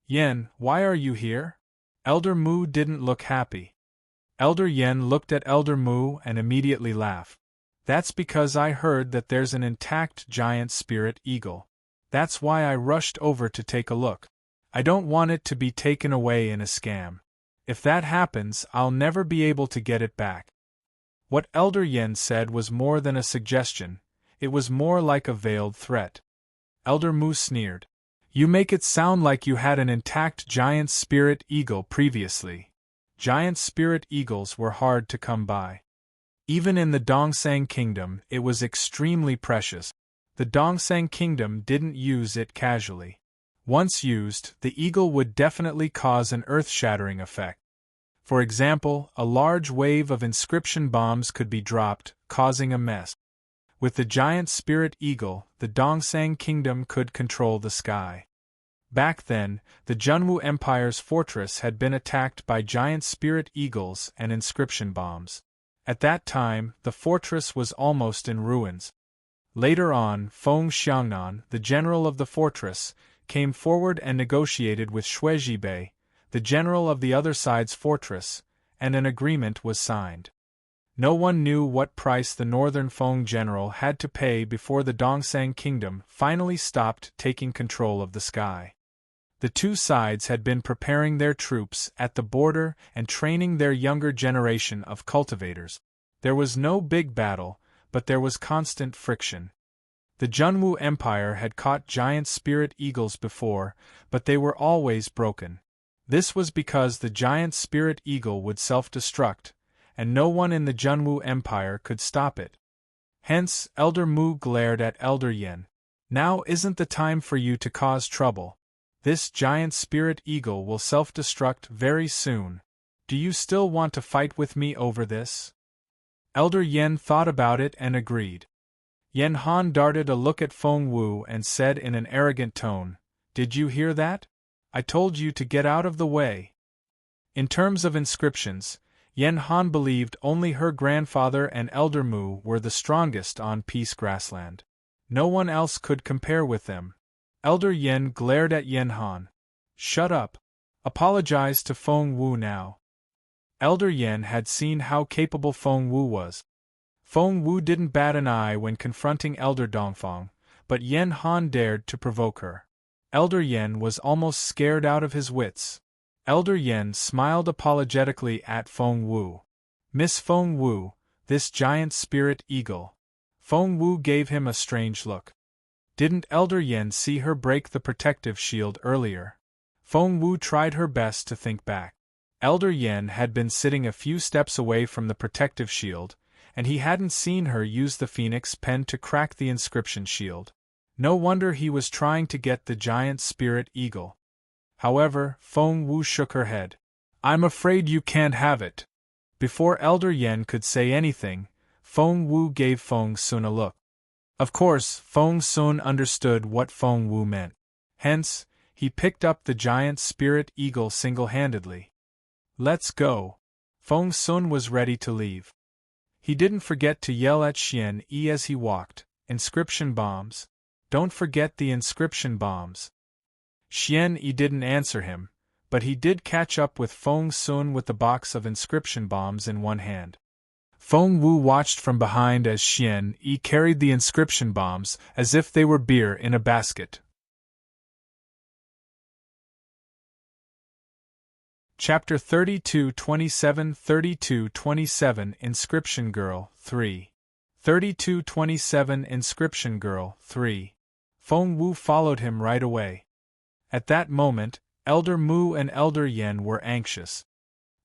[SPEAKER 1] Yen, why are you here? Elder Mu didn't look happy. Elder Yen looked at Elder Mu and immediately laughed. That's because I heard that there's an intact giant spirit eagle. That's why I rushed over to take a look. I don't want it to be taken away in a scam. If that happens, I'll never be able to get it back." What Elder Yen said was more than a suggestion, it was more like a veiled threat. Elder Mu sneered. "You make it sound like you had an intact giant spirit eagle previously. Giant spirit eagles were hard to come by. Even in the Dongsang Kingdom, it was extremely precious. The Dongsang Kingdom didn't use it casually. Once used, the eagle would definitely cause an earth-shattering effect. For example, a large wave of inscription bombs could be dropped, causing a mess. With the giant spirit eagle, the Dongsang Kingdom could control the sky. Back then, the Junwu Empire's fortress had been attacked by giant spirit eagles and inscription bombs. At that time, the fortress was almost in ruins. Later on, Feng Xiangnan, the general of the fortress, came forward and negotiated with Shuizhibei, the general of the other side's fortress, and an agreement was signed. No one knew what price the northern Feng general had to pay before the Dongsang Kingdom finally stopped taking control of the sky. The two sides had been preparing their troops at the border and training their younger generation of cultivators. There was no big battle, but there was constant friction. The Junwu Empire had caught giant spirit eagles before, but they were always broken. This was because the giant spirit eagle would self-destruct, and no one in the Junwu Empire could stop it. Hence, Elder Mu glared at Elder Yen. "Now isn't the time for you to cause trouble. This giant spirit eagle will self-destruct very soon. Do you still want to fight with me over this?" Elder Yen thought about it and agreed. Yen Han darted a look at Feng Wu and said in an arrogant tone, "Did you hear that? I told you to get out of the way." In terms of inscriptions, Yen Han believed only her grandfather and Elder Mu were the strongest on Peace Grassland. No one else could compare with them. Elder Yen glared at Yen Han. "Shut up. Apologize to Feng Wu now." Elder Yen had seen how capable Feng Wu was. Feng Wu didn't bat an eye when confronting Elder Dongfang, but Yen Han dared to provoke her. Elder Yen was almost scared out of his wits. Elder Yen smiled apologetically at Feng Wu. "Miss Feng Wu, this giant spirit eagle." Feng Wu gave him a strange look. Didn't Elder Yen see her break the protective shield earlier? Feng Wu tried her best to think back. Elder Yen had been sitting a few steps away from the protective shield, and he hadn't seen her use the phoenix pen to crack the inscription shield. No wonder he was trying to get the giant spirit eagle. However, Feng Wu shook her head. "I'm afraid you can't have it." Before Elder Yen could say anything, Feng Wu gave Feng Sun a look. Of course, Feng Sun understood what Feng Wu meant. Hence, he picked up the giant spirit eagle single-handedly. "Let's go." Feng Sun was ready to leave. He didn't forget to yell at Xian Yi as he walked, "Inscription bombs. Don't forget the inscription bombs." Xian Yi didn't answer him, but he did catch up with Feng Sun with the box of inscription bombs in one hand. Feng Wu watched from behind as Xian Yi carried the inscription bombs as if they were beer in a basket. Chapter 32-27 32-27 Inscription Girl 3 32-27 Inscription Girl 3 Feng Wu followed him right away. At that moment, Elder Mu and Elder Yen were anxious.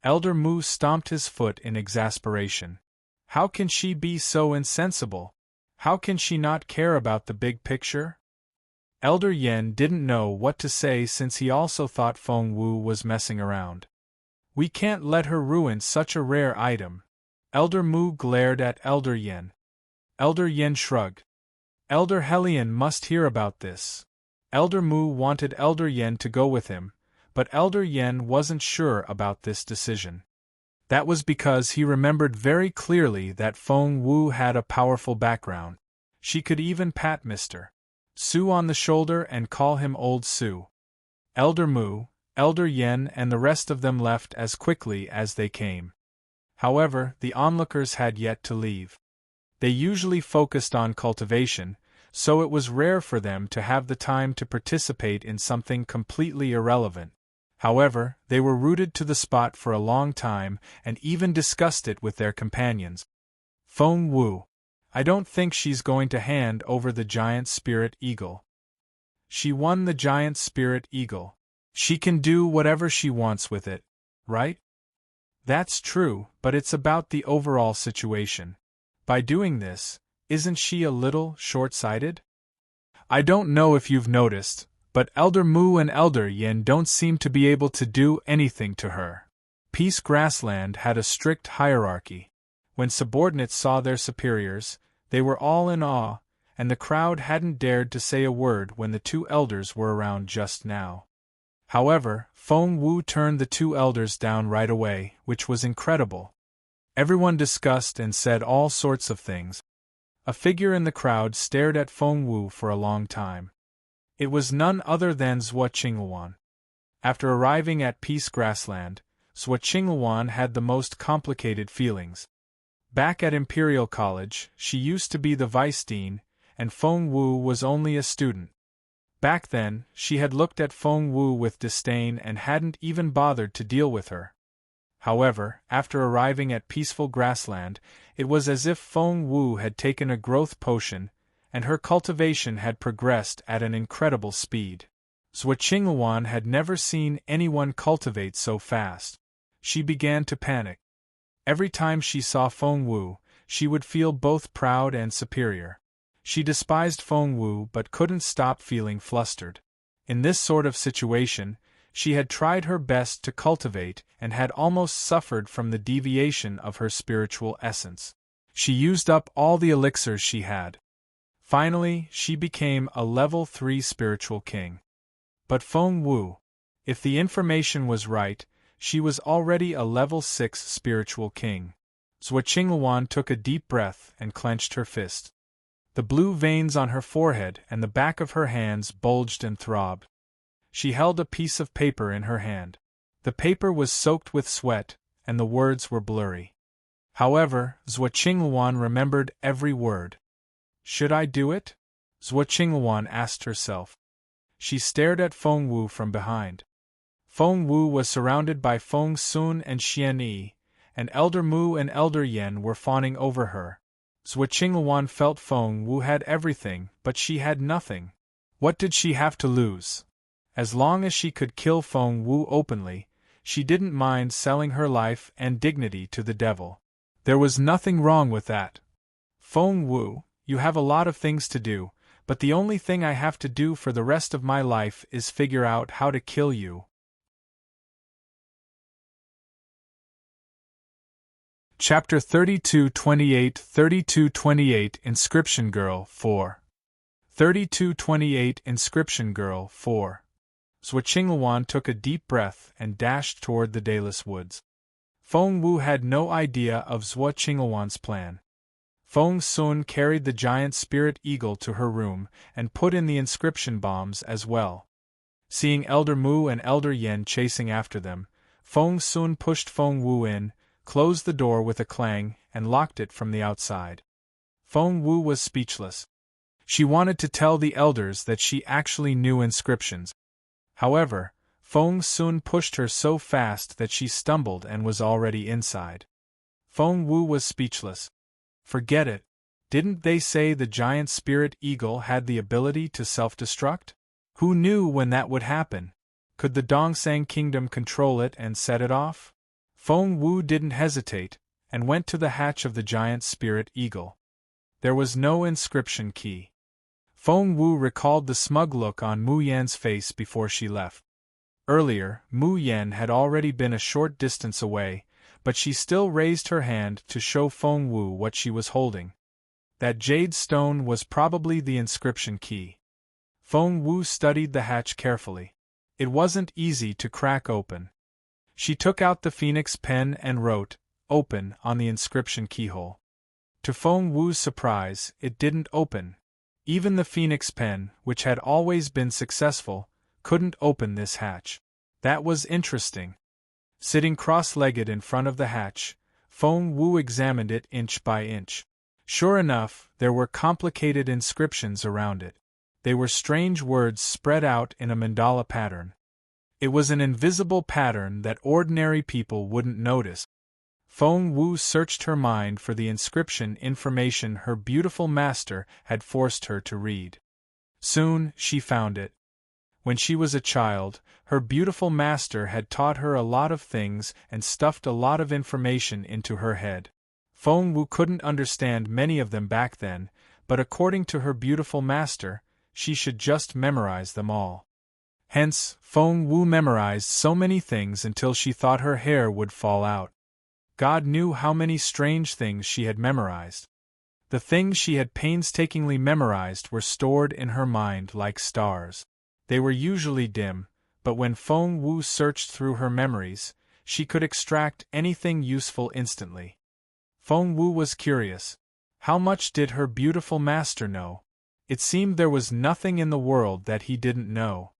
[SPEAKER 1] Elder Mu stomped his foot in exasperation. How can she be so insensible? How can she not care about the big picture? Elder Yen didn't know what to say since he also thought Feng Wu was messing around. "We can't let her ruin such a rare item." Elder Mu glared at Elder Yen. Elder Yen shrugged. Elder Helion must hear about this. Elder Mu wanted Elder Yen to go with him, but Elder Yen wasn't sure about this decision. That was because he remembered very clearly that Feng Wu had a powerful background. She could even pat Mr. Su on the shoulder and call him Old Su. Elder Mu, Elder Yen and the rest of them left as quickly as they came. However, the onlookers had yet to leave. They usually focused on cultivation, so it was rare for them to have the time to participate in something completely irrelevant. However, they were rooted to the spot for a long time and even discussed it with their companions. Feng Wu. I don't think she's going to hand over the giant spirit eagle. She won the giant spirit eagle. She can do whatever she wants with it, right? That's true, but it's about the overall situation. By doing this, isn't she a little short-sighted? I don't know if you've noticed, but Elder Mu and Elder Yin don't seem to be able to do anything to her. Peace Grassland had a strict hierarchy. When subordinates saw their superiors, they were all in awe, and the crowd hadn't dared to say a word when the two elders were around just now. However, Feng Wu turned the two elders down right away, which was incredible. Everyone discussed and said all sorts of things. A figure in the crowd stared at Feng Wu for a long time. It was none other than Zhuo Qingluan. After arriving at Peace Grassland, Zhuo Qingluan had the most complicated feelings. Back at Imperial College, she used to be the vice dean, and Feng Wu was only a student. Back then, she had looked at Feng Wu with disdain and hadn't even bothered to deal with her. However, after arriving at Peaceful Grassland, it was as if Feng Wu had taken a growth potion, and her cultivation had progressed at an incredible speed. Zhuo Qingluan had never seen anyone cultivate so fast. She began to panic. Every time she saw Feng Wu, she would feel both proud and superior. She despised Feng Wu but couldn't stop feeling flustered. In this sort of situation, she had tried her best to cultivate and had almost suffered from the deviation of her spiritual essence. She used up all the elixirs she had. Finally, she became a level 3 spiritual king. But Feng Wu, if the information was right, she was already a level 6 spiritual king. Zhuo Qingluan took a deep breath and clenched her fist. The blue veins on her forehead and the back of her hands bulged and throbbed. She held a piece of paper in her hand. The paper was soaked with sweat, and the words were blurry. However, Zhuo Qingluan remembered every word. Should I do it? Zhuo Qingluan asked herself. She stared at Feng Wu from behind. Feng Wu was surrounded by Feng Sun and Xian Yi, and Elder Mu and Elder Yen were fawning over her. Zhuo Qingluan felt Feng Wu had everything, but she had nothing. What did she have to lose? As long as she could kill Feng Wu openly, she didn't mind selling her life and dignity to the devil. There was nothing wrong with that. Feng Wu, you have a lot of things to do, but the only thing I have to do for the rest of my life is figure out how to kill you. Chapter 3228 Inscription Girl 4 3228 Inscription Girl 4 Zhuo Qingluan took a deep breath and dashed toward the Dayless Woods. Feng Wu had no idea of Zhuo Qingluan's plan. Feng Sun carried the giant spirit eagle to her room and put in the inscription bombs as well. Seeing Elder Mu and Elder Yen chasing after them, Feng Sun pushed Feng Wu in, closed the door with a clang, and locked it from the outside. Feng Wu was speechless. She wanted to tell the elders that she actually knew inscriptions. However, Feng Sun pushed her so fast that she stumbled and was already inside. Feng Wu was speechless. Forget it. Didn't they say the giant spirit eagle had the ability to self-destruct? Who knew when that would happen? Could the Dongsang Kingdom control it and set it off? Feng Wu didn't hesitate, and went to the hatch of the giant spirit eagle. There was no inscription key. Feng Wu recalled the smug look on Mu Yan's face before she left. Earlier, Mu Yan had already been a short distance away, but she still raised her hand to show Feng Wu what she was holding. That jade stone was probably the inscription key. Feng Wu studied the hatch carefully. It wasn't easy to crack open. She took out the phoenix pen and wrote, "Open," on the inscription keyhole. To Feng Wu's surprise, it didn't open. Even the phoenix pen, which had always been successful, couldn't open this hatch. That was interesting. Sitting cross-legged in front of the hatch, Feng Wu examined it inch by inch. Sure enough, there were complicated inscriptions around it. They were strange words spread out in a mandala pattern. It was an invisible pattern that ordinary people wouldn't notice. Feng Wu searched her mind for the inscription information her beautiful master had forced her to read. Soon, she found it. When she was a child, her beautiful master had taught her a lot of things and stuffed a lot of information into her head. Feng Wu couldn't understand many of them back then, but according to her beautiful master, she should just memorize them all. Hence, Feng Wu memorized so many things until she thought her hair would fall out. God knew how many strange things she had memorized. The things she had painstakingly memorized were stored in her mind like stars. They were usually dim, but when Feng Wu searched through her memories, she could extract anything useful instantly. Feng Wu was curious. How much did her beautiful master know? It seemed there was nothing in the world that he didn't know.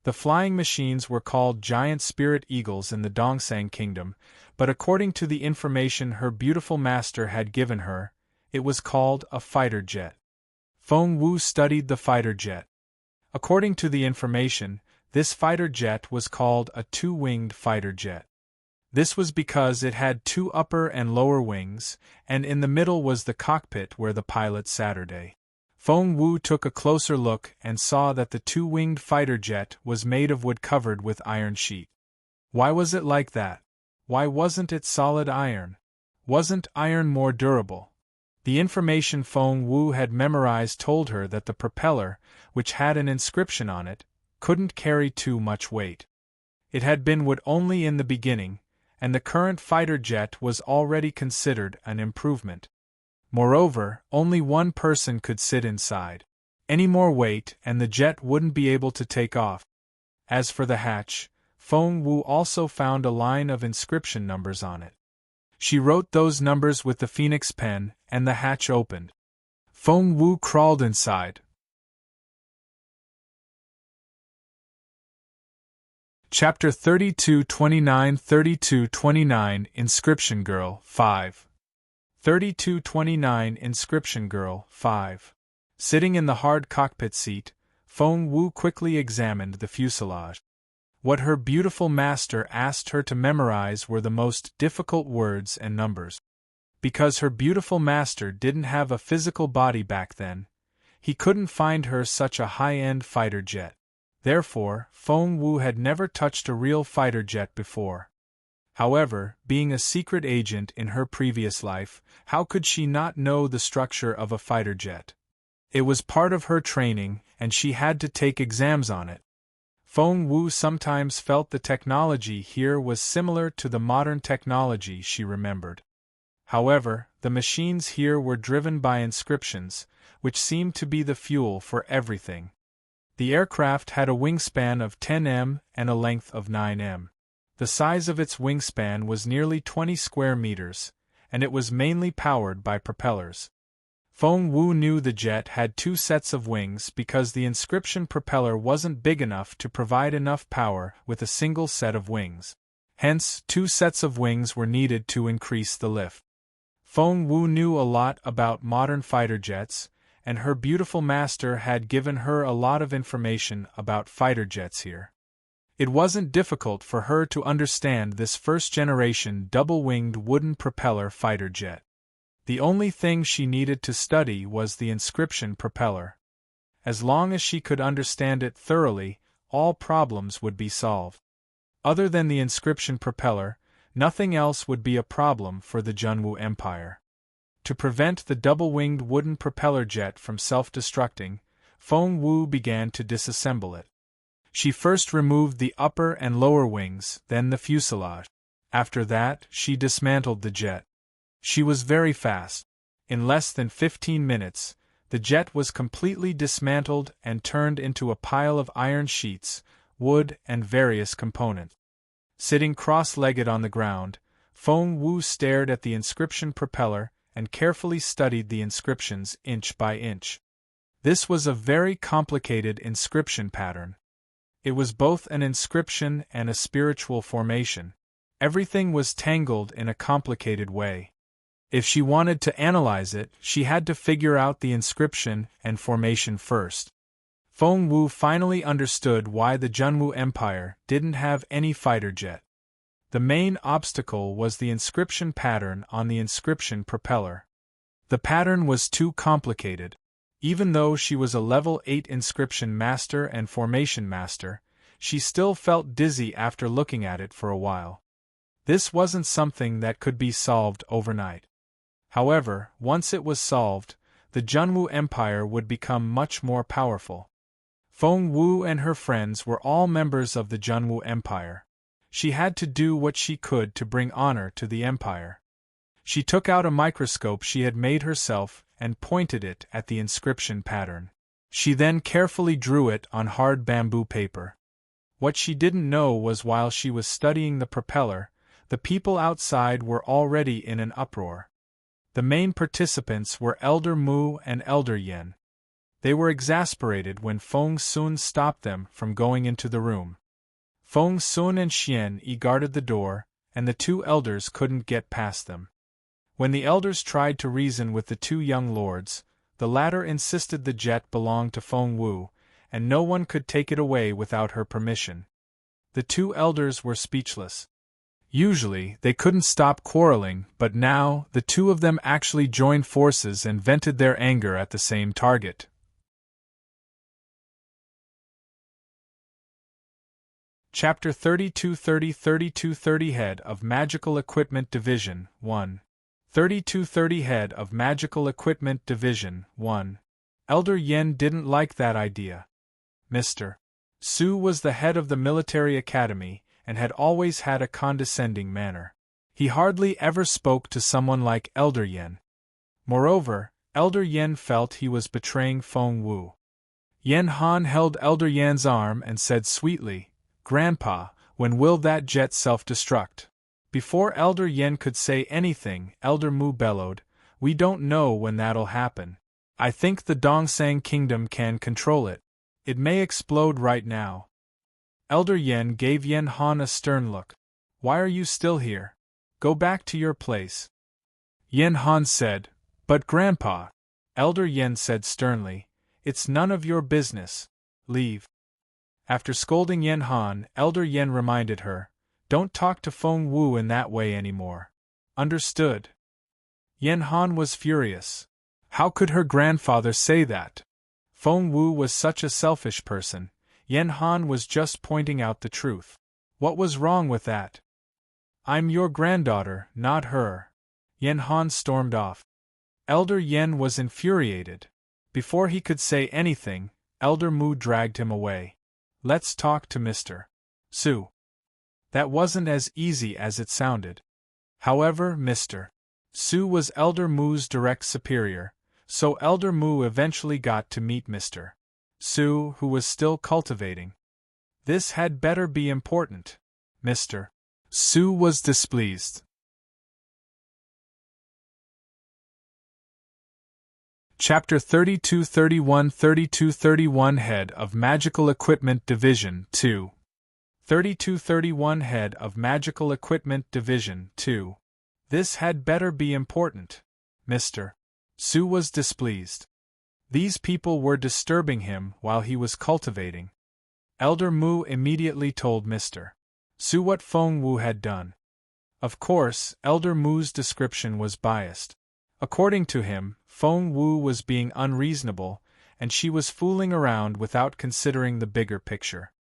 [SPEAKER 1] The flying machines were called giant spirit eagles in the Dongsang Kingdom, but according to the information her beautiful master had given her, it was called a fighter jet. Feng Wu studied the fighter jet. According to the information, this fighter jet was called a two-winged fighter jet. This was because it had two upper and lower wings, and in the middle was the cockpit where the pilot sat. Feng Wu took a closer look and saw that the two-winged fighter jet was made of wood covered with iron sheet. Why was it like that? Why wasn't it solid iron? Wasn't iron more durable? The information Feng Wu had memorized told her that the propeller, which had an inscription on it, couldn't carry too much weight. It had been wood only in the beginning, and the current fighter jet was already considered an improvement. Moreover, only one person could sit inside. Any more weight and the jet wouldn't be able to take off. As for the hatch, Feng Wu also found a line of inscription numbers on it. She wrote those numbers with the phoenix pen, and the hatch opened. Feng Wu crawled inside. Chapter 3229 3229 Inscription Girl 5 3229 Inscription Girl 5 Sitting in the hard cockpit seat, Feng Wu quickly examined the fuselage. What her beautiful master asked her to memorize were the most difficult words and numbers. Because her beautiful master didn't have a physical body back then, he couldn't find her such a high-end fighter jet. Therefore, Feng Wu had never touched a real fighter jet before. However, being a secret agent in her previous life, how could she not know the structure of a fighter jet? It was part of her training, and she had to take exams on it. Feng Wu sometimes felt the technology here was similar to the modern technology she remembered. However, the machines here were driven by inscriptions, which seemed to be the fuel for everything. The aircraft had a wingspan of 10 m and a length of 9 m. The size of its wingspan was nearly 20 square meters, and it was mainly powered by propellers. Feng Wu knew the jet had two sets of wings because the inscription propeller wasn't big enough to provide enough power with a single set of wings. Hence, two sets of wings were needed to increase the lift. Feng Wu knew a lot about modern fighter jets, and her beautiful master had given her a lot of information about fighter jets here. It wasn't difficult for her to understand this first-generation double-winged wooden propeller fighter jet. The only thing she needed to study was the inscription propeller. As long as she could understand it thoroughly, all problems would be solved. Other than the inscription propeller, nothing else would be a problem for the Junwu Empire. To prevent the double-winged wooden propeller jet from self-destructing, Feng Wu began to disassemble it. She first removed the upper and lower wings, then the fuselage. After that, she dismantled the jet. She was very fast. In less than 15 minutes, the jet was completely dismantled and turned into a pile of iron sheets, wood, and various components. Sitting cross-legged on the ground, Feng Wu stared at the inscription propeller and carefully studied the inscriptions inch by inch. This was a very complicated inscription pattern. It was both an inscription and a spiritual formation. Everything was tangled in a complicated way. If she wanted to analyze it, she had to figure out the inscription and formation first. Feng Wu finally understood why the Junwu Empire didn't have any fighter jet. The main obstacle was the inscription pattern on the inscription propeller. The pattern was too complicated. Even though she was a level 8 inscription master and formation master, she still felt dizzy after looking at it for a while. This wasn't something that could be solved overnight. However, once it was solved, the Junwu Empire would become much more powerful. Feng Wu and her friends were all members of the Junwu Empire. She had to do what she could to bring honor to the empire. She took out a microscope she had made herself and pointed it at the inscription pattern. She then carefully drew it on hard bamboo paper. What she didn't know was while she was studying the propeller, the people outside were already in an uproar. The main participants were Elder Mu and Elder Yen. They were exasperated when Feng Sun stopped them from going into the room. Feng Sun and Xian Yi guarded the door, and the two elders couldn't get past them. When the elders tried to reason with the two young lords, the latter insisted the jet belonged to Feng Wu, and no one could take it away without her permission. The two elders were speechless. Usually, they couldn't stop quarreling, but now, the two of them actually joined forces and vented their anger at the same target. Chapter 3230 Head of Magical Equipment Division 1 3230 Head of Magical Equipment Division 1 Elder Yen didn't like that idea. Mr. Su was the head of the military academy and had always had a condescending manner. He hardly ever spoke to someone like Elder Yen. Moreover, Elder Yen felt he was betraying Feng Wu. Yen Han held Elder Yen's arm and said sweetly, "Grandpa, when will that jet self-destruct?" Before Elder Yen could say anything, Elder Mu bellowed, "We don't know when that'll happen. I think the Dongsang Kingdom can control it. It may explode right now." Elder Yen gave Yen Han a stern look. "Why are you still here? Go back to your place." Yen Han said, "But Grandpa," Elder Yen said sternly, "it's none of your business. Leave." After scolding Yen Han, Elder Yen reminded her, "Don't talk to Feng Wu in that way anymore. Understood?" Yen Han was furious. How could her grandfather say that? Feng Wu was such a selfish person. Yen Han was just pointing out the truth. What was wrong with that? "I'm your granddaughter, not her." Yen Han stormed off. Elder Yen was infuriated. Before he could say anything, Elder Mu dragged him away. "Let's talk to Mr. Su." That wasn't as easy as it sounded. However, Mr. Su was Elder Mu's direct superior, so Elder Mu eventually got to meet Mr. Su, who was still cultivating. This had better be important. Mr. Su was displeased. Chapter 3231 Head of Magical Equipment Division 2 3231 Head of Magical Equipment Division 2 This had better be important. Mr. Su was displeased. These people were disturbing him while he was cultivating. Elder Mu immediately told Mr. Su what Feng Wu had done. Of course, Elder Mu's description was biased. According to him, Feng Wu was being unreasonable, and she was fooling around without considering the bigger picture.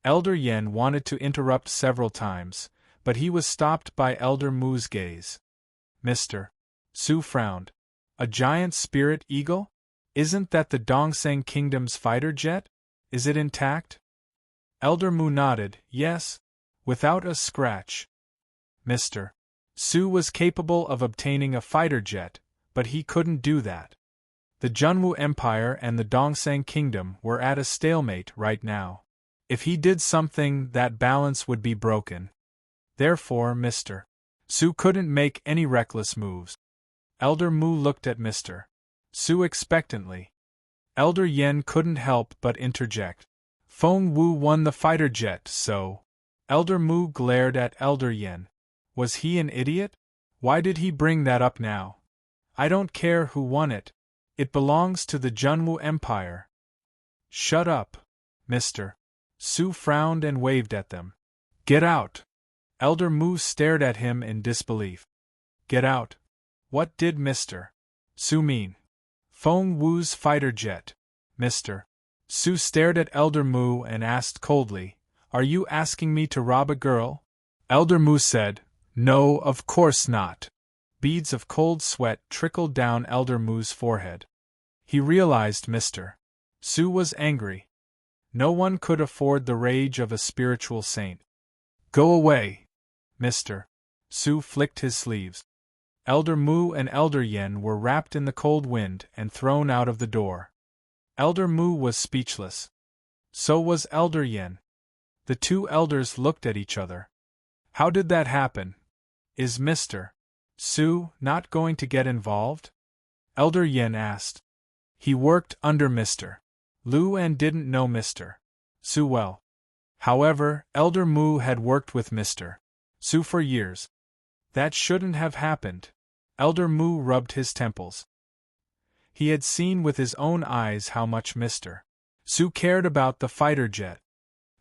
[SPEAKER 1] Elder Yen wanted to interrupt several times, but he was stopped by Elder Mu's gaze. Mr. Su frowned. "A giant spirit eagle? Isn't that the Dongsang Kingdom's fighter jet? Is it intact?" Elder Mu nodded, "Yes, without a scratch." Mr. Su was capable of obtaining a fighter jet, but he couldn't do that. The Junwu Empire and the Dongsang Kingdom were at a stalemate right now. If he did something, that balance would be broken. Therefore, Mr. Su couldn't make any reckless moves. Elder Mu looked at Mr. Su expectantly. Elder Yen couldn't help but interject. Feng Wu won the fighter jet, so... Elder Mu glared at Elder Yen. Was he an idiot? Why did he bring that up now? I don't care who won it. It belongs to the Junwu Empire. Shut up, mister. Su frowned and waved at them. Get out. Elder Mu stared at him in disbelief. Get out. What did Mr. Su mean? Feng Wu's fighter jet. Mr. Su stared at Elder Mu and asked coldly, Are you asking me to rob a girl? Elder Mu said, No, of course not. Beads of cold sweat trickled down Elder Mu's forehead. He realized Mr. Su was angry. No one could afford the rage of a spiritual saint. Go away. Mr. Su flicked his sleeves. Elder Mu and Elder Yen were wrapped in the cold wind and thrown out of the door. Elder Mu was speechless. So was Elder Yen. The two elders looked at each other. How did that happen? Is Mr. Su not going to get involved? Elder Yen asked. He worked under Mr. Lu and didn't know Mr. Su well. However, Elder Mu had worked with Mr. Su for years. That shouldn't have happened. Elder Mu rubbed his temples. He had seen with his own eyes how much Mr. Su cared about the fighter jet.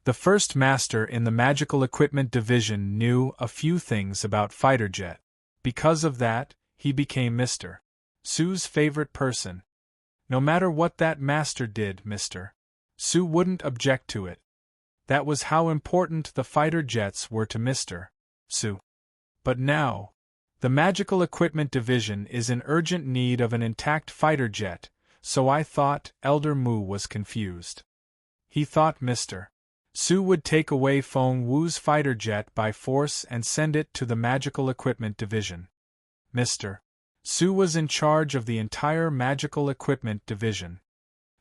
[SPEAKER 1] The first master in the Magical Equipment Division knew a few things about fighter jet. Because of that, he became Mr. Su's favorite person. No matter what that master did, Mr. Su wouldn't object to it. That was how important the fighter jets were to Mr. Su. But now, the Magical Equipment Division is in urgent need of an intact fighter jet, so I thought Elder Mu was confused. He thought Mr. Su would take away Feng Wu's fighter jet by force and send it to the Magical Equipment Division. Mr. Su was in charge of the entire Magical Equipment Division.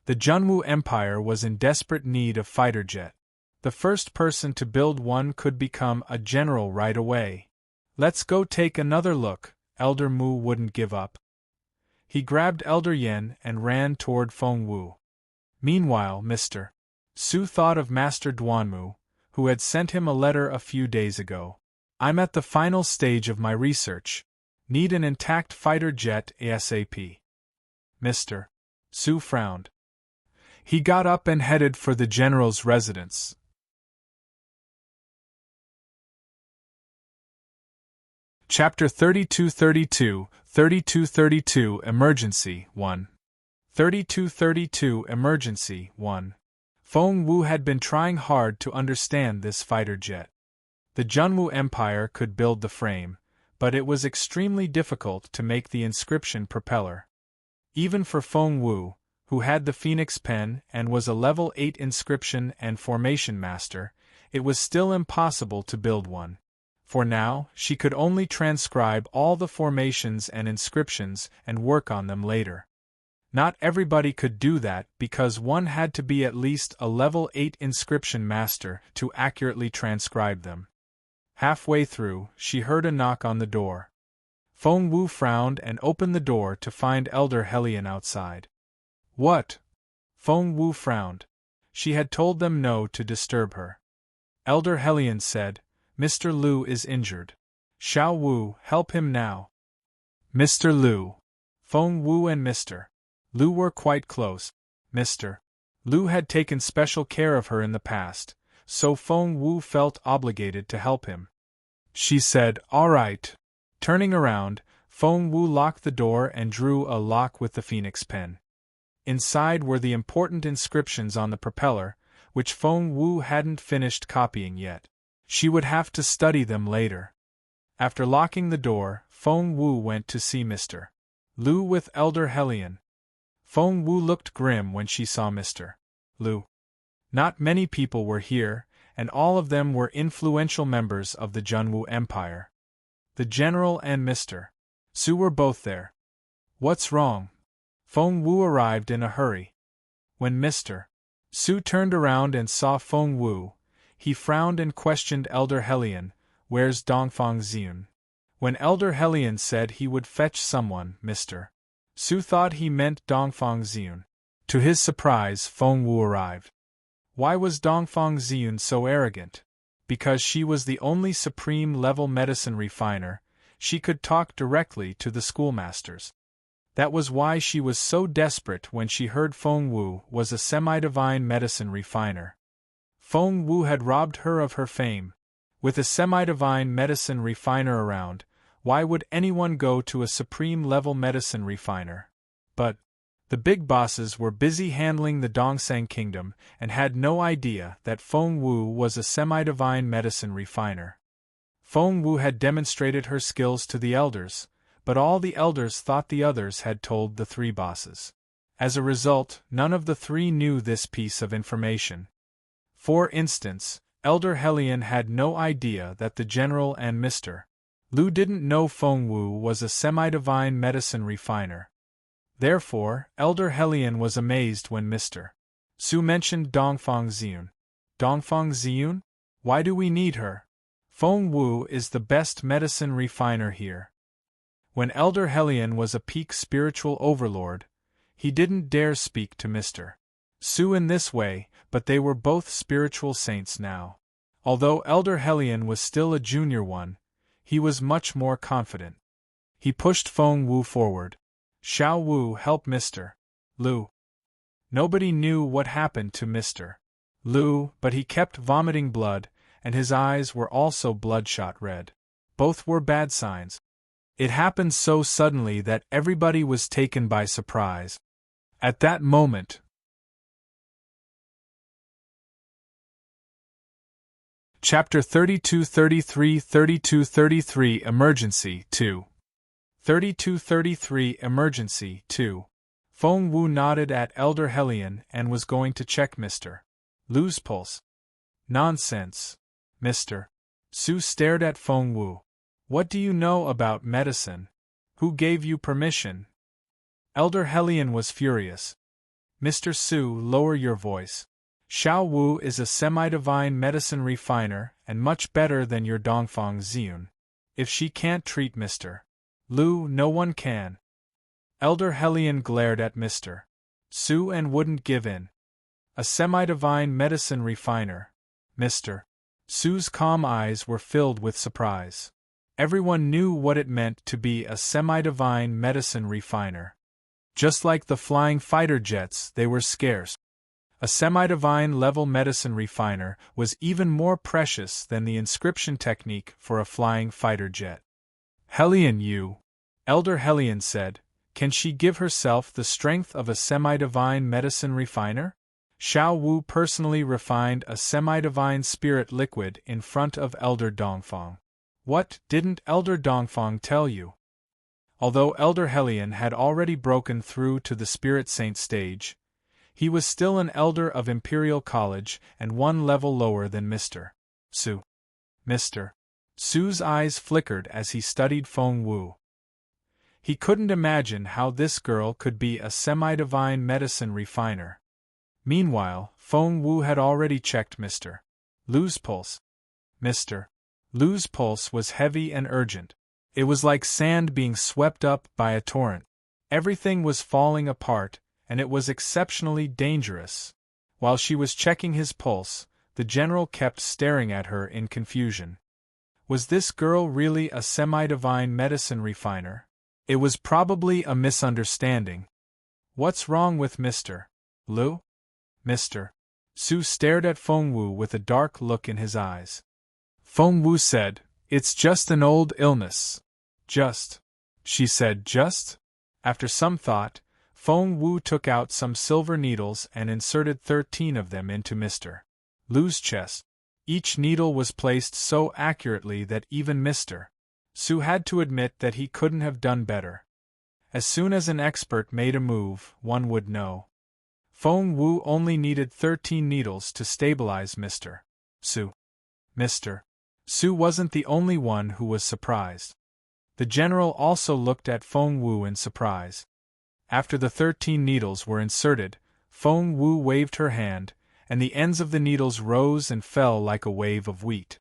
[SPEAKER 1] The Junwu Empire was in desperate need of fighter jet. The first person to build one could become a general right away. Let's go take another look. Elder Mu wouldn't give up. He grabbed Elder Yen and ran toward Feng Wu. Meanwhile, Mr. Su thought of Master Duanmu, who had sent him a letter a few days ago. I'm at the final stage of my research. Need an intact fighter jet ASAP. Mr. Su frowned. He got up and headed for the general's residence. Chapter 3232 Emergency 1 3232 Emergency 1 Feng Wu had been trying hard to understand this fighter jet. The Junwu Empire could build the frame, but it was extremely difficult to make the inscription propeller. Even for Feng Wu, who had the Phoenix Pen and was a level 8 inscription and formation master, it was still impossible to build one. For now, she could only transcribe all the formations and inscriptions and work on them later. Not everybody could do that because one had to be at least a level 8 inscription master to accurately transcribe them. Halfway through, she heard a knock on the door. Feng Wu frowned and opened the door to find Elder Hellion outside. What? Feng Wu frowned. She had told them no to disturb her. Elder Hellion said, Mr. Lu is injured. Xiao Wu, help him now. Mr. Lu. Feng Wu and Mr. Lu were quite close. Mr. Lu had taken special care of her in the past, so Feng Wu felt obligated to help him. She said, All right. Turning around, Feng Wu locked the door and drew a lock with the Phoenix Pen. Inside were the important inscriptions on the propeller, which Feng Wu hadn't finished copying yet. She would have to study them later. After locking the door, Feng Wu went to see Mr. Lu with Elder Hellion. Feng Wu looked grim when she saw Mr. Lu. Not many people were here, and all of them were influential members of the Junwu Empire. The general and Mr. Su were both there. What's wrong? Feng Wu arrived in a hurry. When Mr. Su turned around and saw Feng Wu, he frowned and questioned Elder Hellion, Where's Dongfang Xiun? When Elder Hellion said he would fetch someone, Mr. Su thought he meant Dongfang Xiun. To his surprise, Feng Wu arrived. Why was Dongfang Xiun so arrogant? Because she was the only supreme-level medicine refiner, she could talk directly to the schoolmasters. That was why she was so desperate when she heard Feng Wu was a semi-divine medicine refiner. Feng Wu had robbed her of her fame. With a semi-divine medicine refiner around, why would anyone go to a supreme-level medicine refiner? But the big bosses were busy handling the Dongsang Kingdom and had no idea that Feng Wu was a semi-divine medicine refiner. Feng Wu had demonstrated her skills to the elders, but all the elders thought the others had told the three bosses. As a result, none of the three knew this piece of information. For instance, Elder Hellion had no idea that the general and Mr. Lu didn't know Feng Wu was a semi-divine medicine refiner. Therefore, Elder Hellion was amazed when Mr. Su mentioned Dongfang Ziyun. Dongfang Ziyun? Why do we need her? Feng Wu is the best medicine refiner here. When Elder Hellion was a peak spiritual overlord, he didn't dare speak to Mr. Su in this way, but they were both spiritual saints now. Although Elder Hellion was still a junior one, he was much more confident. He pushed Feng Wu forward. Xiao Wu, help Mr. Lu. Nobody knew what happened to Mr. Lu, but he kept vomiting blood, and his eyes were also bloodshot red. Both were bad signs. It happened so suddenly that everybody was taken by surprise. At that moment, Chapter 32-33 Emergency 2 32-33 Emergency 2 Feng Wu nodded at Elder Hellion and was going to check Mr. Lu's pulse. Nonsense. Mr. Su stared at Feng Wu. What do you know about medicine? Who gave you permission? Elder Hellion was furious. Mr. Su, lower your voice. Xiao Wu is a semi-divine medicine refiner and much better than your Dongfang Ziyun. If she can't treat Mr. Lu, no one can. Elder Hellion glared at Mr. Su and wouldn't give in. A semi-divine medicine refiner. Mr. Su's calm eyes were filled with surprise. Everyone knew what it meant to be a semi-divine medicine refiner. Just like the flying fighter jets, they were scarce. A semi-divine level medicine refiner was even more precious than the inscription technique for a flying fighter jet. Hellion you, Elder Hellion said, can she give herself the strength of a semi-divine medicine refiner? Xiao Wu personally refined a semi-divine spirit liquid in front of Elder Dongfang. What, didn't Elder Dongfang tell you? Although Elder Hellion had already broken through to the Spirit Saint stage, he was still an elder of Imperial College and one level lower than Mr. Su. Mr. Su's eyes flickered as he studied Feng Wu. He couldn't imagine how this girl could be a semi-divine medicine refiner. Meanwhile, Feng Wu had already checked Mr. Lu's pulse. Mr. Lu's pulse was heavy and urgent. It was like sand being swept up by a torrent. Everything was falling apart, and it was exceptionally dangerous. While she was checking his pulse, the general kept staring at her in confusion. Was this girl really a semi-divine medicine refiner? It was probably a misunderstanding. What's wrong with Mr. Lu? Mr. Su stared at Feng Wu with a dark look in his eyes. Feng Wu said, "It's just an old illness." Just. She said just? After some thought, Feng Wu took out some silver needles and inserted 13 of them into Mr. Lu's chest. Each needle was placed so accurately that even Mr. Su had to admit that he couldn't have done better. As soon as an expert made a move, one would know. Feng Wu only needed 13 needles to stabilize Mr. Su. Mr. Su wasn't the only one who was surprised. The general also looked at Feng Wu in surprise. After the 13 needles were inserted, Feng Wu waved her hand, and the ends of the needles rose and fell like a wave of wheat.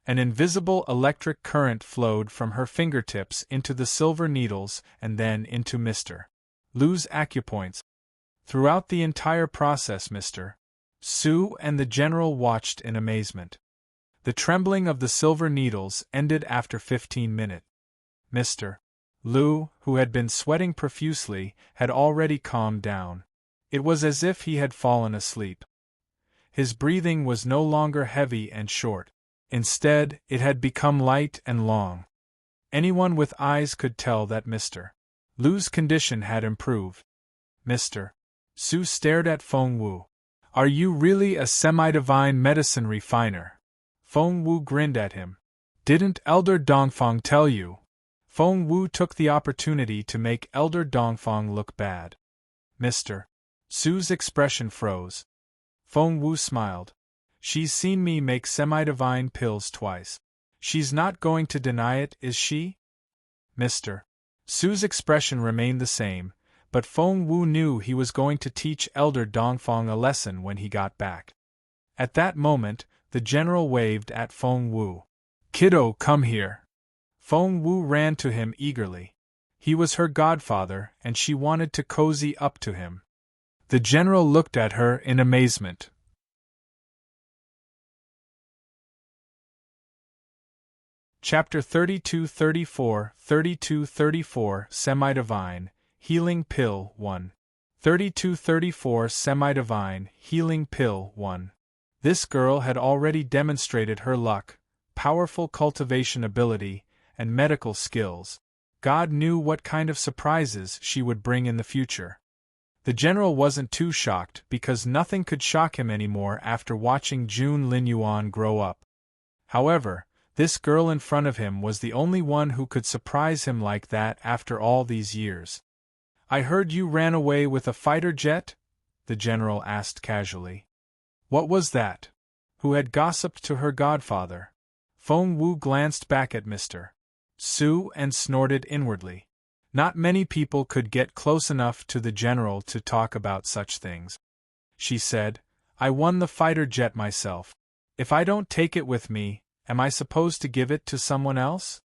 [SPEAKER 1] An invisible electric current flowed from her fingertips into the silver needles and then into Mr. Lu's acupoints. Throughout the entire process, Mr. Su and the general watched in amazement. The trembling of the silver needles ended after 15 minutes. Mr. Lu, who had been sweating profusely, had already calmed down. It was as if he had fallen asleep. His breathing was no longer heavy and short. Instead, it had become light and long. Anyone with eyes could tell that Mr. Lu's condition had improved. Mr. Su stared at Feng Wu. "Are you really a semi-divine medicine refiner?" Feng Wu grinned at him. "Didn't Elder Dongfang tell you?" Feng Wu took the opportunity to make Elder Dongfang look bad. Mr. Su's expression froze. Feng Wu smiled. "She's seen me make semi-divine pills twice. She's not going to deny it, is she?" Mr. Su's expression remained the same, but Feng Wu knew he was going to teach Elder Dongfang a lesson when he got back. At that moment, the general waved at Feng Wu. "Kiddo, come here." Feng Wu ran to him eagerly. He was her godfather, and she wanted to cozy up to him. The general looked at her in amazement. Chapter 32-34 Semi-Divine, Healing Pill 1. 32-34 Semi-Divine, Healing Pill 1. This girl had already demonstrated her luck, powerful cultivation ability, and medical skills. God knew what kind of surprises she would bring in the future. The general wasn't too shocked because nothing could shock him anymore after watching Jun Linyuan grow up. However, this girl in front of him was the only one who could surprise him like that after all these years. "I heard you ran away with a fighter jet?" the general asked casually. What was that? Who had gossiped to her godfather? Feng Wu glanced back at Mr. Su and snorted inwardly. Not many people could get close enough to the general to talk about such things. She said, "I won the fighter jet myself. If I don't take it with me, am I supposed to give it to someone else?"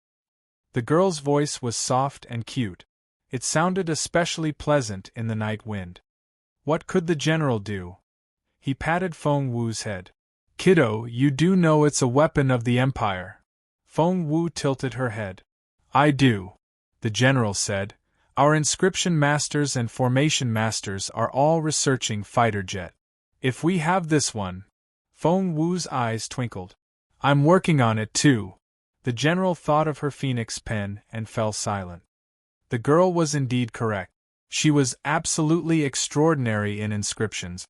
[SPEAKER 1] The girl's voice was soft and cute. It sounded especially pleasant in the night wind. What could the general do? He patted Feng Wu's head. "Kiddo, you do know it's a weapon of the Empire." Feng Wu tilted her head. "I do," the general said. "Our inscription masters and formation masters are all researching fighter jet. If we have this one..." Feng Wu's eyes twinkled. "I'm working on it too." The general thought of her phoenix pen and fell silent. The girl was indeed correct. She was absolutely extraordinary in inscriptions.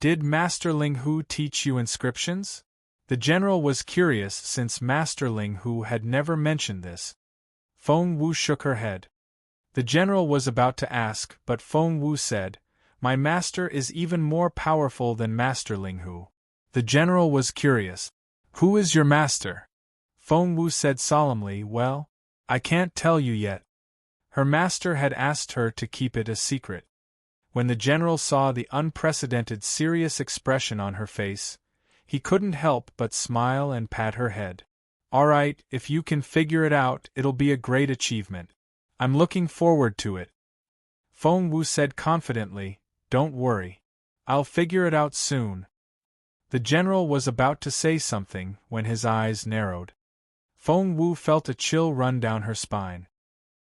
[SPEAKER 1] "Did Master Ling Hu teach you inscriptions?" The general was curious since Master Ling Hu had never mentioned this. Feng Wu shook her head. The general was about to ask, but Feng Wu said, "My master is even more powerful than Master Ling Hu." The general was curious. "Who is your master?" Feng Wu said solemnly, "Well, I can't tell you yet." Her master had asked her to keep it a secret. When the general saw the unprecedented serious expression on her face, he couldn't help but smile and pat her head. "All right, if you can figure it out, it'll be a great achievement. I'm looking forward to it." Feng Wu said confidently, "Don't worry. I'll figure it out soon." The general was about to say something when his eyes narrowed. Feng Wu felt a chill run down her spine.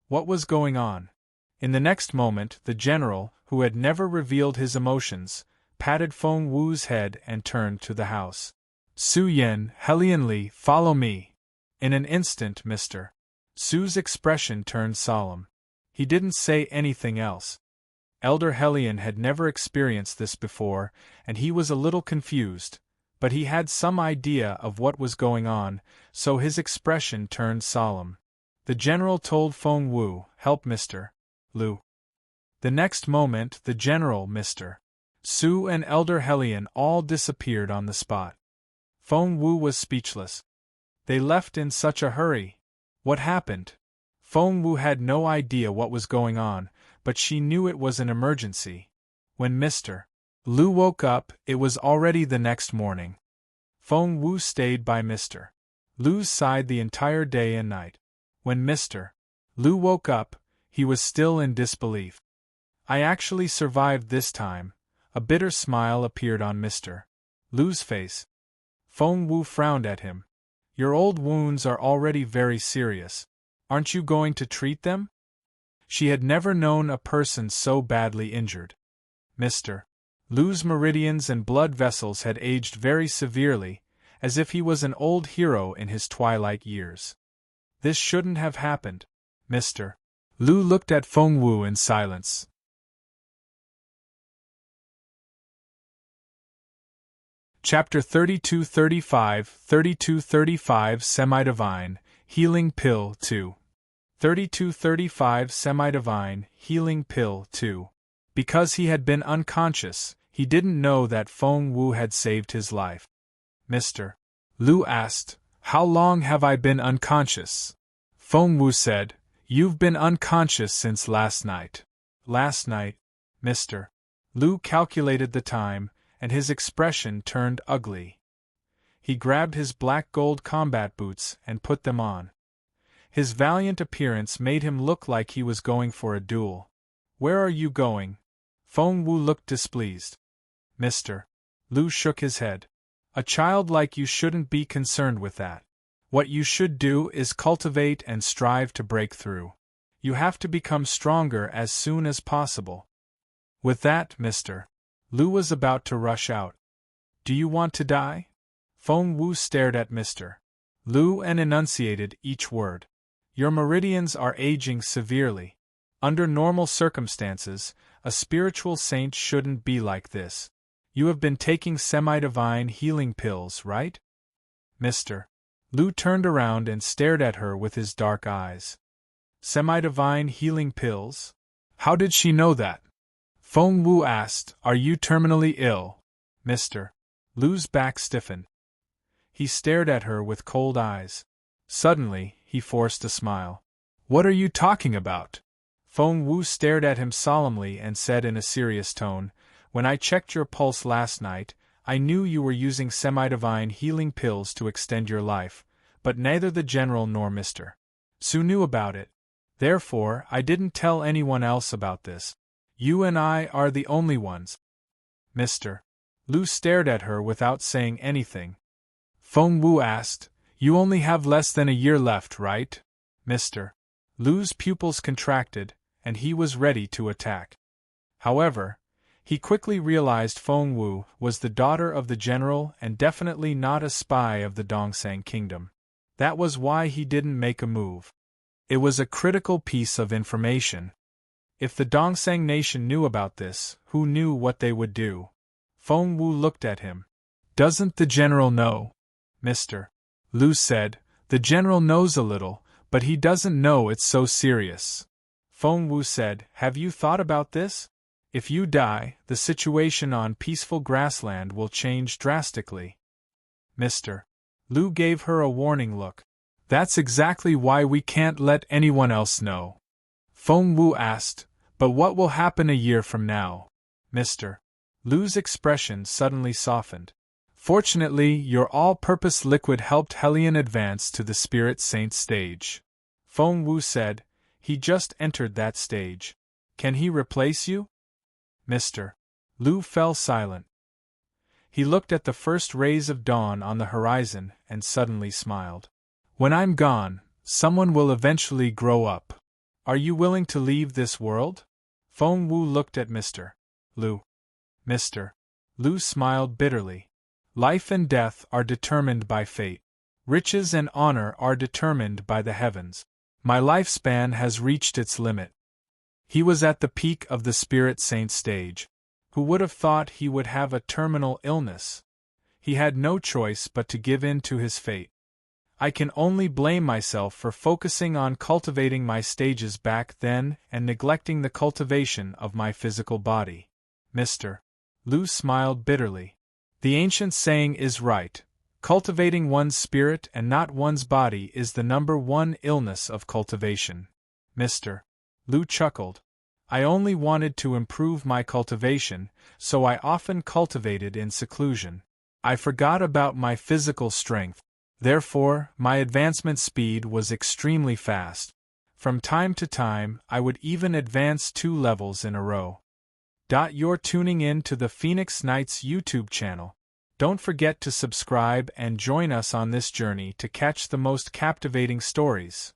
[SPEAKER 1] What was going on? In the next moment, the general, who had never revealed his emotions, patted Feng Wu's head and turned to the house. "Su Yen, Helian Li, follow me." In an instant, Mr. Su's expression turned solemn. He didn't say anything else. Elder Helian had never experienced this before, and he was a little confused, but he had some idea of what was going on, so his expression turned solemn. The general told Feng Wu, "Help Mr. Lu." The next moment, the general, Mr. Su and Elder Helian all disappeared on the spot. Feng Wu was speechless. They left in such a hurry. What happened? Feng Wu had no idea what was going on, but she knew it was an emergency. When Mr. Lu woke up, it was already the next morning. Feng Wu stayed by Mr. Lu's side the entire day and night. When Mr. Lu woke up, he was still in disbelief. "I actually survived this time." A bitter smile appeared on Mr. Lu's face. Feng Wu frowned at him. "Your old wounds are already very serious. Aren't you going to treat them? She had never known a person so badly injured. Mr. Lu's meridians and blood vessels had aged very severely, as if he was an old hero in his twilight years. This shouldn't have happened. Mr. Lu looked at Feng Wu in silence. Chapter 3235 Semi-Divine, Healing Pill 2. 3235 Semi-Divine, Healing Pill 2. Because he had been unconscious, he didn't know that Feng Wu had saved his life. Mr. Lu asked, "How long have I been unconscious?" Feng Wu said, "You've been unconscious since last night." Last night. Mr. Lu calculated the time, and his expression turned ugly. He grabbed his black gold combat boots and put them on. His valiant appearance made him look like he was going for a duel. "Where are you going?" Feng Wu looked displeased. Mr. Lu shook his head. "A child like you shouldn't be concerned with that. What you should do is cultivate and strive to break through. You have to become stronger as soon as possible." With that, Mr. Lu was about to rush out. "Do you want to die?" Feng Wu stared at Mr. Lu and enunciated each word. "Your meridians are aging severely. Under normal circumstances, a spiritual saint shouldn't be like this. You have been taking semi-divine healing pills, right?" Mr. Lu turned around and stared at her with his dark eyes. "Semi-divine healing pills? How did she know that?" Feng Wu asked, "Are you terminally ill?" Mr. Lu's back stiffened. He stared at her with cold eyes. Suddenly, he forced a smile. "What are you talking about?" Feng Wu stared at him solemnly and said in a serious tone, "When I checked your pulse last night, I knew you were using semi-divine healing pills to extend your life, but neither the General nor Mr. Su knew about it. Therefore, I didn't tell anyone else about this. You and I are the only ones." Mr. Lu stared at her without saying anything. Feng Wu asked, "You only have less than a year left, right?" Mr. Lu's pupils contracted, and he was ready to attack. However, he quickly realized Feng Wu was the daughter of the general and definitely not a spy of the Dongsang Kingdom. That was why he didn't make a move. It was a critical piece of information. If the Dongsang nation knew about this, who knew what they would do? Feng Wu looked at him. "Doesn't the general know?" Mr. Lu said, "The general knows a little, but he doesn't know it's so serious." Feng Wu said, "Have you thought about this? If you die, the situation on peaceful grassland will change drastically." Mr. Lu gave her a warning look. "That's exactly why we can't let anyone else know." Feng Wu asked, "But what will happen a year from now?" Mr. Lu's expression suddenly softened. "Fortunately, your all-purpose liquid helped Hellion advance to the Spirit Saint stage." Feng Wu said, "He just entered that stage. Can he replace you?" Mr. Lu fell silent. He looked at the first rays of dawn on the horizon and suddenly smiled. "When I'm gone, someone will eventually grow up. Are you willing to leave this world?" Feng Wu looked at Mr. Lu. Mr. Lu smiled bitterly. "Life and death are determined by fate. Riches and honor are determined by the heavens. My lifespan has reached its limit." He was at the peak of the Spirit Saint stage. Who would have thought he would have a terminal illness? He had no choice but to give in to his fate. I can only blame myself for focusing on cultivating my stages back then and neglecting the cultivation of my physical body. Mr. Lu smiled bitterly. The ancient saying is right. Cultivating one's spirit and not one's body is the #1 illness of cultivation. Mr. Lu chuckled. "I only wanted to improve my cultivation, so I often cultivated in seclusion. I forgot about my physical strength. Therefore, my advancement speed was extremely fast. From time to time, I would even advance 2 levels in a row." You're tuning in to the Phoenix Knights YouTube channel. Don't forget to subscribe and join us on this journey to catch the most captivating stories.